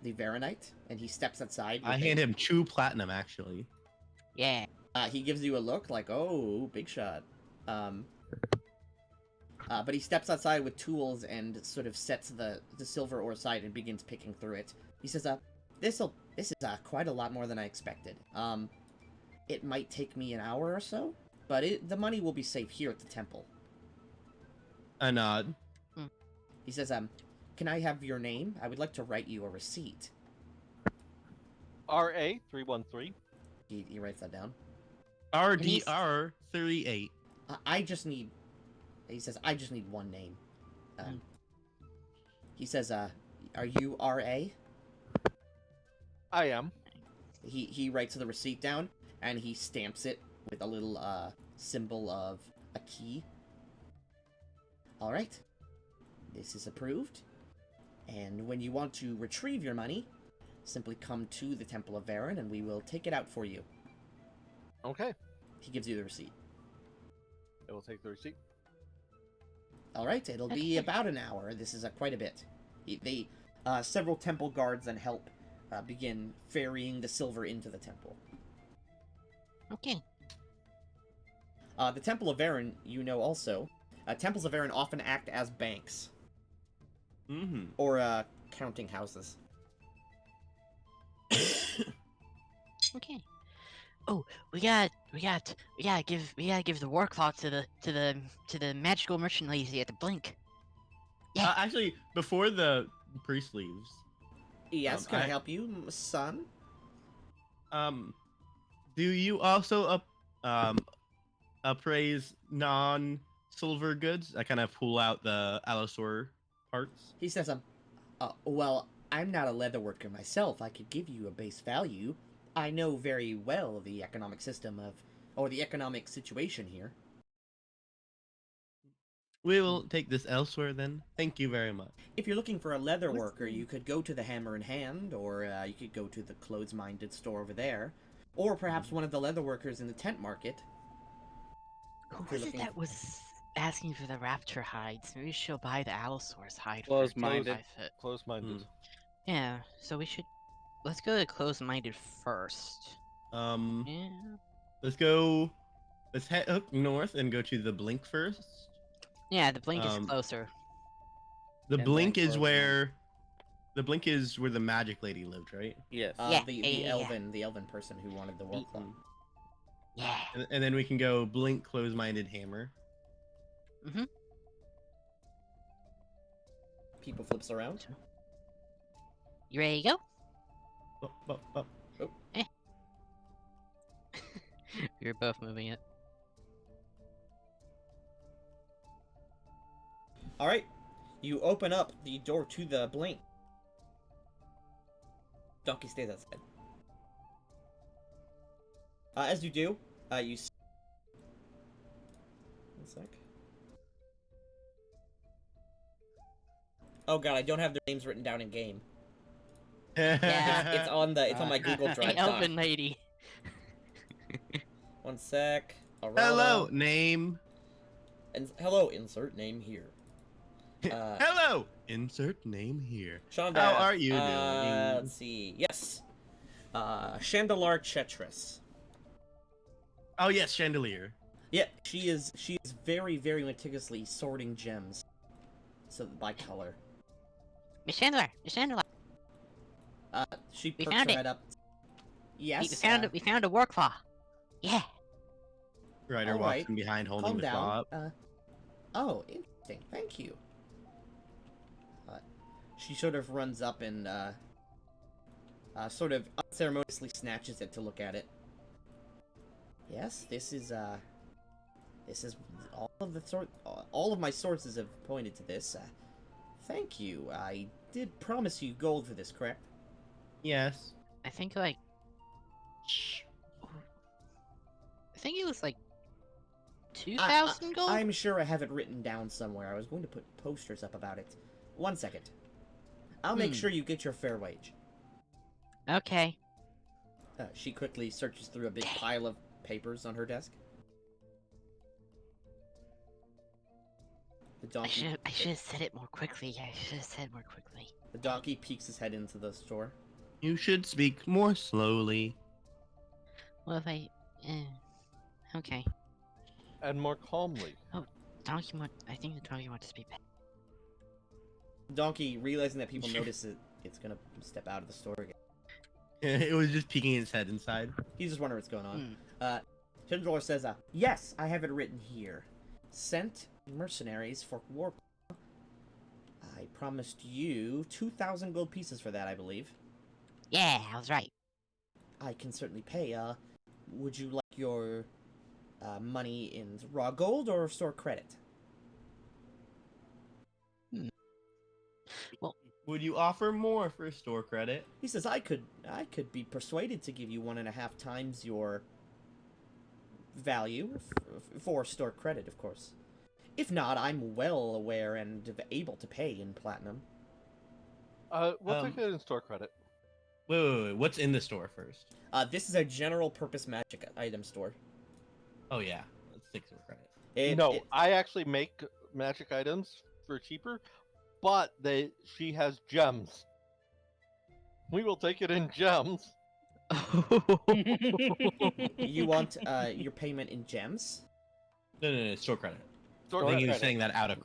Veronite, and he steps outside. I with hand him 2 platinum, actually. Yeah. He gives you a look like, oh, big shot. But he steps outside with tools and sort of sets the silver ore aside and begins picking through it. He says, this is quite a lot more than I expected. It might take me an hour or so, but the money will be safe here at the temple. I nod. He says, can I have your name? I would like to write you a receipt. RA313. He writes that down. RDR 38. I just need... He says, I just need one name. He says, are you RA? I am. He writes the receipt down, and he stamps it with a little symbol of a key. Alright. This is approved. And when you want to retrieve your money, simply come to the Temple of Varen, and we will take it out for you. Okay. He gives you the receipt. I will take the receipt. Alright, it'll be about an hour. This is quite a bit. Several temple guards and help begin ferrying the silver into the temple. Okay. The Temple of Varen, you know also, temples of Varen often act as banks. Mm-hmm. Or counting houses. Okay. Oh, we gotta give the war cloth to the magical merchant lady at the Blink. Yeah. Actually, before the priest leaves, Yes, can I help you, son? do you also appraise non-silver goods? I kind of pull out the allosaur parts. He says, well, I'm not a leatherworker myself. I could give you a base value. I know very well the economic system or the economic situation here. We will take this elsewhere then. Thank you very much. If you're looking for a leather worker, you could go to the Hammer in Hand, or you could go to the Clothes-Minded store over there, or perhaps one of the leather workers in the tent market. Who If you're was it looking- that was asking for the raptor hides? Maybe she'll buy the allosaur's hide. Close-minded. Close-minded. Yeah. So let's go to close-minded first. Yeah. Let's head up north and go to the Blink first. Yeah, the Blink is Um, closer. The And Blink then is close where the magic lady lived, right? Yes. Yeah, the yeah. elven person who wanted the war cloth. Yeah. And then we can go Blink, close-minded hammer. People flips around. You ready to go? We were both moving it. Alright, you open up the door to the Blink. Donkey stays outside. As you do, you... One sec. Oh god, I don't have their names written down in game. Yeah. It's on my Google Drive Hey, doc. elven lady. One sec. Arana. Hello, name. And hello, insert name here. Hello, insert name here. Shonda, How are you doing? Let's see. Yes. Chandelar Chetris. Oh yes, chandelier. Yeah, she is very, very meticulously sorting gems. So by color. Miss Chandler. She We perks found her it. head up. Yes. We found a war claw. Yeah. Ryder All walks right. from behind, holding Calm the claw down. up. Oh, interesting. Thank you. She sort of runs up and sort of unceremoniously snatches it to look at it. Yes, this is all of my sources have pointed to this. Thank you. I did promise you gold for this, correct? Yes. I think like I think it was like 2,000 gold. I'm sure I have it written down somewhere. I was going to put posters up about it. 1 second. I'll make sure you get your fair wage. Okay. She quickly searches through a big pile of papers on her desk. The donkey. I should have said it more quickly. I should have said more quickly. The donkey peeks his head into the store. You should speak more slowly. Well, if I, okay. And more calmly. Donkey want. I think the donkey wants to speak. The donkey, realizing that people notice it, it's gonna step out of the store again. It was just peeking its head inside. He's just wondering what's going on. Tendril says, yes, I have it written here. Sent mercenaries for war. I promised you 2,000 gold pieces for that, I believe. Yeah, I was right. I can certainly pay. Would you like your money in raw gold or store credit? Would you offer more for store credit? He says, I could be persuaded to give you 1.5 times your value for store credit, of course. If not, I'm well aware and able to pay in platinum. We'll take it in store credit. Wait. What's in the store first? This is a general purpose magic item store. Oh yeah, let's take store credit. I actually make magic items for cheaper, but she has gems. We will take it in gems. You want your payment in gems? No, store credit. Store I think he credit. was saying that out of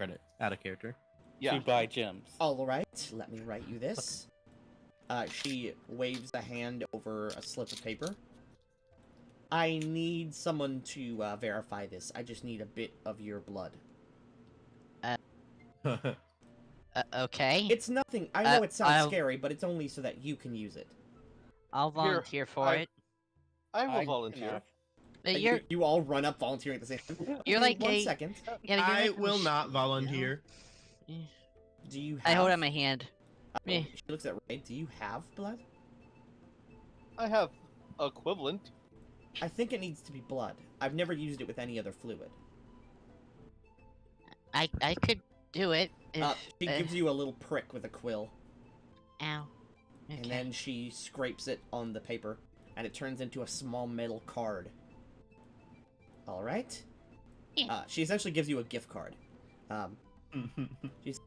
character. Yeah. To buy gems. All right, let me write you this. She waves a hand over a slip of paper. I need someone to verify this. I just need a bit of your blood. Okay. It's nothing. I know it sounds I'll- scary, but it's only so that you can use it. I'll volunteer for I- it. I will I volunteer. cannot. But You all run up volunteering at the same time. You're Okay, like 1 a- second. yeah, but you're I like a will sh- not volunteer. Do you have... I hold out my hand. She looks at Ray. Do you have blood? I have equivalent. I think it needs to be blood. I've never used it with any other fluid. I could do it. If, She gives you a little prick with a quill. Ow. Okay. And then she scrapes it on the paper, and it turns into a small metal card. All right. Yeah. She essentially gives you a gift card. She says,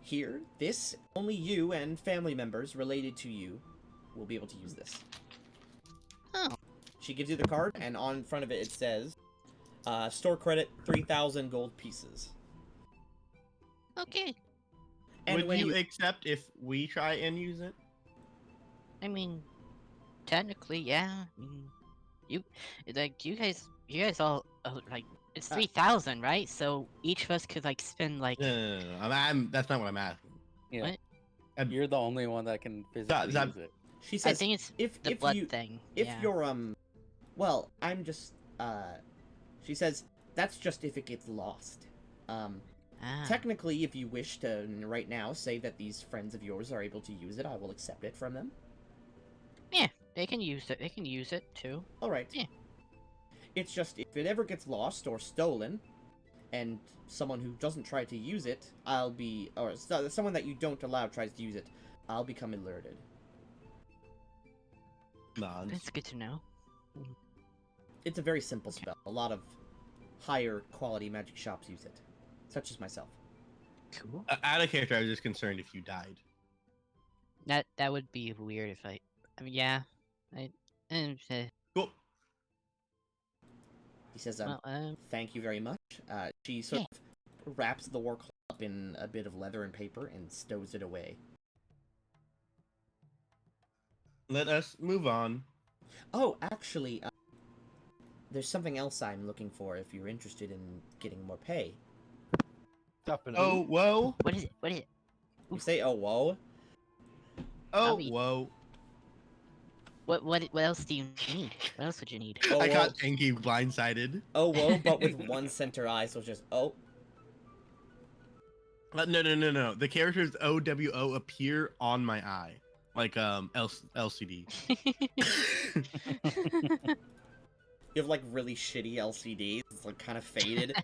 "Here, this only you and family members related to you will be able to use this." Oh. She gives you the card, and on front of it it says, "Store credit 3,000 gold pieces." Okay. And Would when you accept if we try and use it? I mean, technically, yeah. I mean, you guys all like it's 3,000, right? So each of us could like spend like. No. That's not what I'm asking. Yeah. What? You're the only one that can physically that- use it. She I says, think it's if the if blood you thing. if yeah. you're well, I'm just she says that's just if it gets lost. Ah. Technically, if you wish to right now say that these friends of yours are able to use it, I will accept it from them. Yeah, they can use it. They can use it too. All right. Yeah. It's just if it ever gets lost or stolen, and someone who doesn't try to use it, someone that you don't allow tries to use it, I'll become alerted. Nods. That's good to know. It's a very simple spell. A lot of higher quality magic shops use it, such as myself. Cool. Out of character, I was just concerned if you died. That would be weird if I mean, yeah. Cool. He says, Well, thank you very much. She sort of wraps the war cloth up in a bit of leather and paper and stows it away. Let us move on. Oh, actually, there's something else I'm looking for if you're interested in getting more pay. Definitely. Oh, whoa. what is it? What is it? You say, oh, whoa? Oh, be- whoa. What else do you need? What else would you need? Oh, I whoa. got Tanky blindsided. Oh, whoa, but with one center eye, so it's just, oh. No. The characters OWO appear on my eye, like LCD. You have like really shitty LCDs. It's like kind of faded.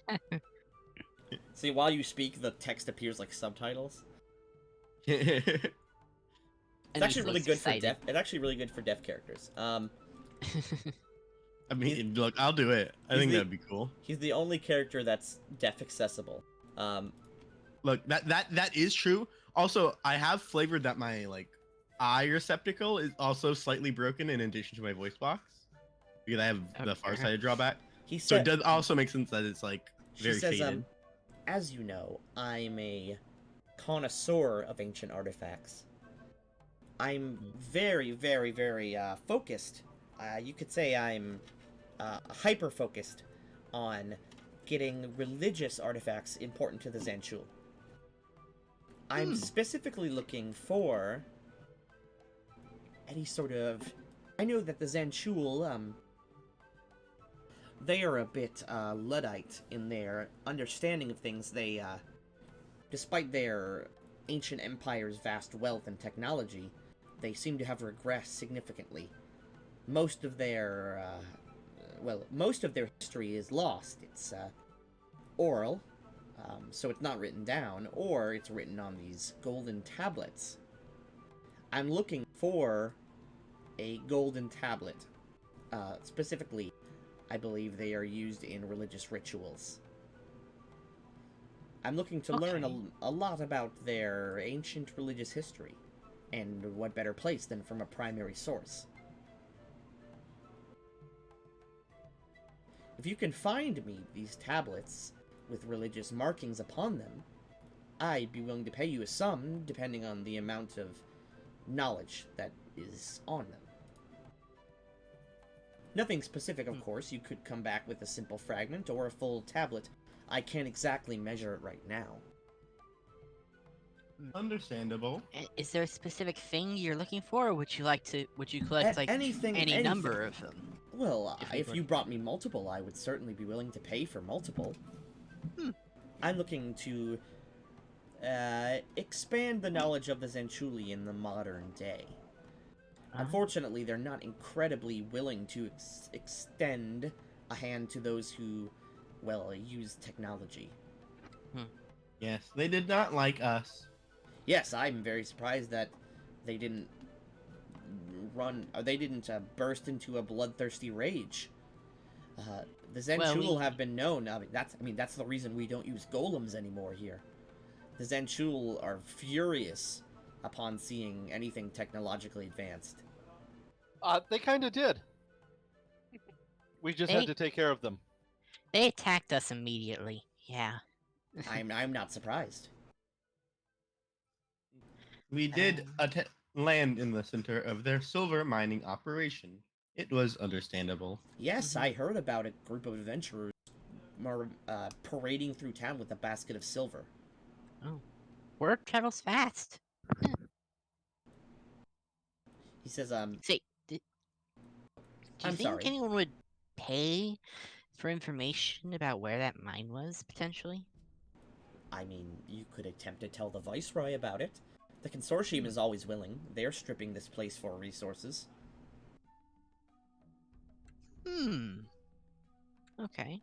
See, while you speak, the text appears like subtitles. It's And he actually really looks good for excited. deaf. It's actually really good for deaf characters. I mean, look, I'll do it. I he's think the- that'd be cool. He's the only character that's deaf accessible. Look, that is true. Also, I have flavored that my like eye receptacle is also slightly broken in addition to my voice box because I have the Okay. farsighted drawback. He So said, it does also make sense that it's like she very says, faded. as you know, I'm a connoisseur of ancient artifacts. I'm very, very, very focused. You could say I'm hyper focused on getting religious artifacts important to the Zanchul. I'm specifically looking for any sort of. I know that the Zanchul, they are a bit Luddite in their understanding of things. They, despite their ancient empire's vast wealth and technology, they seem to have regressed significantly. Most of their, most of their history is lost. It's oral, so it's not written down, or it's written on these golden tablets. I'm looking for a golden tablet. Specifically, I believe they are used in religious rituals. I'm looking to learn a lot about their ancient religious history, and what better place than from a primary source. If you can find me these tablets with religious markings upon them, I'd be willing to pay you a sum depending on the amount of knowledge that is on them. Nothing specific, of course. You could come back with a simple fragment or a full tablet. I can't exactly measure it right now. Understandable. Is there a specific thing you're looking for, or would you like to? Would you collect like any number of them? Well, If we if were- you brought me multiple, I would certainly be willing to pay for multiple. I'm looking to expand the knowledge of the Zanchuli in the modern day. Unfortunately, they're not incredibly willing to extend a hand to those who, well, use technology. Yes, they did not like us. Yes, I'm very surprised that they didn't burst into a bloodthirsty rage. The Zanchul have been known. That's the reason we don't use golems anymore here. The Zanchul are furious upon seeing anything technologically advanced. They kind of did. We just had to take care of them. They attacked us immediately. Yeah. I'm not surprised. We did land in the center of their silver mining operation. It was understandable. Yes, I heard about a group of adventurers parading through town with a basket of silver. Oh, word travels fast. He says, Say, do you I'm think sorry. anyone would pay for information about where that mine was potentially? I mean, you could attempt to tell the Viceroy about it. The Consortium is always willing. They're stripping this place for resources. Okay.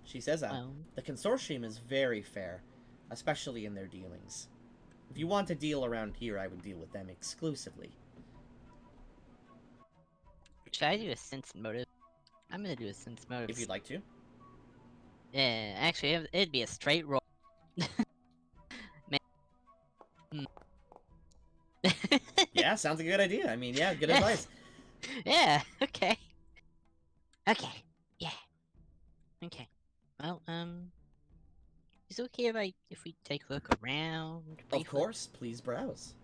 She says, Well, the Consortium is very fair, especially in their dealings. If you want to deal around here, I would deal with them exclusively. should I do a sense motive? I'm gonna do a sense motive. If you'd like to. Yeah, actually, it'd be a straight roll. Man. Yeah, sounds like a good idea. I mean, yeah, good advice. Yeah. Okay. Okay. Yeah. Okay. Well, is it okay if we take a look around? Of briefly? course, please browse.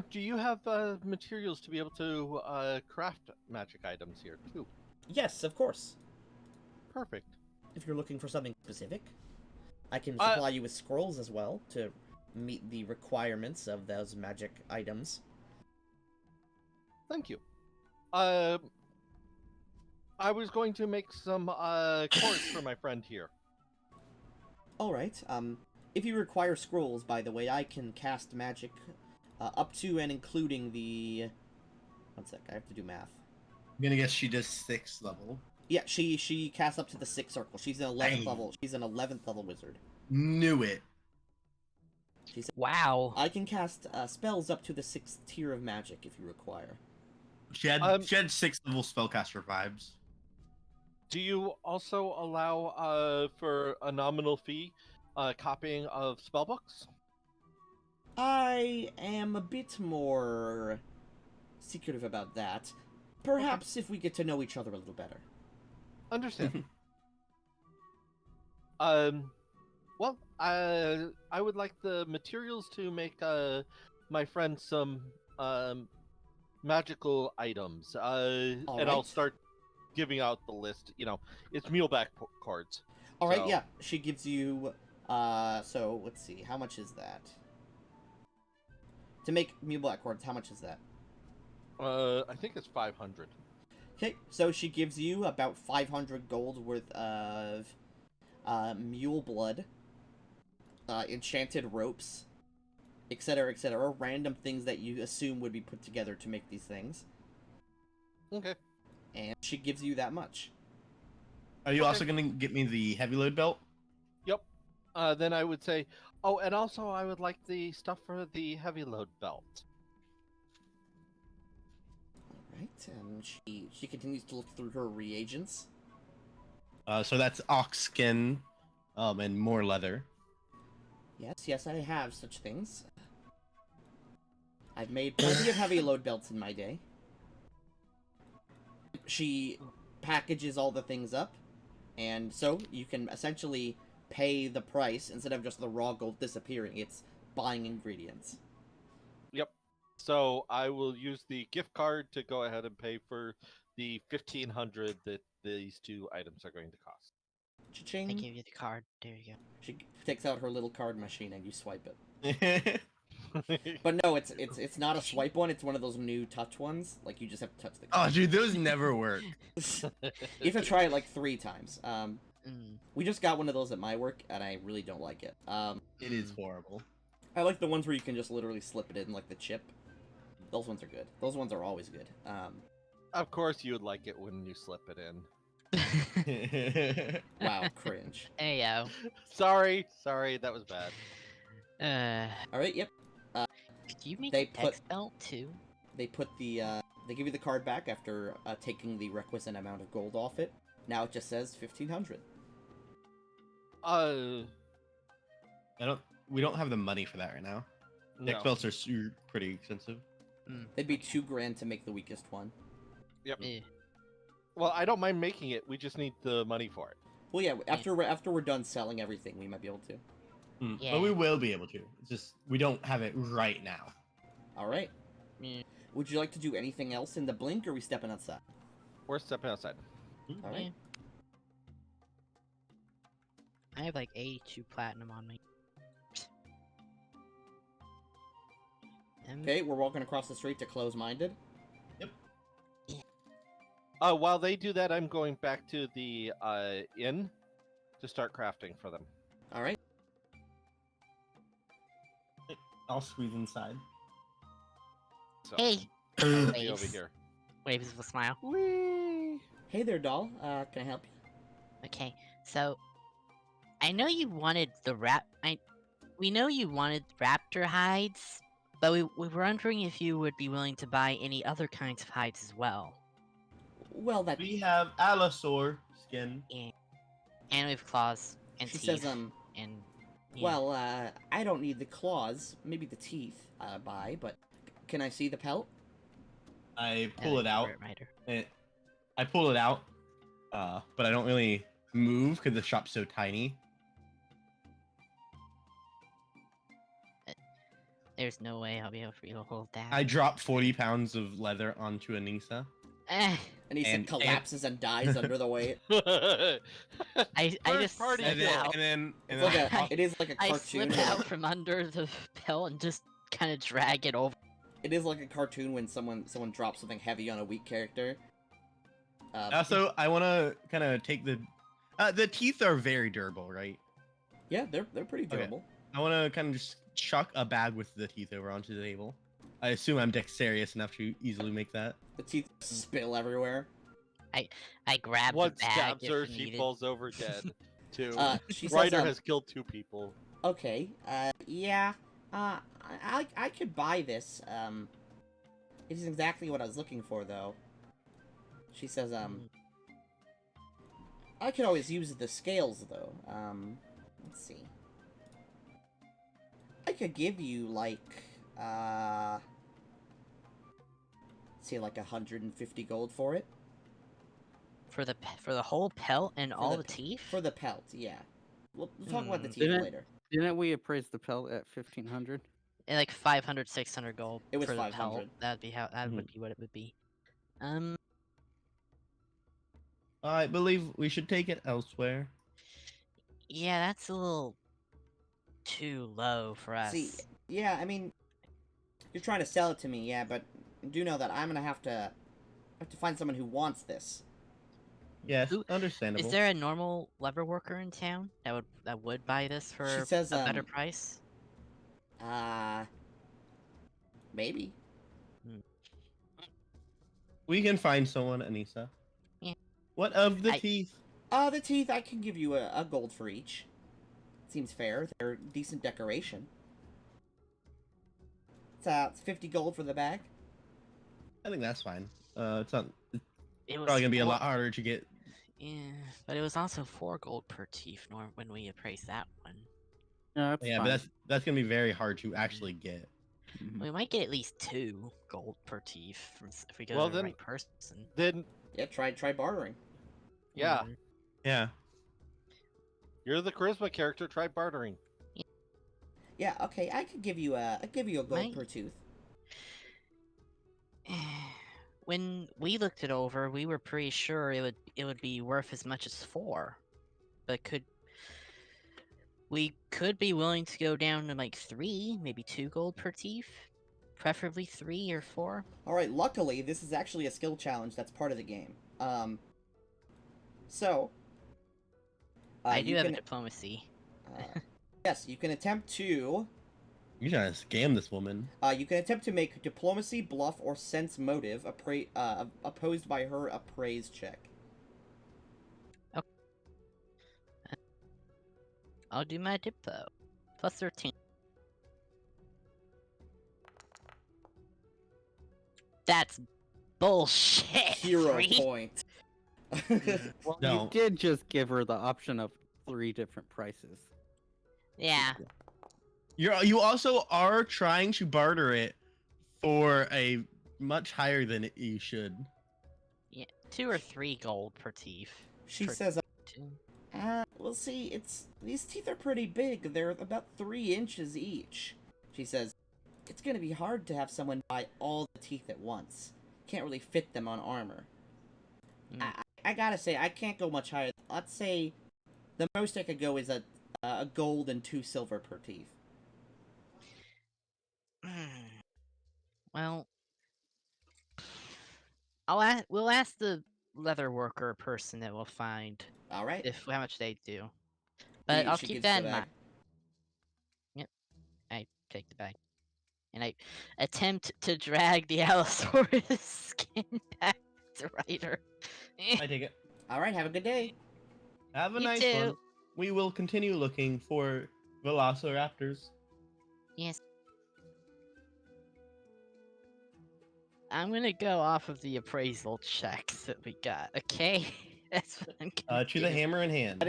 Do you have materials to be able to craft magic items here too? Yes, of course. Perfect. If you're looking for something specific, I can supply you with scrolls as well to meet the requirements of those magic items. Thank you. I was going to make some cords for my friend here. All right. If you require scrolls, by the way, I can cast magic up to and including the. One sec, I have to do math. I'm gonna guess she does 6th level. Yeah, she casts up to the 6th circle. She's an 11th Dang. level. She's an 11th level wizard. Knew it. She said, Wow. I can cast spells up to the 6th tier of magic if you require. She had 6th level spellcaster vibes. Do you also allow, for a nominal fee, copying of spellbooks? I am a bit more secretive about that. Perhaps if we get to know each other a little better. Understand. Well, I would like the materials to make my friend some magical items. And I'll right. start giving out the list. It's muleback cards. All right, So- yeah. She gives you. So let's see. How much is that? To make mule black cords, how much is that? I think it's 500. Okay, so she gives you about 500 gold worth of mule blood, enchanted ropes, etc., etc. Random things that you assume would be put together to make these things. Okay. And she gives you that much. Are you Okay. also gonna get me the heavy load belt? Yep. Then I would say, oh, and also I would like the stuff for the heavy load belt. Alright, and she continues to look through her reagents. So that's ox skin, and more leather. Yes, I have such things. I've made plenty of heavy load belts in my day. She packages all the things up, and so you can essentially pay the price instead of just the raw gold disappearing. It's buying ingredients. Yep. So I will use the gift card to go ahead and pay for the 1,500 that these two items are going to cost. Cha-ching. I give you the card. There you go. She takes out her little card machine and you swipe it. But no, it's not a swipe one. It's one of those new touch ones. Like you just have to touch the Oh, card. dude, those never work. You have to try it like 3 times. Mm. We just got one of those at my work, and I really don't like it. It is horrible. I like the ones where you can just literally slip it in, like the chip. Those ones are good. Those ones are always good. Of course, you would like it when you slip it in. Wow, cringe. There you go. Sorry, that was bad. All right, yep. Could you make They a put- text belt too? They put the they give you the card back after taking the requisite amount of gold off it. Now it just says 1,500. We don't have the money for that right now. No. Deck belts are pretty expensive. It'd be $2,000 to make the weakest one. Yep. Eh. Well, I don't mind making it. We just need the money for it. Well, yeah. After we're done selling everything, we might be able to. Yeah. But we will be able to. It's just we don't have it right now. All right. Yeah. Would you like to do anything else in the blink, or are we stepping outside? We're stepping outside. All right. I have like 82 platinum on me. Okay, we're walking across the street to Close-Minded. While they do that, I'm going back to the inn to start crafting for them. All right. I'll squeeze inside. So, Hey! I'll be Waves. over here. Waves with a smile. Whee! Hey there, doll. Can I help you? Okay, so I know you wanted the we know you wanted raptor hides, but we were wondering if you would be willing to buy any other kinds of hides as well. Well, that We have allosaur skin. And we have claws and she teeth says, and yeah. well, I don't need the claws, maybe the teeth, buy, but can I see the pelt? I pull it out. Rider. I pull it out, but I don't really move because the shop's so tiny. There's no way I'll be able for you to hold that. I drop 40 pounds of leather onto Anissa. And he And- collapses and dies under the weight. I just party slip And then, out. and then, It's and like then it is like a I cartoon. slip out from under the bell and just kind of drag it over. It is like a cartoon when someone drops something heavy on a weak character. also, I want to kind of take the teeth are very durable, right? Yeah, they're pretty Okay. durable. I want to kind of just chuck a bag with the teeth over onto the table. I assume I'm dexterous enough to easily make that. The teeth spill everywhere. I grabbed One the bag stabs if her, you she needed. falls over dead. Two. She says, Ryder has killed 2 people. okay, yeah, I could buy this. It isn't exactly what I was looking for, though. She says, I could always use the scales, though. Let's see. I could give you, like, say, like 150 gold for it. For the whole pelt and all the the teeth? For the pelt, yeah. We'll talk about the Hmm. teeth later. Didn't we appraise the pelt at 1,500? And like 500, 600 gold It was for the 500. pelt. That'd be would be what it would be. Um, I believe we should take it elsewhere. yeah, that's a little too low for us. See, yeah, I mean, you're trying to sell it to me, yeah, but do know that I'm gonna have to find someone who wants this. Yes, Who- understandable. Is there a normal leather worker in town that would buy this for She says, a better price? Maybe. We can find someone, Anissa. Yeah. What of the I- teeth? The teeth, I can give you a gold for each. Seems fair. They're decent decoration. It's 50 gold for the bag. I think that's fine. It's not It was probably gonna be a four- lot harder to get. Yeah, but it was also 4 gold per teeth when we appraised that one. No, that's Yeah, fine. but that's gonna be very hard to actually get. Mhm. We might get at least 2 gold per teeth if we go Well, to the then- right person. Then, Yeah, try bartering. yeah, Mhm. Yeah. you're the charisma character, try bartering. Yeah, okay, I could give you a gold Might- per tooth. When we looked it over, we were pretty sure it would be worth as much as 4. But we could be willing to go down to like 3, maybe 2 gold per teeth. Preferably 3 or 4. Alright, luckily, this is actually a skill challenge that's part of the game. So... I do you have can, a diplomacy. yes, you can attempt to... You're trying to scam this woman. you can attempt to make diplomacy, bluff, or sense motive opposed by her appraise check. I'll do my diplo. Plus 13. That's bullshit. Hero Free? point. Well, No. you did just give her the option of 3 different prices. Yeah. You also are trying to barter it for a much higher than you should. Yeah. 2 or 3 gold per teeth. She For says, 2. we'll see, these teeth are pretty big. They're about 3 inches each. She says, it's gonna be hard to have someone buy all the teeth at once. Can't really fit them on armor. Mm. I gotta say, I can't go much higher. Let's say the most I could go is a gold and 2 silver per teeth. Well, we'll ask the leather worker person that we'll find Alright? how much they do. But I'll She keep gives that the in bag. mind. I take the bag. And I attempt to drag the Allosaurus skin back to Ryder. I take it. Alright, have a good day. Have a You nice too. one. We will continue looking for velociraptors. Yes. I'm gonna go off of the appraisal checks that we got, okay? That's what I'm gonna To the do. hammer in hand. That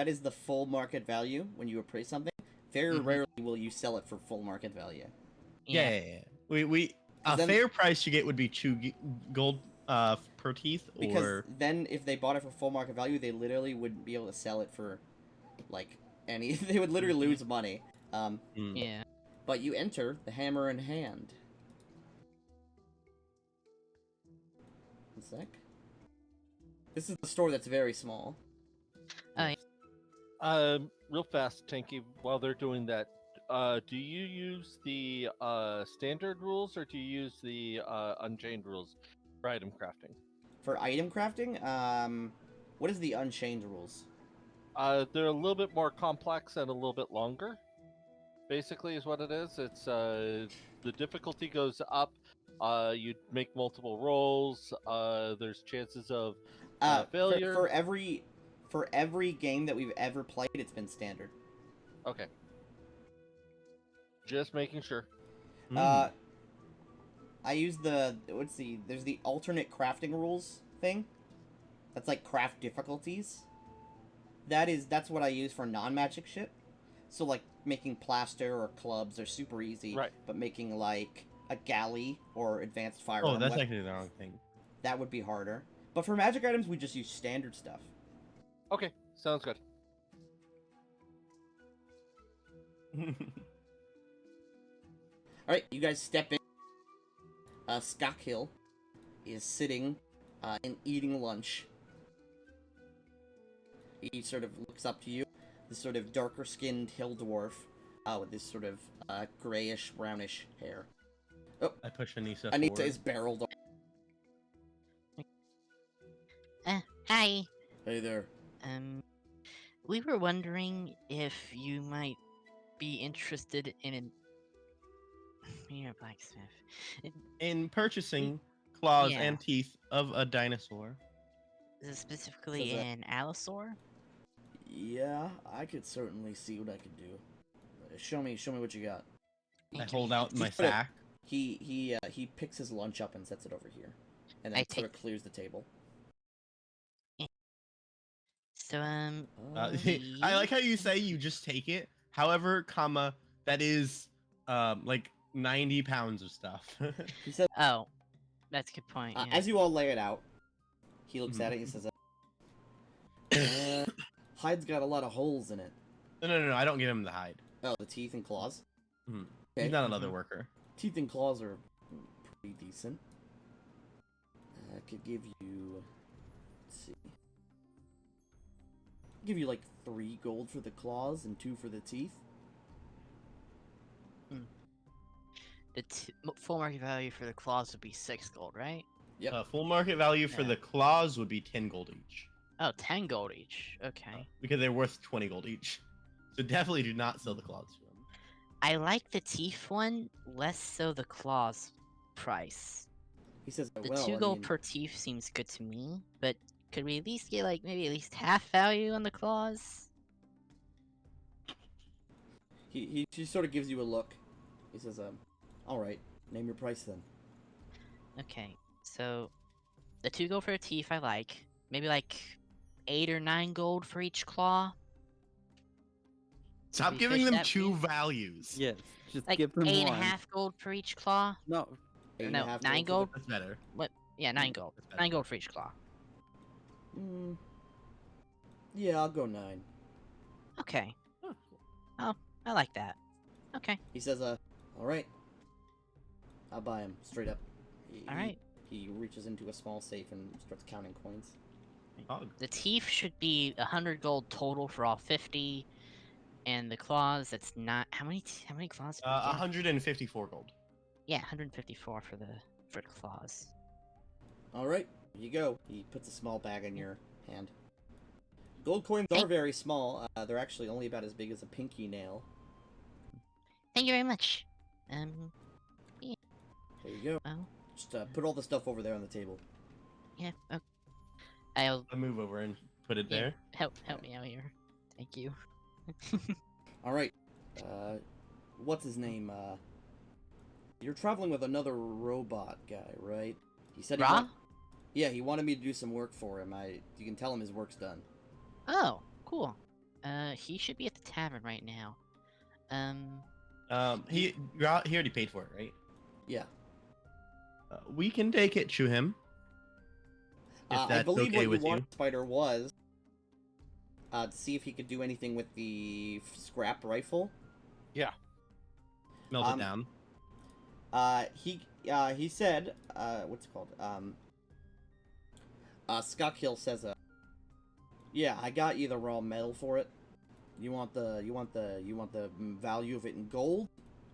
is the full market value when you appraise something. Very Mhm. rarely will you sell it for full market value. Yeah. We a then- fair price to get would be 2 gold per teeth, Because or then if they bought it for full market value, they literally wouldn't be able to sell it for like any they would literally lose money. Yeah. But you enter the hammer in hand. One sec. This is the store that's very small. Real fast, Tanky, while they're doing that, do you use the standard rules or do you use the unchained rules for item crafting? For item crafting, what is the Unchained rules? They're a little bit more complex and a little bit longer. Basically, is what it is. It's the difficulty goes up. You make multiple rolls. There's chances of failure. For every game that we've ever played, it's been standard. Okay. Just making sure. I use there's the alternate crafting rules thing. That's like craft difficulties. That's what I use for non-magic shit. So like making plaster or clubs are super easy, Right. but making like a galley or advanced firearm Oh, that's weapon, actually the wrong thing. that would be harder. But for magic items, we just use standard stuff. Okay, sounds good. All right, you guys step in. Skakhill is sitting and eating lunch. He sort of looks up to you, this sort of darker-skinned hill dwarf with this sort of grayish, brownish hair. Oh, I push Anissa Anita forward. is barreled. Hi. Hey there. We were wondering if you might be interested in You're a blacksmith. In purchasing claws Yeah. and teeth of a dinosaur. Specifically Says that- in Allosaur? Yeah, I could certainly see what I could do. Show me what you got. I hold out my Just put it- sack. He picks his lunch up and sets it over here, and then I sort of clears the table. So, I like how you say you just take it. However, comma, that is like 90 pounds of stuff. He says, oh, that's a good point. Yeah. as you all lay it out, he looks at it and he says, hide's got a lot of holes in it. No, I don't give him the hide. Oh, the teeth and claws? Mhm. Okay. He's not another worker. Teeth and claws are pretty decent. I could give you... Let's see. Give you like 3 gold for the claws and 2 for the teeth. The full market value for the claws would be 6 gold, right? Yep. Full market value for Yeah. the claws would be 10 gold each. Oh, 10 gold each. Okay. Because they're worth 20 gold each. So definitely do not sell the claws to him. I like the teeth one, less so the claws price. He says, The well, 2 I gold mean, per teeth seems good to me, but could we at least get like maybe at least half value on the claws? he sort of gives you a look. He says, alright, name your price then. Okay, so the 2 gold for the teeth I like. Maybe like 8 or 9 gold for each claw. Stop we giving fish them that 2 for values. Yes, just Like give them 8.5 one. gold for each claw. No, Eight and No, a half 9 for the- gold. That's better. Yeah, 9 gold. That's better. 9 gold for each claw. Yeah, I'll go 9. Okay. Oh, Oh, I like that. Okay. He says, alright. I'll buy him, straight up. Alright. He reaches into a small safe and starts counting coins. cool. The teeth should be 100 gold total for all 50, and the claws. That's not how many claws? did we get? 154 gold. Yeah, 154 for the claws. Alright, here you go. He puts a small bag in your hand. Gold coins are Thank- very small. They're actually only about as big as a pinky nail. Thank you very much. There you go. Well, Just put all the stuff over there on the table. yeah. Okay. I'll I'll move over and put it yeah, there. help me out here. Thank you. Alright. What's his name? You're traveling with another robot guy, right? He said Ra? Yeah, he wanted me to do some work for him. You can tell him his work's done. Oh, cool. He should be at the tavern right now. He already paid for it, right? Yeah. We can take it to him. If I that's believe okay what you with you. wanted, Spider, was to see if he could do anything with the scrap rifle. Melt it down. He said, what's it called? Skakhill says, yeah, I got you the raw metal for it. You want the value of it in gold,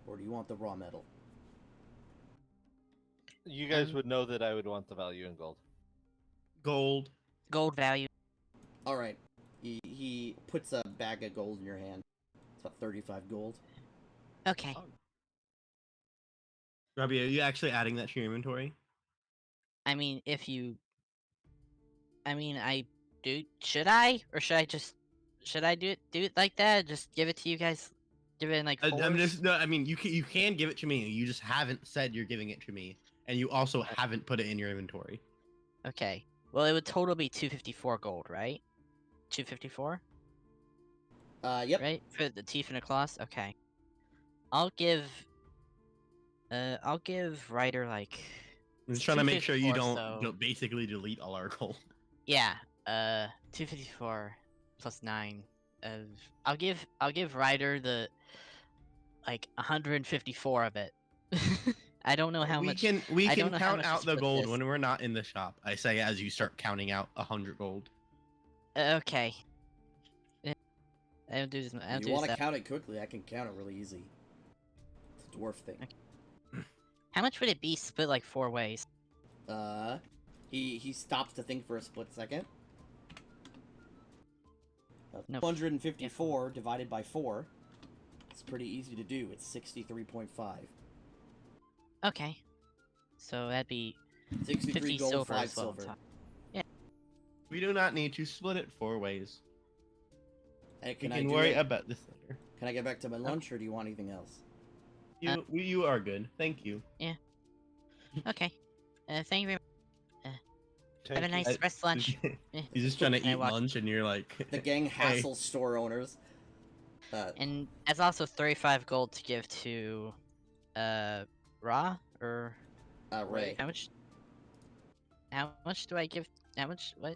or do you want the raw metal? You guys would know that I would want the value in gold. Gold. Gold value. All right. He puts a bag of gold in your hand. It's about 35 gold. Okay. Robbie, are you actually adding that to your inventory? I mean, if you, I mean, I do. Should I, or should I just, should I do it like that? Just give it to you guys. Give it in like fours. I'm just no. I mean, you can give it to me. You just haven't said you're giving it to me, and you also haven't put it in your inventory. Okay. Well, it would total be 254 gold, right? 254, Yep. right? For the teeth and the claws. Okay. I'll give Ryder like. I'm just it's trying to make sure you 254, don't, so- don't basically delete all our gold. Yeah. 254 plus 9. I'll give Ryder the like 154 of it. I don't know how we much. can I don't can know how count much out to the split gold this. when we're not in the shop. I say as you start counting out 100 gold. Okay. I'll do this. I'll If do you want this. to count it quickly, I can count it really easy. It's a dwarf thing. How much would it be split like 4 ways? He stops to think for a split second. No. 254 divided by 4. It's pretty easy to do. It's 63.5. Okay. So that'd be 63 50 gold, silver 5 as well on silver. top. We do not need to split it 4 ways. Hey, We can I can do worry it? about this later. Can I get back to my lunch, or do you want anything else? You are good. Thank you. Okay. Thank you very much. Have a Thank you. nice rest lunch. He's just trying to Can I eat walk- lunch, and you're like, The gang Hey. hassles store owners. And that's also 35 gold to give to Ra or Ray. how much? How much do I give? How much? What?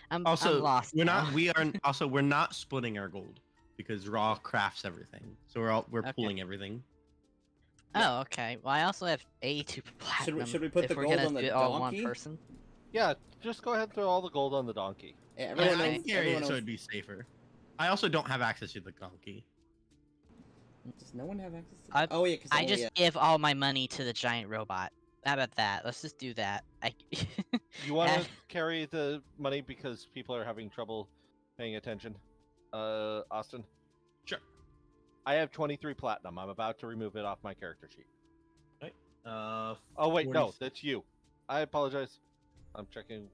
I'm Also, lost. we're now. not. We are also we're not splitting our gold because Raw crafts everything. So we're Okay. pooling everything. Oh, okay. Well, I also have 82 platinum. should we put if the we're gold gonna on the do it all one donkey? person. Yeah, just go ahead and throw all the gold on the donkey. Yeah, I everyone Okay. knows. can carry Everyone it so knows. it'd be safer. I also don't have access to the donkey. Does no one have access to? I- Oh yeah, because I just give all my money to the giant robot. How about that? Let's just do that. You want Yeah. to carry the money because people are having trouble paying attention? Austin? Sure. I have 23 platinum. I'm about to remove it off my character sheet. Uh. Oh, wait, no, 40 that's you. I apologize. I'm checking.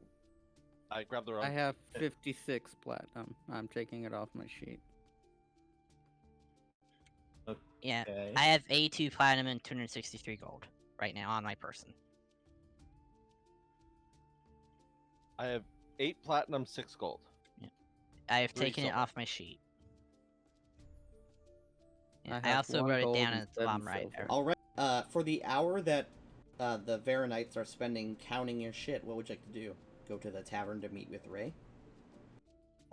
I grabbed the wrong. I have 56 platinum. I'm taking it off my sheet. Yeah, Okay. I have 82 platinum and 263 gold right now on my person. I have 8 platinum, 6 gold. I have 3 taken it silver. off my sheet. Yeah, I I have also 1 wrote it gold down and at the bottom 7 right silver. there. All right. For the hour that the Varanites are spending counting your shit, what would you like to do? Go to the tavern to meet with Ray?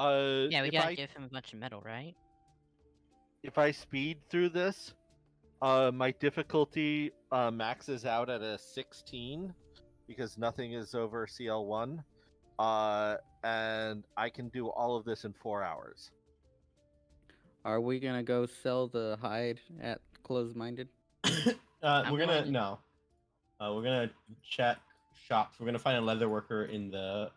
Yeah, we if gotta I give him a bunch of metal, right? if I speed through this, my difficulty maxes out at a 16 because nothing is over CL1. And I can do all of this in 4 hours. Are we gonna go sell the hide at Closed Minded? I'm We're gonna going to- no. We're gonna check shops. We're gonna find a leather worker in the.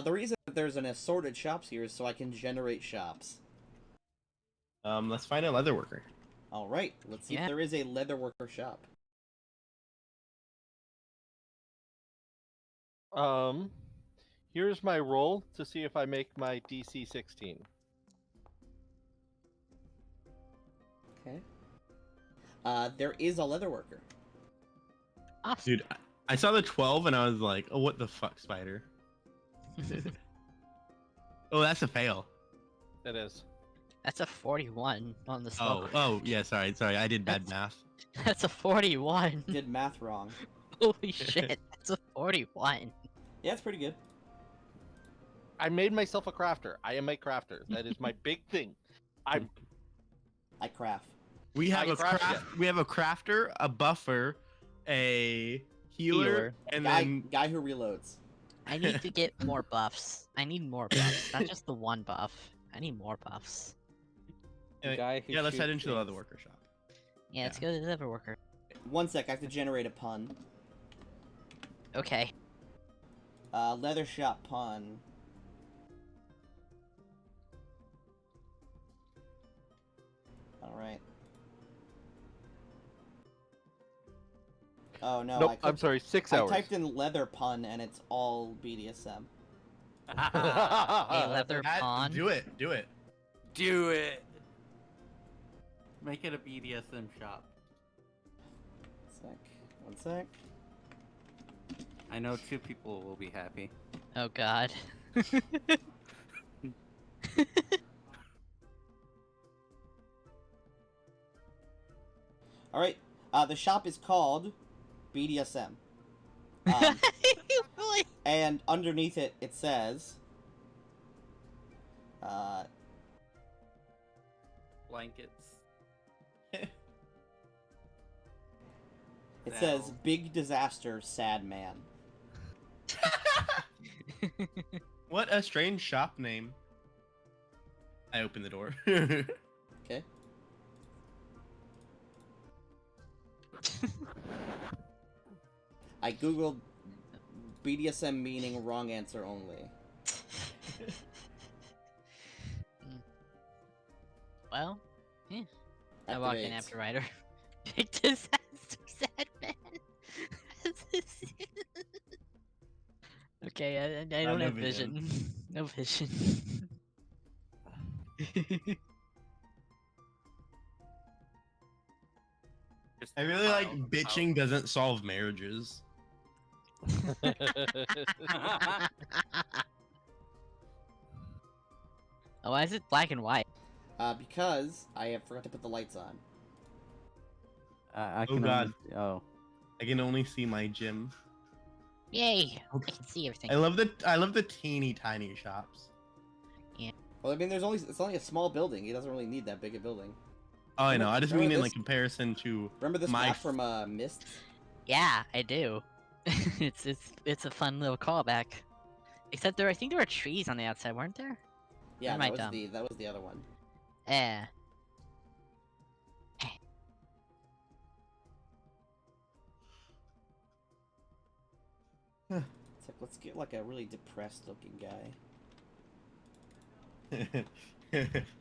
The reason that there's an assorted shops here is so I can generate shops. Let's find a leather worker. All right. Let's see if Yeah. there is a leatherworker shop. Here's my roll to see if I make my DC 16. Okay. There is a leatherworker. Awesome. Dude, I saw the 12 and I was like, oh, what the fuck, spider? Oh, that's a fail. It is. That's a 41 on the Oh, smoke. oh, yeah, sorry, I did bad math. That's a 41. Did math wrong. Holy shit, that's a 41. Yeah, it's pretty good. I made myself a crafter. I am a crafter. That is my big thing. I craft. We have I a crafted craft. We have a crafter, a buffer, a healer, and then Guy who reloads. I need to get more buffs. I need more buffs, not just the one buff. I need more buffs. The guy who yeah, let's head shoots into the leather things. worker shop. Yeah, let's go to the leather worker. 1 sec, I have to generate a pun. Okay. Leather shop pun. Alright. Oh no, Nope, I'm sorry, 6 I hours. typed in leather pun and it's all BDSM. A leather pawn. Do it. Do it. Do it. Make it a BDSM shop. One sec. I know 2 people will be happy. Oh God. Alright, the shop is called BDSM. Really? And underneath it, it says... Blankets. It says, Big Disaster, Sad Man. What a strange shop name. I open the door. Okay. I googled BDSM meaning wrong answer only. Well, yeah. I walk in Activate. after Ryder. Big disaster, sad man. Okay, I don't no have vision. vision. No vision. I really like bitching doesn't solve marriages. Oh, why is it black and white? Because I forgot to put the lights on. I Oh, can God. Only, oh. I can only see my gym. Yay! I Okay. can see everything. I love the teeny tiny shops. Well, I mean, it's only a small building. He doesn't really need that big a building. Oh, I know. I just mean in this- like comparison to Remember this my map from Mist? Yeah, I do. it's a fun little callback. Except I think there were trees on the outside, weren't there? Yeah, am I that dumb? was the other one. Yeah. It's like, let's get like a really depressed looking guy.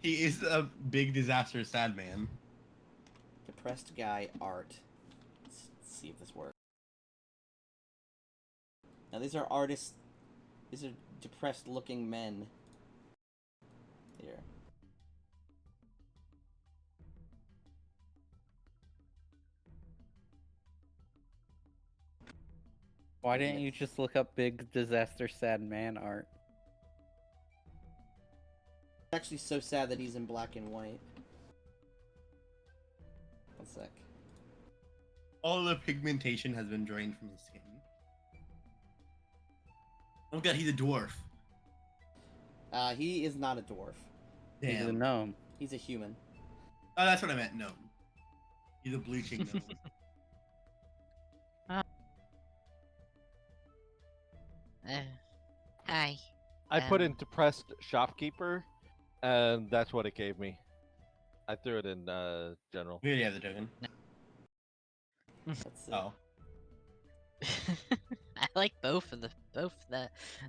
he is a big disaster sad man. Depressed guy art. Let's see if this works. Now these are artists. These are depressed looking men. Here. Why didn't you just look up big disaster sad man art? It's actually so sad that he's in black and white. One sec. All the pigmentation has been drained from his skin. Oh god, he's a dwarf. He is not a dwarf. He's a Damn. gnome. He's a human. Oh, that's what I meant. No. He's a bleaching gnome. Hi. I put in Um, depressed shopkeeper, and that's what it gave me. I threw it in general. We already have the token. That's it. Oh. I like both the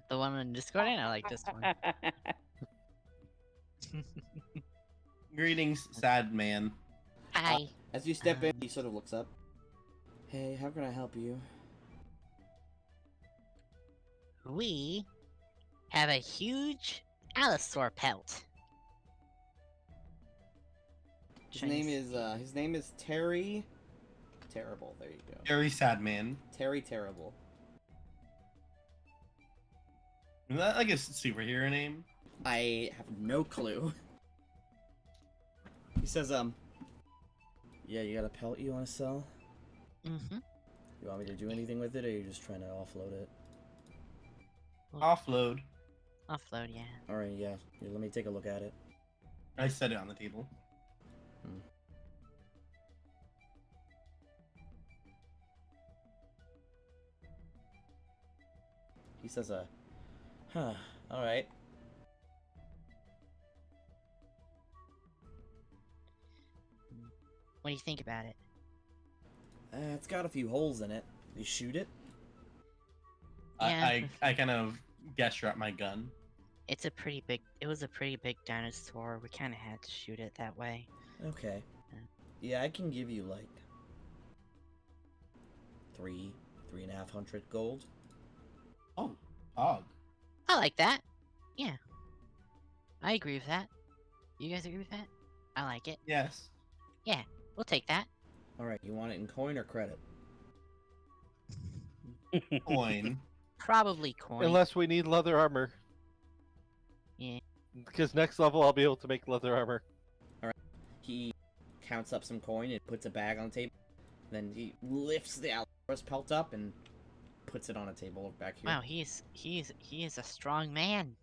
one on Discord and I like this one. Greetings, sad man. Hi. As you step in, he sort of looks up. Hey, how can I help you? We have a huge allosaur pelt. His name is Terry. Terrible. There you go. Very sad man. Terry Terrible. Is that like a superhero name? I have no clue. He says, yeah, you got a pelt you want to sell? Mm-hmm. You want me to do anything with it, or are you just trying to offload it? Offload. Offload, yeah. Alright, yeah. Here, let me take a look at it. I set it on the table. He says, huh, alright. What do you think about it? It's got a few holes in it. You shoot it? Yeah. I kind of gesture at my gun. It was a pretty big dinosaur. We kind of had to shoot it that way. Okay. Yeah, I can give you like 3.500 gold. Oh, Pog. I like that. Yeah, I agree with that. You guys agree with that? I like it. Yes. Yeah, we'll take that. All right, you want it in coin or credit? Coin. Probably coin. Unless we need leather armor. Yeah. Because next level I'll be able to make leather armor. He counts up some coin and puts a bag on the table. Then he lifts the Allosaurus pelt up and puts it on a table back here. Wow, he is a strong man.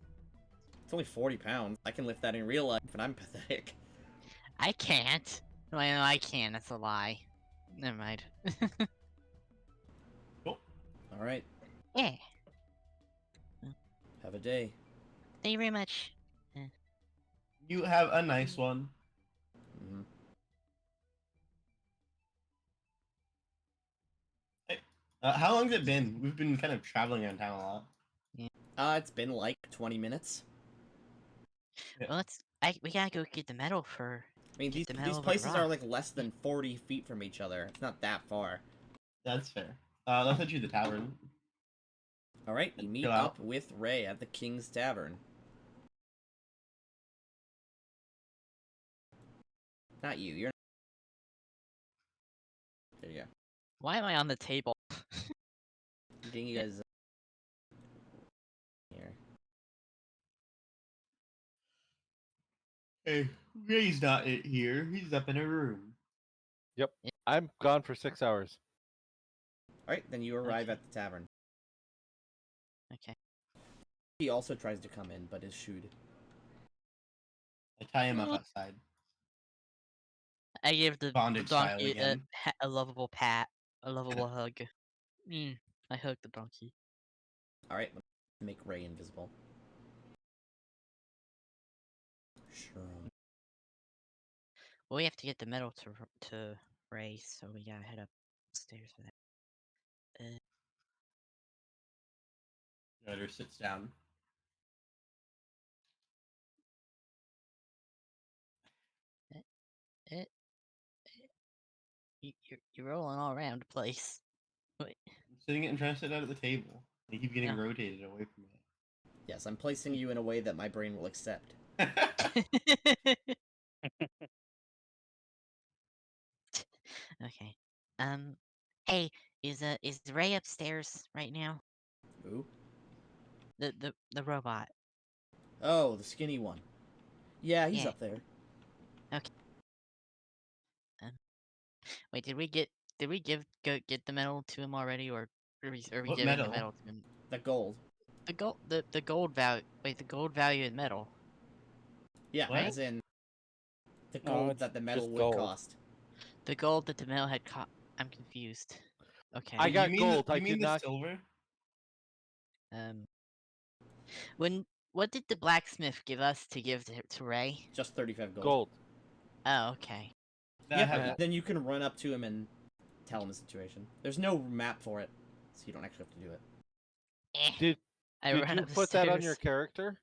It's only 40 pounds. I can lift that in real life, and I'm pathetic. I can't. Well, I can. That's a lie. Never mind. Cool. All right, Yeah. have a day. Thank you very much. You have a nice one. Mm-hmm. Hey, how long's it been? We've been kind of traveling around town a lot. It's been like 20 minutes. Well, we gotta go get the medal for. I mean, Get the these metal over the places are rock. like less than 40 feet from each other. It's not that far. That's fair. Let's head to the tavern. All right, you meet Chill out. up with Ray at the King's Tavern. Not you. You're. There you go. Why am I on the table? I'm getting you guys here. Hey, Ray's not here. He's up in a room. I'm gone for 6 hours. All right, then you arrive Okay. at the tavern. Okay. He also tries to come in, but is shooed. I tie him up Oh. outside. I give the Bondage style donkey again. a lovable pat, a lovable hug. I hug the donkey. All right, let's make Ray invisible. Sure. Well, we have to get the medal to Ray, so we gotta head upstairs for that. Ryder sits down. Eh, you're rolling all around the place. Wait. I'm sitting and trying to sit down at the table. I keep getting Yeah. rotated away from Yes, I'm placing you in a way that my brain will accept. it. Okay. Hey, is Ray upstairs right now? Ooh. The robot. Oh, the skinny one. Yeah, he's Yeah. up there. Wait, did we get the medal to him already, or are we What giving the medal? medal to him? The gold. The gold value. Wait, the gold value in medal. Yeah, What? as in the No, gold it's that the metal just would gold. cost. The gold that the medal had caught. I'm confused. Okay. I got you mean gold. The, I you mean did the not. silver? What did the blacksmith give us to give to Ray? Just 35 gold. Gold. Oh, okay. That I Yep, have. then you can run up to him and tell him the situation. There's no map for it, so you don't actually have to do it. Eh. Did I Did run you upstairs. put that on your character?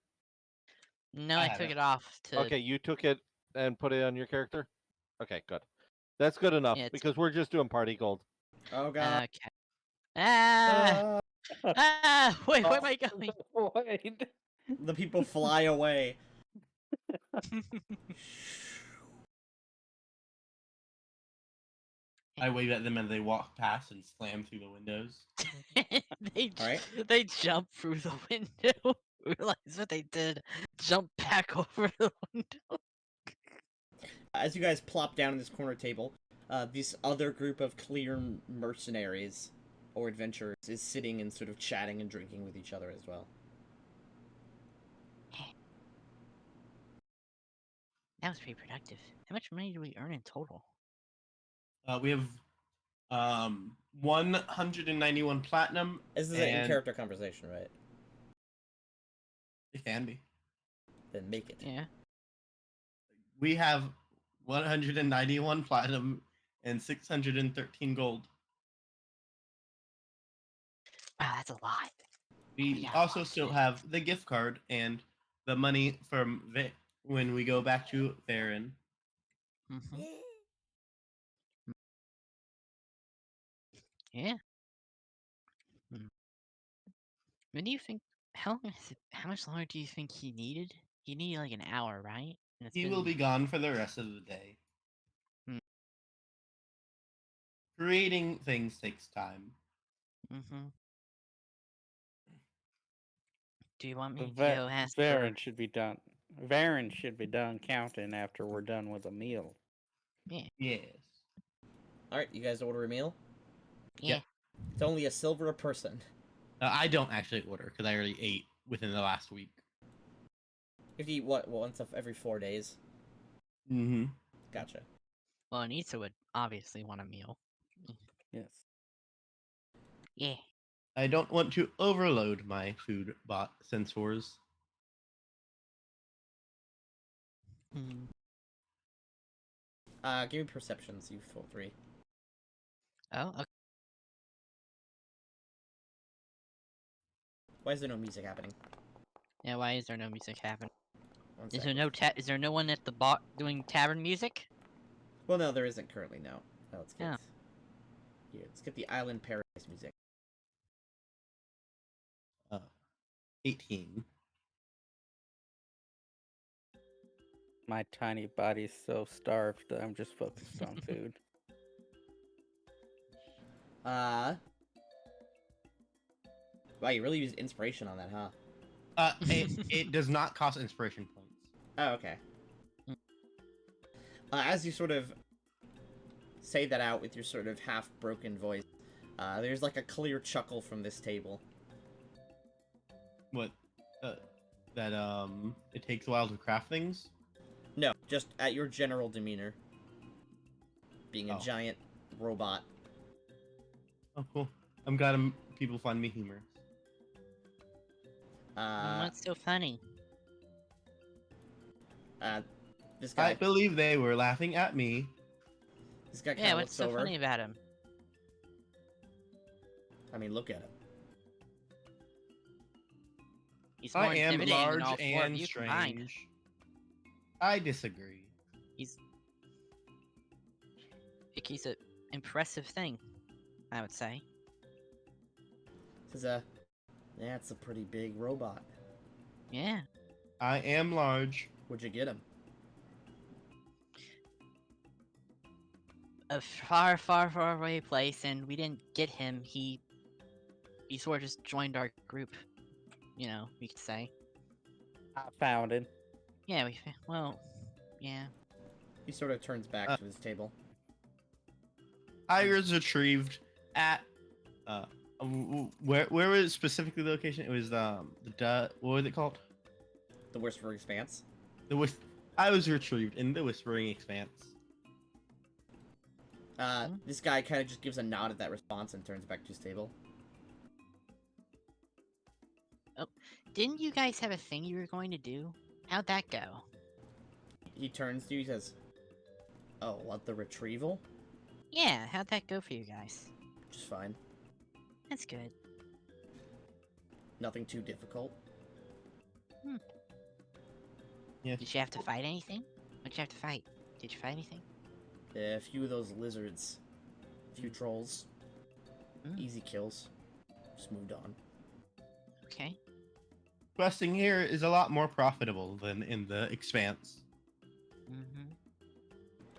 No, I I have took it. it off to. Okay, you took it and put it on your character? Okay, good. That's good enough, Yeah, it's- because we're just doing party gold. Oh god. Okay. Ah! Wait, where am I going? Wait. The people fly away. I wave at them and they walk past and slam through the windows. Alright. They jump through the window. Realize what they did. Jump back over the window. As you guys plop down in this corner table, this other group of clear mercenaries or adventurers is sitting and sort of chatting and drinking with each other as well. That was pretty productive. How much money do we earn in total? We have 191 platinum. This is an and in-character conversation, right? It can be. Then make it. Yeah. We have 191 platinum and 613 gold. Wow, that's a lot. We Yeah, also lots still of it. have the gift card and the money from when we go back to Theron. Mhm. Yeah. Hmm. When do you think? How long is it, how much longer do you think he needed? He needed like an hour, right? And it's He been. will be gone for the rest of the day. Hmm. Creating things takes time. Mm-hmm. Do you want The me to go ask for? Varen should be done. Varen should be done counting after we're done with the meal. Yeah. Yes. All right, you guys order a meal. Yeah. Yep. It's only a silver a person. I don't actually order because I already ate within the last week. If you eat what once every 4 days. Mm-hmm. Gotcha. Well, Anissa would obviously want a meal. Yes. Yeah. I don't want to overload my food bot sensors. Hmm. Give me perceptions, you full three. Oh. Okay. Why is there no music happening? Yeah. Why is there no music happening? One Is sec. there no Is there no one at the bar doing tavern music? Well, no, there isn't currently. No. Let's get. Oh. Here, let's get the Island Paradise music. Uh, 18. My tiny body's so starved that I'm just focused on food. Wow, you really used inspiration on that, huh? It does not cost inspiration points. Oh, okay. As you sort of say that out with your sort of half-broken voice, there's like a clear chuckle from this table. What? That it takes a while to craft things. No, just at your general demeanor. Being a Oh. giant robot. Oh, cool. I'm glad people find me humorous. What's so funny? This guy. I believe they were laughing at me. This guy kind Yeah. of What's looks so over. funny about him? I mean, look at him. He's more I am intimidating than large all four of and you combined. strange. I disagree. He's an impressive thing, I would say. This is that's a pretty big robot. Yeah. I am large. Where'd you get him? A far, far, far away place, and we didn't get him. He sort of just joined our group. You know, we could say. I found him. Yeah, well, yeah. He sort of turns back to his table. I was retrieved at where was specifically the location? It was what was it called? The Whispering Expanse. I was retrieved in the Whispering Expanse. This guy kind of just gives a nod at that response and turns back to his table. Didn't you guys have a thing you were going to do? How'd that go? He turns to you, he says, "Oh, what, the retrieval? Yeah, how'd that go for you guys? Just fine. That's good. Nothing too difficult." Yes. Did you have to fight anything? What'd you have to fight? Did you fight anything? A few of those lizards. A few trolls. Mm. Easy kills. Just moved on. Okay. Questing here is a lot more profitable than in the Expanse. Mm-hmm.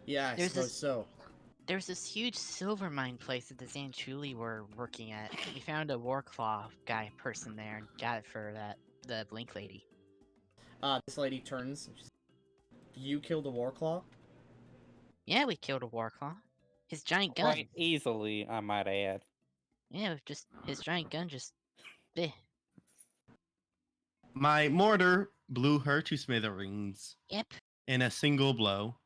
Yeah, I There's suppose this- so. There's this huge silver mine place that the Zanchuli were working at. We found a Warclaw guy person there and got it for the Blink lady. This lady turns. And she's, "You killed a Warclaw?" Yeah, we killed a Warclaw. His giant gun. Quite easily, I might add. Yeah, just his giant gun just. Eh. My mortar blew her to smithereens Yep. in a single blow.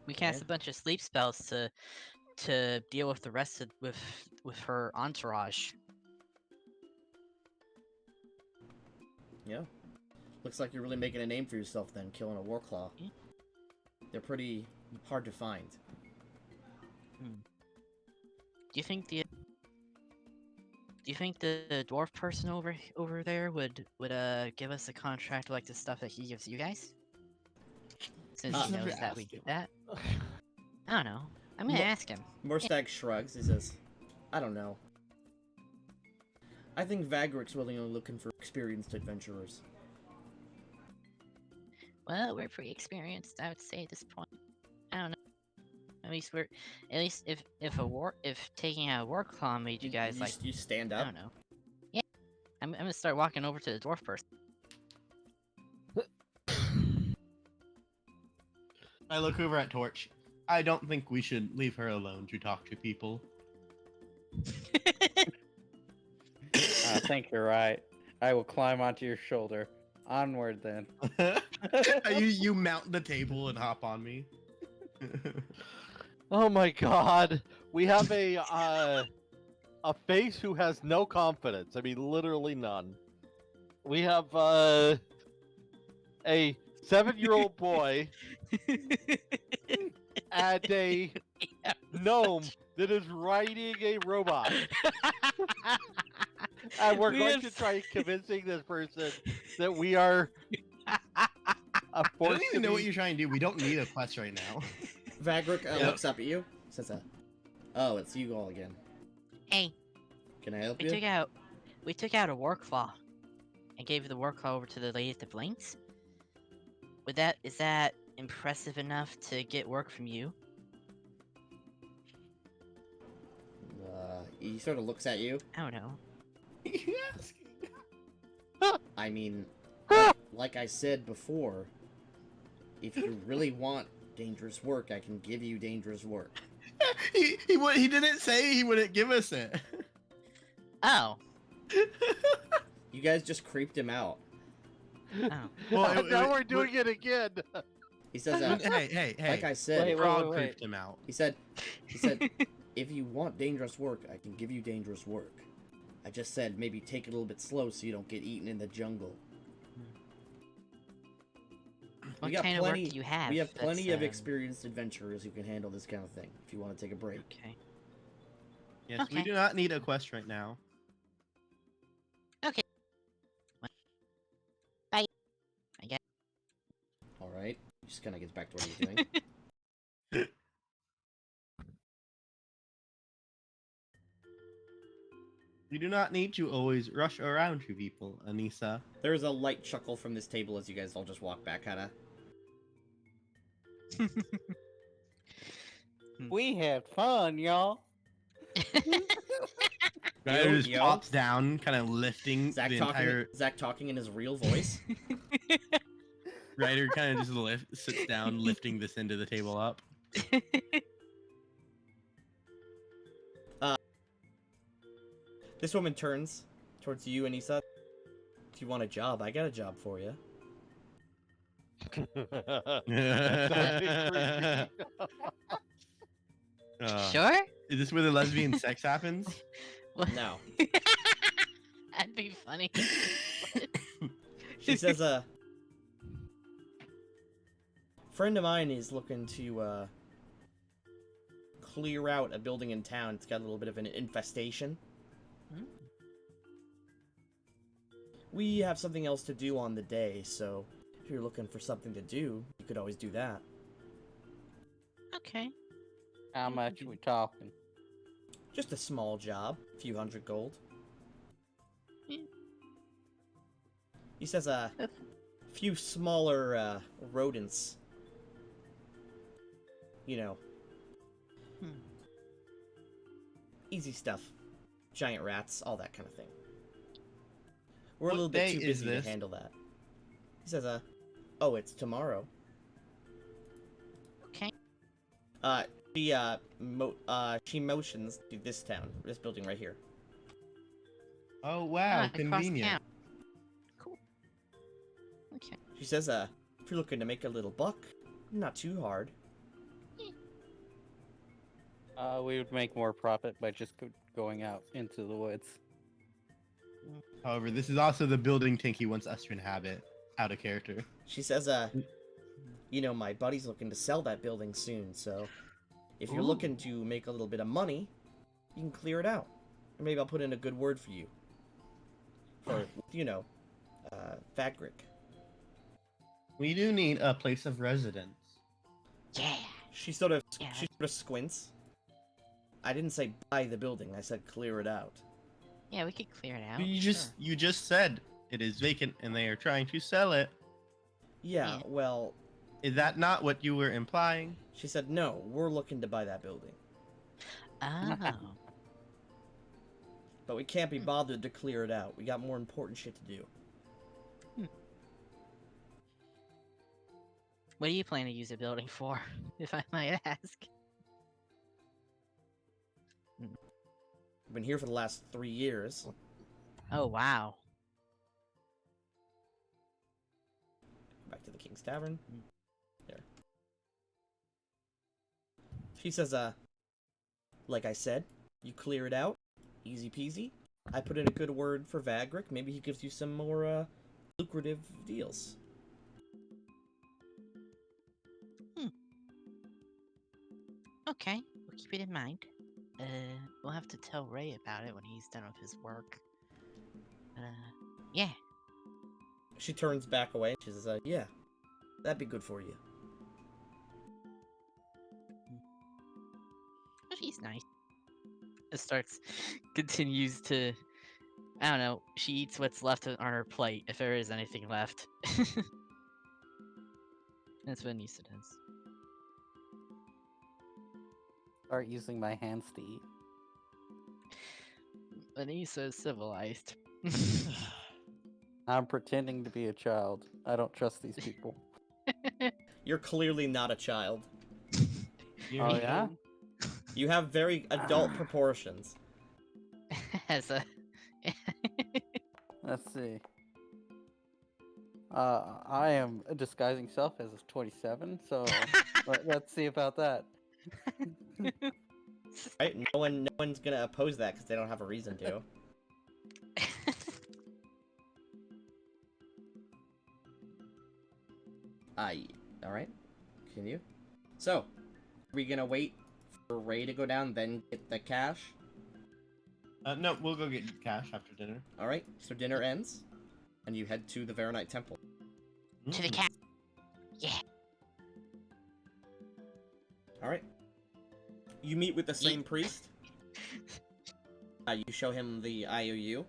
We cast Okay. a bunch of sleep spells to deal with the rest of with her entourage. Yeah. Looks like you're really making a name for yourself then, killing a Warclaw. Yeah. They're pretty hard to find. Do you think the dwarf person over there would give us a contract like the stuff that he gives you guys? Since he Never knows that we asked did him. that. I don't know. I'm gonna ask him. Morstag shrugs. He says, I don't know. I think Vagric's really only looking for experienced adventurers. Well, we're pretty experienced, I would say at this point. I don't know. At least if taking out a war claw made you guys like You stand I up. don't know. Yeah, I'm gonna start walking over to the dwarf person. I look over at Torch. I don't think we should leave her alone to talk to people. I think you're right. I will climb onto your shoulder. Onward then. you mount the table and hop on me. Oh my god. We have a face who has no confidence. I mean, literally none. We have a 7-year-old boy and a gnome that is riding a robot. And we're going to try convincing this person that we are a I force don't to even know what be- you're trying to do. We don't need a quest right now. Vagric Yeah. looks up at you. Says, oh, it's you all again. Hey, Can I help we you? took out a war claw and gave the war claw over to the lady at the Blinks. Is that impressive enough to get work from you? He sort of looks at you. I don't know. Yes. I mean, like I said before, if you really want dangerous work, I can give you dangerous work. He didn't say he wouldn't give us it. Oh. You guys just creeped him out. Oh. Well, And now we're doing it again. He says, hey. like I said, Wait, Frog wait. creeped him out. he said, if you want dangerous work, I can give you dangerous work. I just said maybe take it a little bit slow so you don't get eaten in the jungle. What got kind of work do you have? We have plenty that's, of experienced adventurers who can handle this kind of thing. If you want to take a break. Okay. Yes, we Okay. do not need a quest right now. All right. He just kind of gets back to what he's doing. You do not need to always rush around to people, Anissa. There's a light chuckle from this table as you guys all just walk back, kind of. We had fun, y'all. Ryder just yo. pops down, kind of lifting Zach the talking, entire. Zach talking in his real voice. Ryder kind of just sits down, lifting this end of the table up. This woman turns towards you, Anissa. If you want a job, I got a job for you. Sure? Is this where the lesbian sex happens? Well, No. That'd be funny. She says, friend of mine is looking to, clear out a building in town. It's got a little bit of an infestation. Hmm. We have something else to do on the day, so if you're looking for something to do, you could always do that. Okay. How much we talking? Just a small job, a few hundred gold. Yeah. He says a few smaller rodents. You know. Hmm. Easy stuff. Giant rats, all that kind of thing. We're a What little day bit too is busy this? to handle that. He says, oh, it's tomorrow. Okay. She motions to this town, this building right here. Oh wow, Across convenient. town. Cool. Okay. She says, if you're looking to make a little buck, not too hard. We would make more profit by just going out into the woods. However, this is also the building Tinky wants us to inhabit. Out of character. She says, you know, my buddy's looking to sell that building soon, so if you're Ooh. looking to make a little bit of money, you can clear it out. Or maybe I'll put in a good word for you. For, you know, Vagric. We do need a place of residence. Yeah. She sort of Yeah, squints. I didn't say buy the building. I said clear it out. yeah, we could clear it out. You just said it is vacant and they are trying to sell it. Yeah, Yeah. well, Is that not what you were implying? she said no. We're looking to buy that building, Oh. but we can't be bothered to clear it out. We got more important shit to do. What do you plan to use the building for, if I might ask? I've been here for the last 3 years. Oh, wow. Back to the King's Tavern. Mm. There. She says, like I said, you clear it out. Easy peasy. I put in a good word for Vagric. Maybe he gives you some more, lucrative deals. Okay, we'll keep it in mind. We'll have to tell Ray about it when he's done with his work. Yeah. She turns back away. She says, yeah, that'd be good for you. But she's nice. It continues to, I don't know, she eats what's left on her plate, if there is anything left. That's what Nisa does. Start using my hands to eat. Anissa is civilized. I'm pretending to be a child. I don't trust these people. You're clearly not a child. Oh, yeah? You have very adult proportions. As a Let's see. I am disguising self as 27, so let's see about that. Right? No one's gonna oppose that because they don't have a reason to. Alright. Continue. So, are we gonna wait for Ray to go down, then get the cash? No, we'll go get cash after dinner. Alright, so dinner ends, and you head to the Veronite Temple. to the cat. Yeah. Alright. You meet with the same priest. You show him the IOU,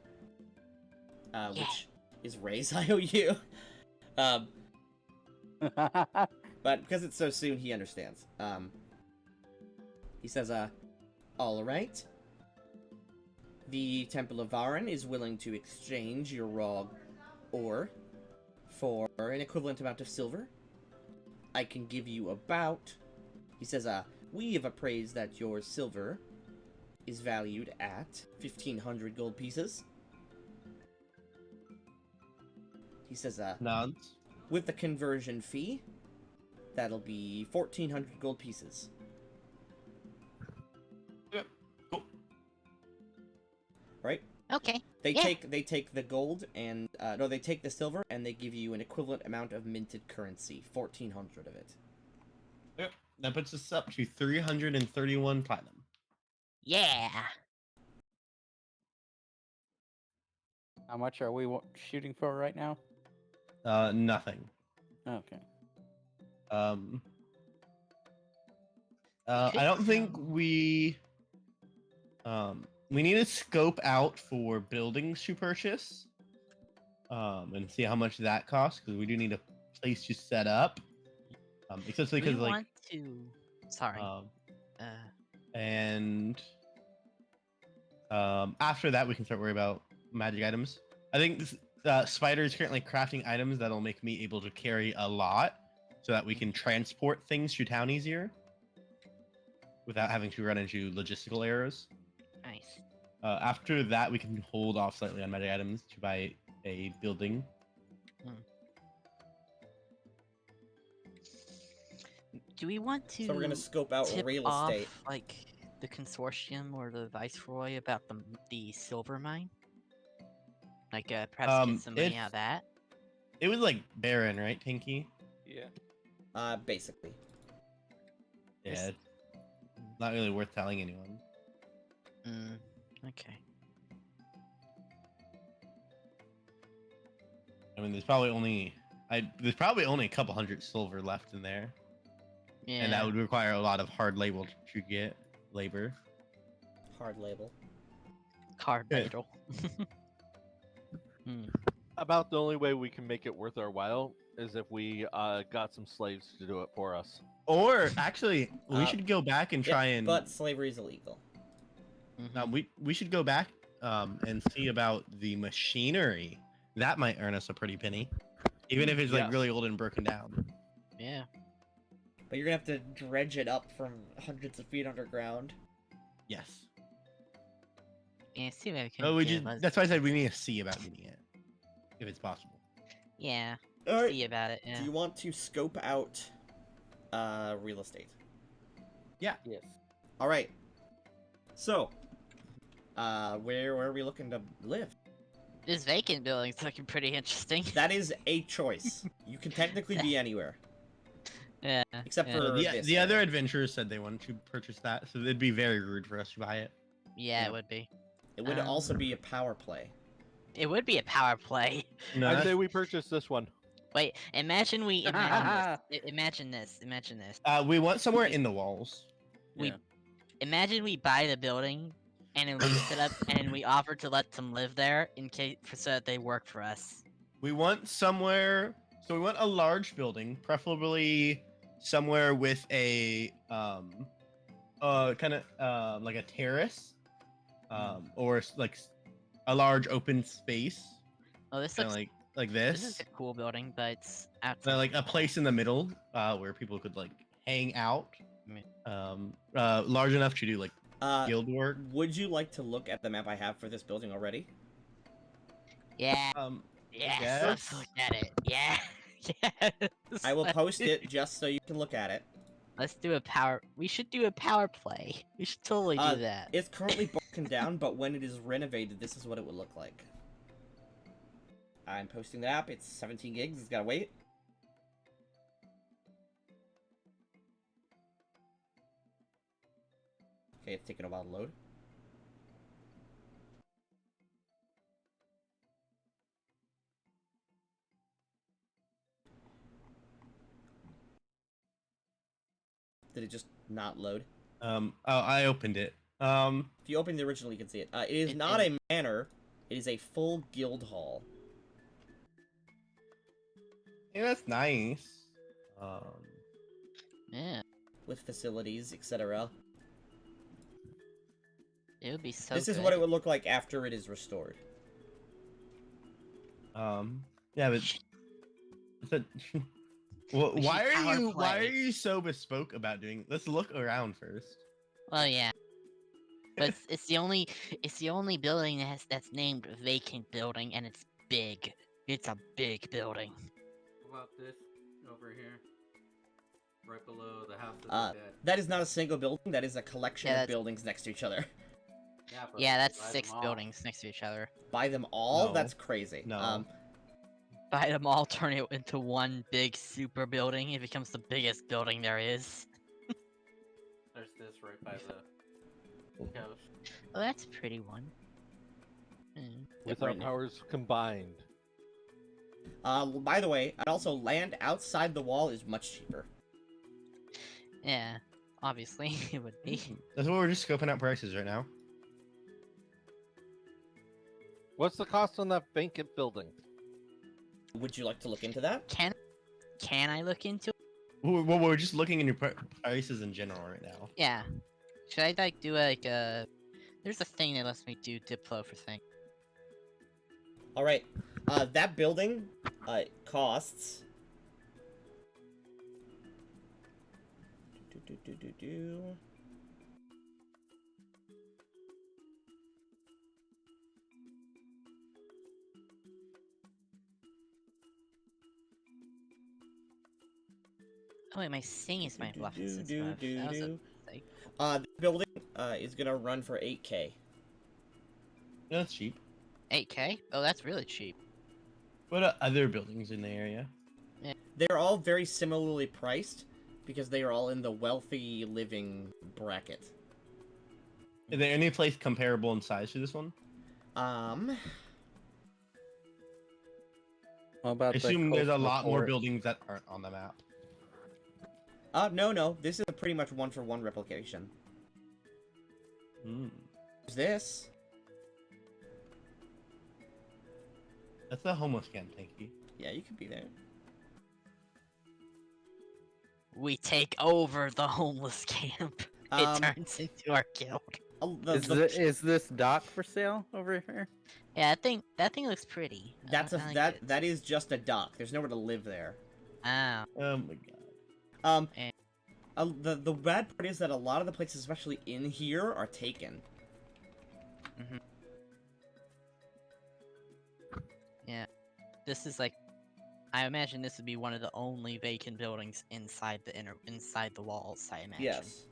which is Ray's IOU. But because it's so soon, he understands. He says, all right. The Temple of Varan is willing to exchange your raw ore for an equivalent amount of silver. I can give you about... He says, we have appraised that your silver is valued at 1,500 gold pieces. He says, Nods. with the conversion fee, that'll be 1,400 gold pieces. Yep. Cool. Right? Okay. They Yeah. take the gold and no, they take the silver and they give you an equivalent amount of minted currency, 1,400 of it. Yep. That puts us up to 331 platinum. Yeah. How much are we shooting for right now? Nothing. Okay. I don't think we need to scope out for buildings to purchase, and see how much that costs because we do need a place to set up, especially We because like want to. Sorry. and after that we can start worrying about magic items. I think this, Spider is currently crafting items that'll make me able to carry a lot, so that we can transport things to town easier without having to run into logistical errors. Nice. After that, we can hold off slightly on magic items to buy a building. Do we want to? So we're gonna scope out tip real off, estate. like the consortium or the viceroy about the silver mine? Like, perhaps get some money out of that. It was like barren, right, Pinky? Yeah. Basically. Yeah. Yes. It's not really worth telling anyone. Okay. I mean, there's probably only a couple hundred silver left in there. Yeah. and that would require a lot of hard labor to get labor. Hard label. Card Yeah. ladle. Hmm. About the only way we can make it worth our while is if we got some slaves to do it for us. Or actually, we should go back and try Yeah, and but slavery is illegal. Mhm. we should go back and see about the machinery. That might earn us a pretty penny, even if it's like Yes. really old and broken down. Yeah. But you're gonna have to dredge it up from hundreds of feet underground. Yes. Yeah. See what I can Oh, we do. just Let's- that's why I said we need to see about getting it, if it's possible. Yeah. All right. See about it. Yeah. Do you want to scope out real estate? Yes. All right. So, where are we looking to live? This vacant building's looking pretty interesting. That is a choice. You can technically be anywhere, Yeah. except yeah. for The, this the other area. adventurers said they wanted to purchase that, so it'd be very rude for us to buy it. Yeah, Yeah. it would be. It would um, also be a power play. It would be a power play. No, I that's- say we purchase this one. Wait, imagine we imagine this. Imagine this. we want somewhere in the walls. We Yeah. imagine we buy the building and then we set up and then we offer to let them live there in case so that they work for us. We want somewhere. So we want a large building, preferably somewhere with a kind of like a terrace, or like a large open space, Oh, this kind looks of like this this. is a cool building, but it's outside. Then, like a place in the middle, where people could like hang out. Large enough to do like guild work. Would you like to look at the map I have for this building already? Yeah. Um, Yes. Let's guess. look at it. Yeah. Yes. I will post it just so you can look at it. Let's do a power. We should do a power play. We should totally do that. It's currently broken down, but when it is renovated, this is what it would look like. I'm posting the app. It's 17 gigs. It's gotta wait. Okay, it's taking a while to load. Did it just not load? Oh, I opened it. If you open the original, you can see it. It is not a manor. It is a full guild hall. Yeah, that's nice. Yeah. With facilities, etc. It would be so. This is good. what it would look like after it is restored. Yeah, but well, We should why are power you play. so bespoke about doing? Let's look around first. Well, yeah. But it's the only building that's named vacant building, and it's big. It's a big building. What about this over here? Right below the house of Uh, the dead. That is not a single building. That is a collection Yeah, of that's- buildings next to each other. Yeah, but Yeah, that's buy them 6 all. buildings next to each other. Buy them all? No. That's crazy. No. Buy them all, turn it into one big super building. It becomes the biggest building there is. There's this right by the coast. Oh, that's a pretty one. Hmm. With our Right now. powers combined. By the way, and also land outside the wall is much cheaper. Yeah, obviously it would be. That's what we're just scoping out prices right now. What's the cost on that vacant building? Would you like to look into that? Can I look into it? Well, we're just looking into prices in general right now. Yeah. Should I like do like a? There's a thing that lets me do Diplo for things. All right. That building costs. Do. Oh wait, my sing is my bluff. Do, Since do, buff. do, That was a do. mistake. The building is gonna run for 8K. Yeah, that's cheap. 8K? Oh, that's really cheap. What are other buildings in the area? They're all very similarly priced because they are all in the wealthy living bracket. Is there any place comparable in size to this one? Um, What about I assume there's a coastal lot more port? buildings that aren't on the map. No. This is a pretty much one-for-one replication. Hmm. Who's this? That's the homeless camp, Tanky. Yeah, you could be there. We take over the homeless camp. It turns into our guild. Is this dock for sale over here? Yeah, that thing looks pretty. That's I like it. that is just a dock. There's nowhere to live there. Oh. Oh my god. Um, the bad part is that a lot of the places, especially in here, are taken. Mhm. Yeah, this is like, I imagine this would be one of the only vacant buildings inside the walls. I imagine. Yes,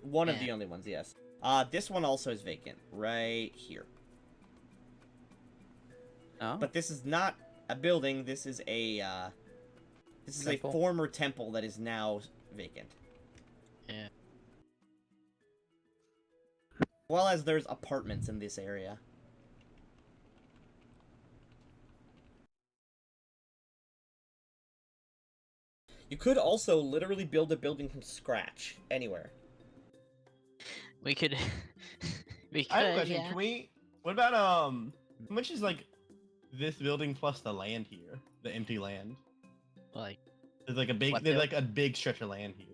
one of the Yeah. only ones. Yes. This one also is vacant, right here. Oh, But this is not a building. This is a Temple? former temple that is now vacant. Yeah. Well as there's apartments in this area. You could also literally build a building from scratch anywhere. We could. We could. I have a question. Yeah. Can we? What about how much is like this building plus the land here, the empty land? Like, There's like a big, What there's buil- like a big stretch of land here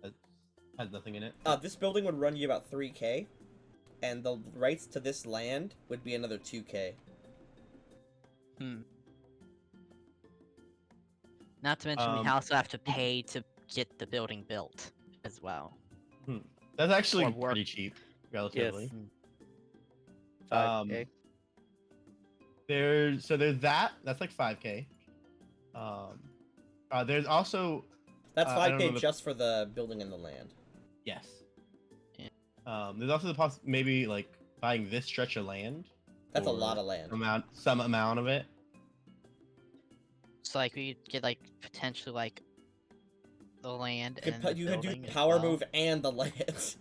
that has nothing in it. This building would run you about 3K, and the rights to this land would be another 2K. not to mention we Um, also have to pay to get the building built as well. That's actually Or work. pretty cheap, relatively. yes. 5K. There's that. That's like 5K. There's also That's I don't 5K know the- just for the building and the land. yes. Yeah. There's also the maybe like buying this stretch of land. That's a or lot of land. Some amount of it. So like we could get like potentially like the land You and could, the you could do building as power well. move and the land.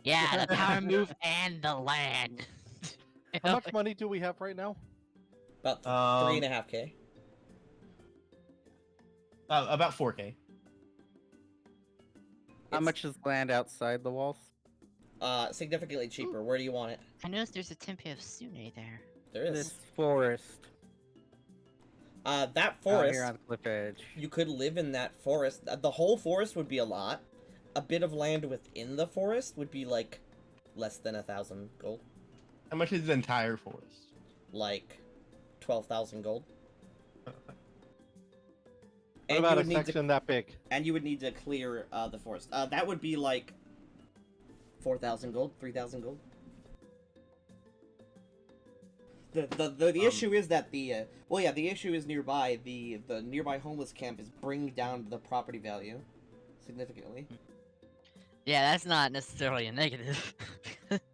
Yeah, the power move and the land. How much money do we have right now? About Um, 3.5K. About 4K. How It's, much is land outside the walls? significantly cheaper. Where do you want it? I noticed there's a Tempe of Sune there. There is. This forest. That Out forest. here on the cliff edge. You could live in that forest. The whole forest would be a lot. A bit of land within the forest would be like less than 1,000 gold. How much is the entire forest? Like 12,000 gold. What And about you a would need section that big? and you would need to clear the forest. That would be like 4,000 gold, 3,000 gold. The issue is that the issue is nearby. The nearby homeless camp is bringing down the property value significantly. Yeah, that's not necessarily a negative.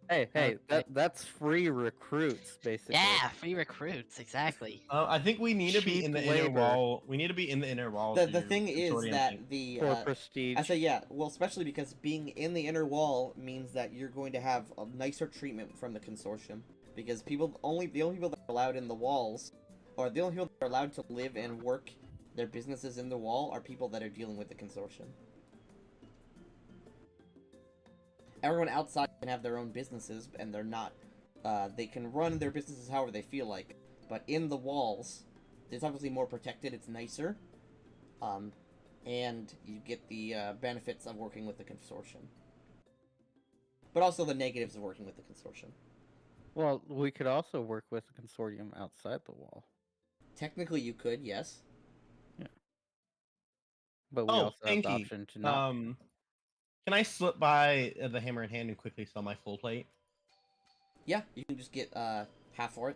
Hey, Okay. that's free recruits, basically. Yeah, free recruits, exactly. I think we need to be Cheap in the inner labor. wall. We need to be in the inner wall. The to thing is consortium that thing. the For prestige. I say yeah, well, especially because being in the inner wall means that you're going to have a nicer treatment from the consortium. Because the only people that are allowed in the walls, or the only people that are allowed to live and work their businesses in the wall, are people that are dealing with the consortium. Everyone outside can have their own businesses, and they're not. They can run their businesses however they feel like. But in the walls, it's obviously more protected. It's nicer. And you get the benefits of working with the consortium. But also the negatives of working with the consortium. Well, we could also work with the consortium outside the wall. Technically, you could, yes. But we Oh, also have the Pinky. option to not. Can I slip by the hammer in hand and quickly sell my full plate? Yeah, you can just get half for it.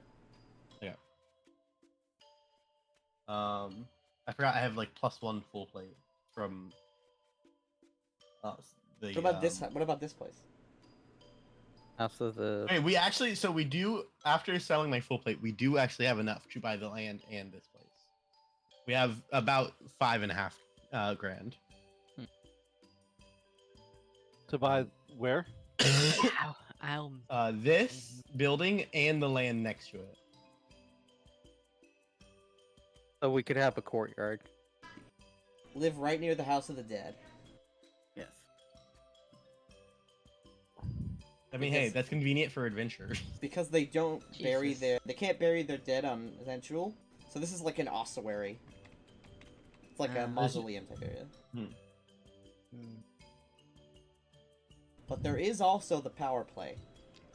I forgot I have like +1 full plate from the. What about this? What about this place? Also the Okay, we actually, so we do, after selling my full plate, we do actually have enough to buy the land and this place. We have about 5.5 grand. To buy where? This building and the land next to it. so we could have a courtyard. Live right near the House of the Dead. I mean, hey, Because- that's convenient for adventure. Because they don't bury Jesus. they can't bury their dead on Eventual. So this is like an ossuary. It's like a Ah. mausoleum type area. Hmm. But there is also the power play.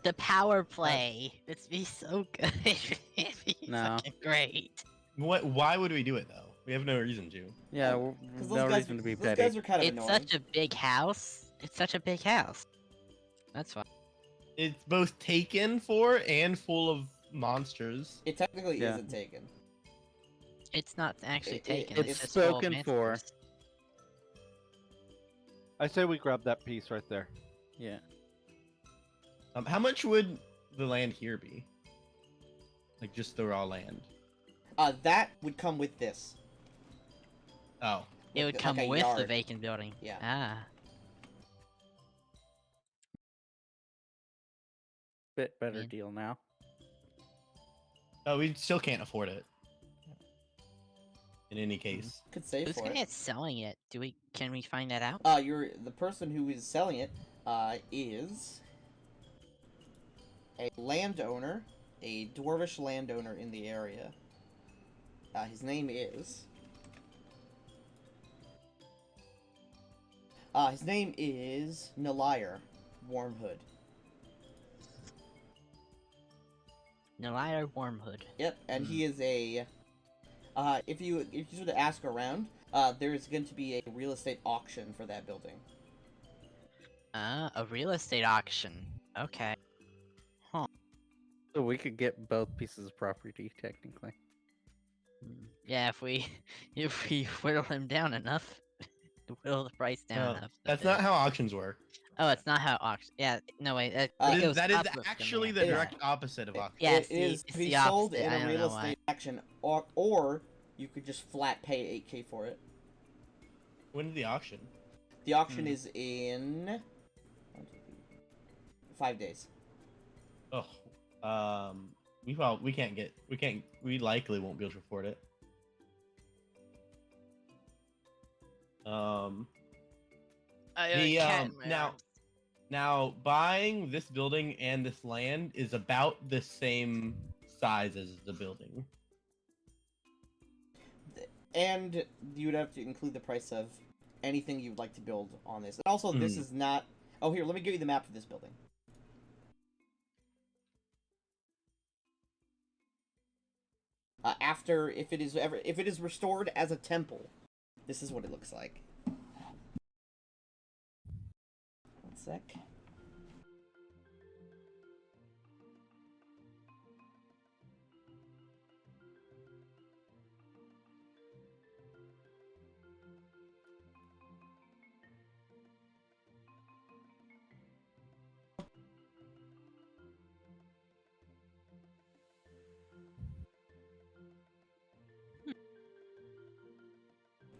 The power play. This be so good. It'd be No. fucking great. What? Why would we do it though? We have no reason to. Yeah, Because no reason to be those petty. guys are kind of It's annoying. such a big house. It's such a big house. That's why. It's both taken for and full of monsters. It technically Yeah. isn't taken. It's not actually It- taken. it's just full of spoken for. monsters. I say we grab that piece right there. Yeah. How much would the land here be? Like just the raw land? That would come with this. Oh, It would Like come a with the yard. vacant building. Yeah. Ah. Bit better Man. deal now. oh, we still can't afford it. In any case, Could save Who's for gonna it. get selling it? Can we find that out? You're the person who is selling it. Is a landowner, a dwarvish landowner in the area. His name is. His name is Nalair Warmhood. Nalair Wormhood. Yep, and he is a. If you sort of ask around, there's going to be a real estate auction for that building. A real estate auction. Okay. So we could get both pieces of property technically. Yeah, if we whittle him down enough, whittle the price down no, enough. that's not how auctions work. Oh, it's not how auction. Yeah, no way. That, That it goes That is up from actually there. the Yeah. direct opposite of auction. Yeah, It see, is it's to be the sold opposite, in I a don't real know why. estate auction, or you could just flat pay 8K for it. When did the auction? The auction is in 5 days. Oh, we likely won't be able to afford it. Now buying this building and this land is about the same size as the building. And you would have to include the price of anything you'd like to build on this. And also, this is not. Oh, here, let me give you the map for this building. If it is restored as a temple, this is what it looks like. 1 sec.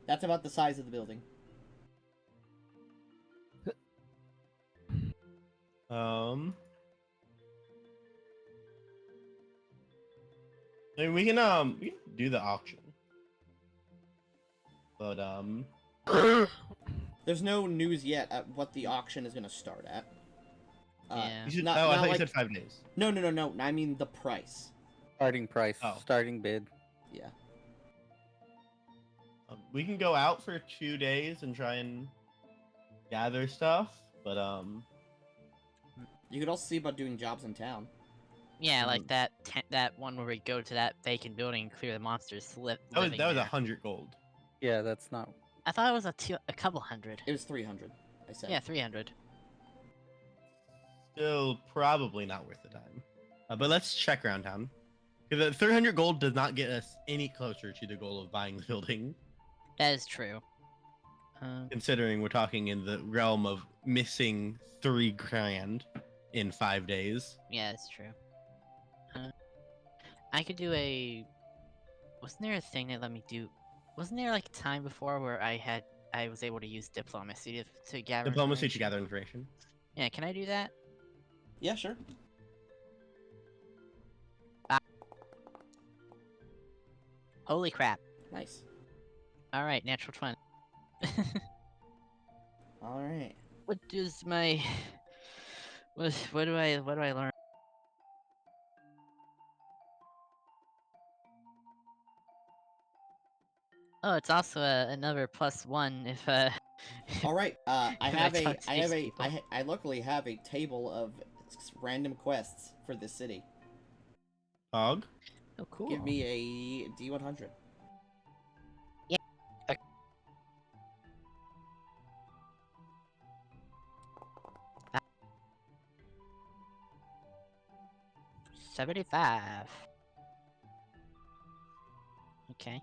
That's about the size of the building. I mean, we can do the auction, but There's no news yet at what the auction is going to start at. Yeah. you should, Not- oh, I not thought like- you said 5 days. No. I mean the price. Starting price, Oh. starting bid. Yeah. We can go out for 2 days and try and gather stuff, but You could also see about doing jobs in town. Yeah, like that one where we go to that vacant building and clear the monsters. that was living there. 100 gold. Yeah, that's not. I thought it was a couple hundred. It was 300. I said. Yeah, 300. Still probably not worth the time. But let's check around town. Because the 300 gold does not get us any closer to the goal of buying the building. That is true. Considering we're talking in the realm of missing 3 grand in 5 days. Yeah, that's true. I could do a. Wasn't there a thing that let me do? Wasn't there like a time before where I was able to use diplomacy to gather Diplomacy to information? gather information. Yeah, can I do that? Yeah, sure. Holy crap! Nice. All right, natural 20. All right. What does my What do I learn? Oh, it's also another +1 if All right. I if have talk to these people. I luckily have a table of random quests for this city. Hog. Oh, cool. Give me a D100. Yeah. Okay. Ah. 75. Okay.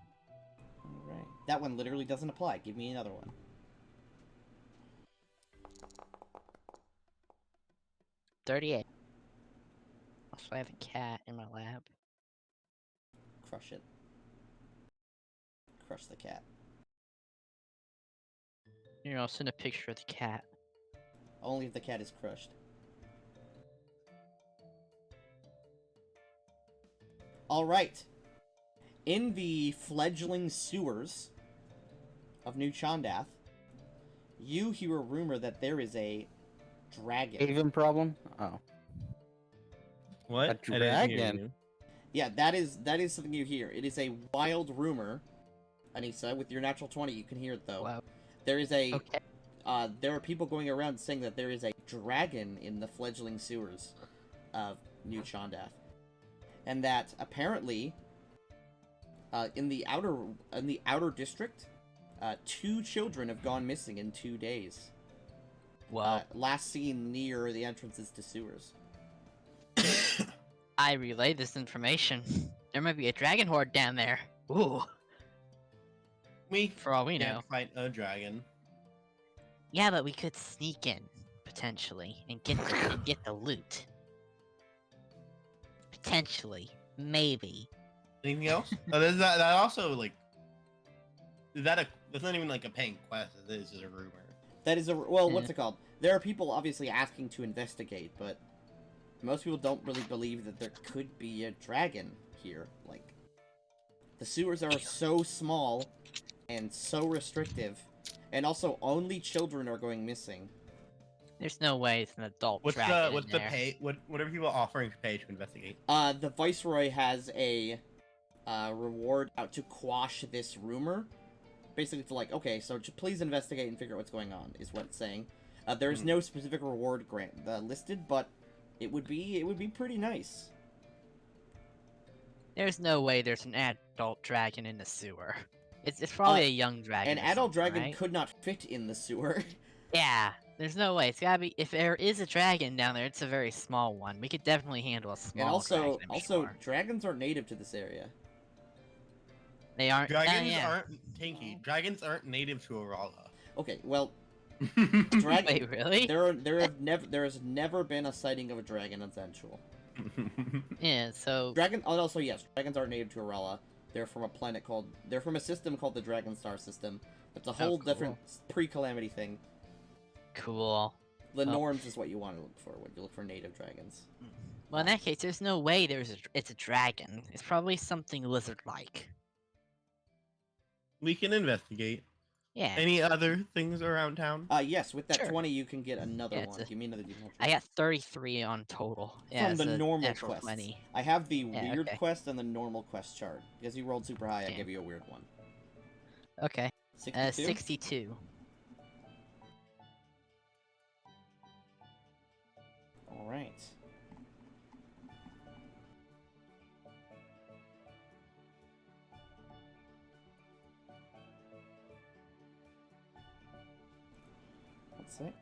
All right. That one literally doesn't apply. Give me another one. 38. Also, I have a cat in my lab. Crush it. Crush the cat. Here, I'll send a picture of the cat. Only if the cat is crushed. All right. In the fledgling sewers of New Chondath, you hear a rumor that there is a dragon. Haven problem? Oh. What? A I didn't hear dragon? you. Yeah, that is something you hear. It is a wild rumor, Anissa. With your natural 20, you can hear it though. Wow. There is a Okay. there are people going around saying that there is a dragon in the fledgling sewers of New Chondath, and that apparently, in the outer district, 2 children have gone missing in 2 days. Well, Last seen near the entrances to sewers. I relay this information. There might be a dragon horde down there. Ooh, We for all we know. can't fight a dragon. Yeah, but we could sneak in potentially and get the loot. Potentially, maybe. Anything else? Oh, there's that also like. Is that a? That's not even like a paying quest. It is just a rumor. That is a well. Yeah. What's it called? There are people obviously asking to investigate, but most people don't really believe that there could be a dragon here. Like, the sewers are so small and so restrictive, and also only children are going missing. There's no way it's an adult What's dragon the what's in the there. pay? What are people offering to pay to investigate? The Viceroy has a reward out to quash this rumor. Basically, it's like, okay, so please investigate and figure out what's going on, is what it's saying. There's no specific reward grant listed, but it would be pretty nice. There's no way there's an adult dragon in the sewer. It's probably a young dragon. An or adult something, dragon right? could not fit in the sewer. Yeah, there's no way. It's gotta be. If there is a dragon down there, it's a very small one. We could definitely handle a small And also, dragon. I'm sure. dragons aren't native to this area. They aren't. Dragons yeah. aren't tanky. Dragons aren't native to Orala. Okay, well, dragon. Wait, really? There has never been a sighting of a dragon on Zenshul. Yeah. So Also, yes, dragons are native to Orala. They're from a system called the Dragon Star system. It's a whole cool. different pre-calamity thing. cool. The Oh. norms is what you want to look for when you look for native dragons. Well, in that case, there's no way it's a dragon. It's probably something lizard-like. We can investigate. Yeah. Any other things around town? Yes, with that Sure. 20, you can get another Yeah, one. it's a- Give me another D100. I got 33 on total. Yeah, From the it's a normal natural quests. 20. I have the Yeah, weird okay. quest and the normal quest chart. Because you rolled super high, I Damn. give you a weird one. Okay. 62? 62. Alright. Let's see.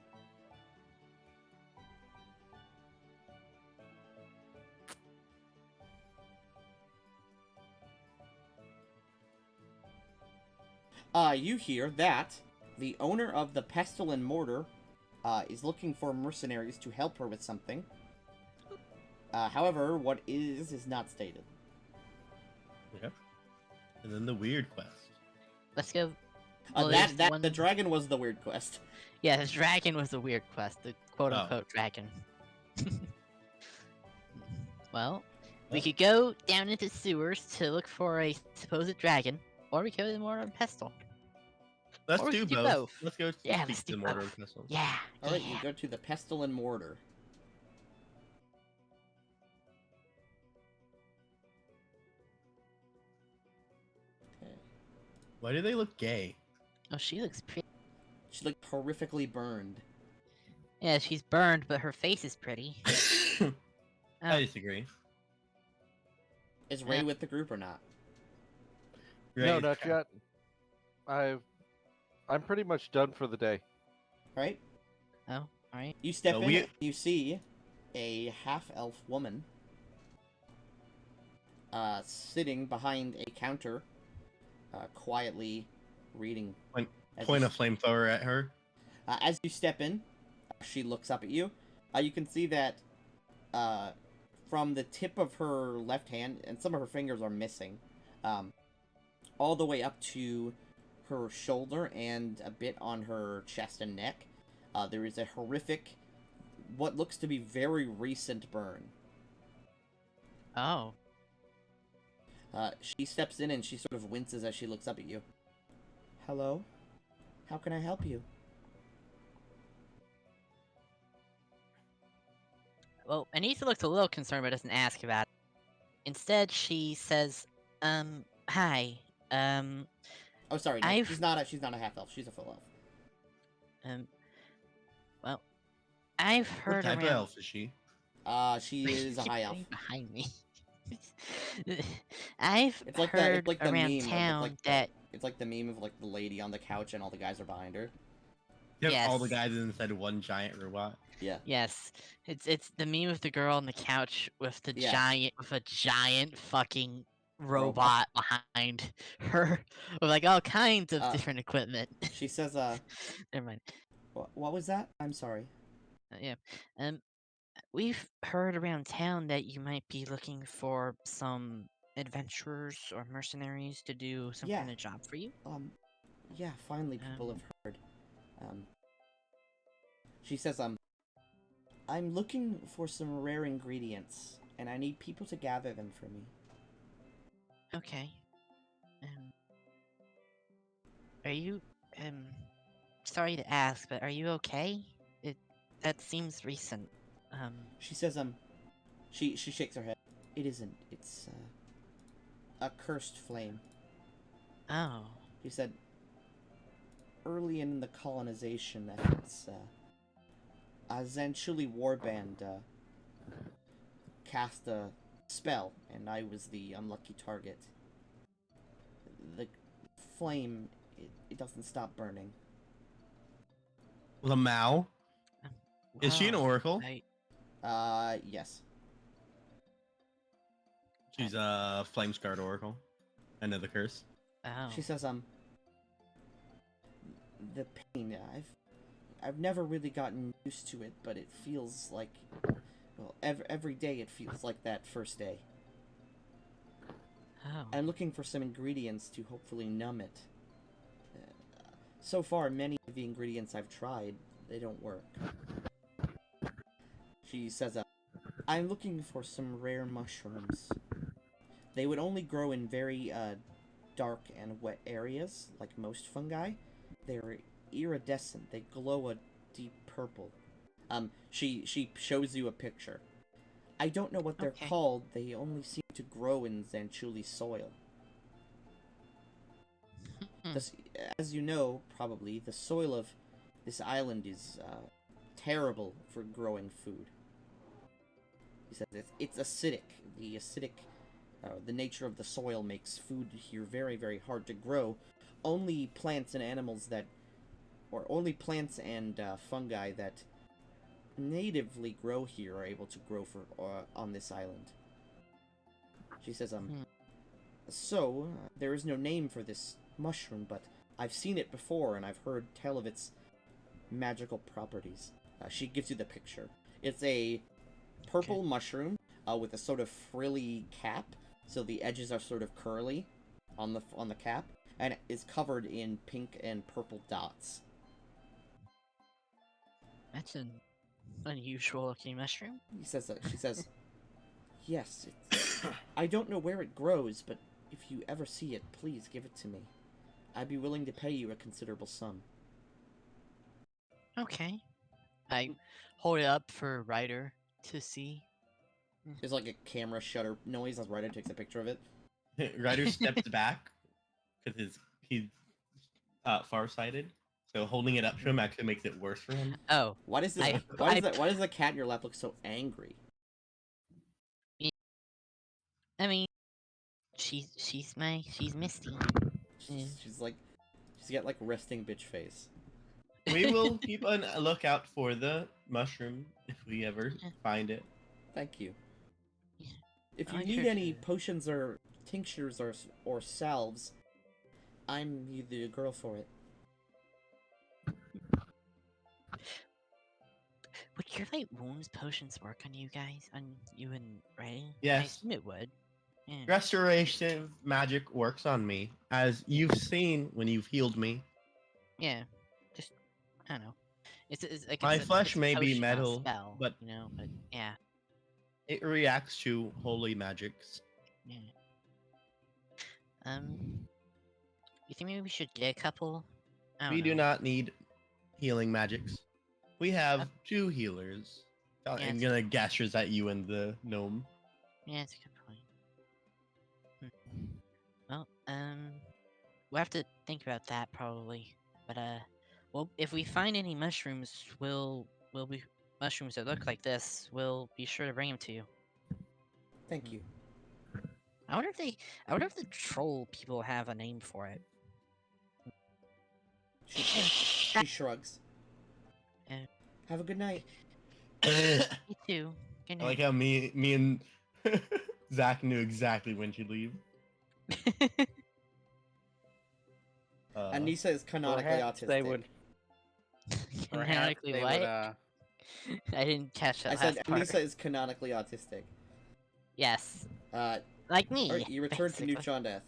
You hear that the owner of the Pestle and Mortar is looking for mercenaries to help her with something. However, what is not stated. Yep. And then the weird quest. Let's go. Well, that there's one- the dragon was the weird quest. Yeah, the dragon was the weird quest. The quote-unquote dragon. Well, we Oh. could go down into sewers to look for a supposed dragon, or we could go to more of Pestle. Let's Or we do could do both. both. Let's go Yeah, speak let's to do the mortar both. pistols. Yeah. Alright, yeah. you go to the Pestle and Mortar. Why do they look gay? Oh, she looks pretty. She looked horrifically burned. Yeah, she's burned, but her face is pretty. I Oh, disagree. Is Ray with the group or not? No, Right? not yet. I'm pretty much done for the day. Right? oh, alright. You step So in, we- you see a half-elf woman sitting behind a counter, quietly reading. As Point you, a flamethrower at her. as you step in, she looks up at you. You can see that from the tip of her left hand, and some of her fingers are missing, all the way up to her shoulder and a bit on her chest and neck, there is a horrific, what looks to be very recent burn. Oh. She steps in and she sort of winces as she looks up at you. Hello? How can I help you? Well, Anissa looks a little concerned but doesn't ask about it. Instead, she says, hi. Oh, sorry, no, I've- she's not a half-elf, she's a full elf. Well, I've What heard type of around... elf is she? She is a Keep high elf. getting behind me. I've It's like heard the around meme town of that... it's like the meme of like the lady on the couch and all the guys are behind her. You have all the Yes. guys inside one giant robot. Yeah. Yes, it's the meme of the girl on the couch with the Yeah. giant fucking robot behind her with like all kinds of Uh, different equipment. She says, Never mind. what was that? I'm sorry. Yeah. We've heard around town that you might be looking for some adventurers or mercenaries to do some Yeah. kind of job for you. Yeah, finally people have heard. She says, I'm looking for some rare ingredients, and I need people to gather them for me. Okay. Are you sorry to ask, but are you okay? That seems recent. She says, she shakes her head. It isn't. It's, a cursed flame. Oh. She said, early in the colonization efforts, a Zanchuli warband, cast a spell, and I was the unlucky target. The flame, it doesn't stop burning. Lamau? Is she an wow, oracle? Yes. She's a flame scarred oracle. I know the curse. Oh. She says, the pain, I've never really gotten used to it, but it feels like, well, every day it feels like that first day. Oh. I'm looking for some ingredients to hopefully numb it. So far, many of the ingredients I've tried, they don't work. She says, I'm looking for some rare mushrooms. They would only grow in very, dark and wet areas, like most fungi. They're iridescent. They glow a deep purple. She shows you a picture. I don't know what they're Okay. called. They only seem to grow in Zanchuli soil. Hmm. As you know, probably, the soil of this island is terrible for growing food. He says it's acidic. The nature of the soil makes food here very, very hard to grow. Only plants and animals only plants and fungi that natively grow here are able to grow on this island. She says, So, there is no name for this mushroom, but I've seen it before, and I've heard tell of its magical properties. She gives you the picture. It's a purple mushroom with a sort of frilly cap, so the edges are sort of curly on the cap, and it is covered in pink and purple dots. That's an unusual looking mushroom. She says, yes, I don't know where it grows, but if you ever see it, please give it to me. I'd be willing to pay you a considerable sum. Okay. I hold it up for Ryder to see. There's like a camera shutter noise as Ryder takes a picture of it. Ryder steps back because he's farsighted, so holding it up to him actually makes it worse for him. Oh, Why does this? I- why I- does that? Why does the cat in your lap look so angry? I mean, she's Misty. Yeah. She's got like resting bitch face. We will keep a lookout for the mushroom if we ever find it. Thank you. Yeah. If I you like need her any too. potions or tinctures or salves, I'm the girl for it. Would Cure Light Wounds potions work on you guys? On you and Ray? I Yes. assume it would. Yeah. Restoration magic works on me, as you've seen when you've healed me. Yeah. Just, I don't know. It's like My it's flesh a may be potion, not a metal, spell, but you know. But yeah, it reacts to holy magics. yeah. You think maybe we should get a couple? I don't We do know. not need healing magics. We have 2 healers. Yeah, I'm it's- gonna gestures at you and the gnome. Yeah, that's a good point. Well, we'll have to think about that probably. But well, if we find any mushrooms, we'll be mushrooms that look like this. We'll be sure to bring them to you. Thank you. I wonder if the troll people have a name for it. She shrugs. Yeah. Have a good night. I Me too. Good like night. how me and Zach knew exactly when she'd leave. Anissa is canonically Perhaps autistic. they would. Perhaps Canonically, they what? would. I didn't catch that I said last part. Anissa is canonically autistic. Yes, Uh, like me. alright, you return to basically. Neutron Death.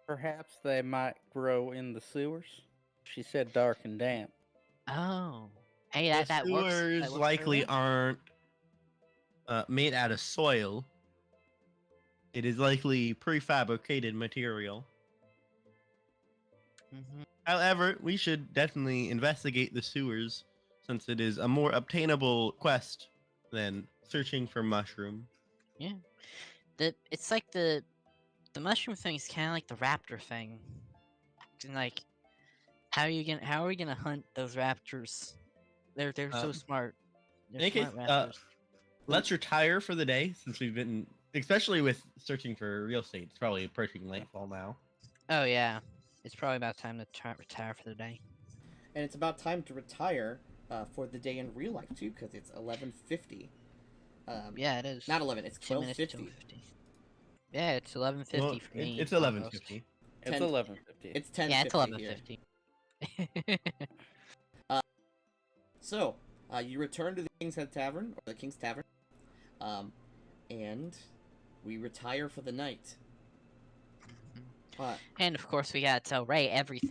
Perhaps they might grow in the sewers. She said dark and damp. Oh, hey, The that works. That sewers works very likely well. aren't made out of soil. It is likely prefabricated material. Mhm. However, we should definitely investigate the sewers, since it is a more obtainable quest than searching for mushroom. Yeah, it's like the mushroom thing is kind of like the raptor thing. And like, how are we gonna hunt those raptors? They're so smart. They're In any case, smart raptors. let's retire for the day, since we've been, especially with searching for real estate, it's probably approaching nightfall now. Oh yeah, it's probably about time to retire for the day. And it's about time to retire for the day in real life, too, because it's 11:50. Yeah, it is. Not 11, it's 10 minutes to 12:50. 12:50. Yeah, it's 11:50 Well, for me. it's almost. 11:50. It's 10 11:50. It's 10:50 Yeah, it's here. 11:50. So, you return to the King's Head Tavern, or the King's Tavern, and we retire for the night. And of course, we gotta tell Ray everything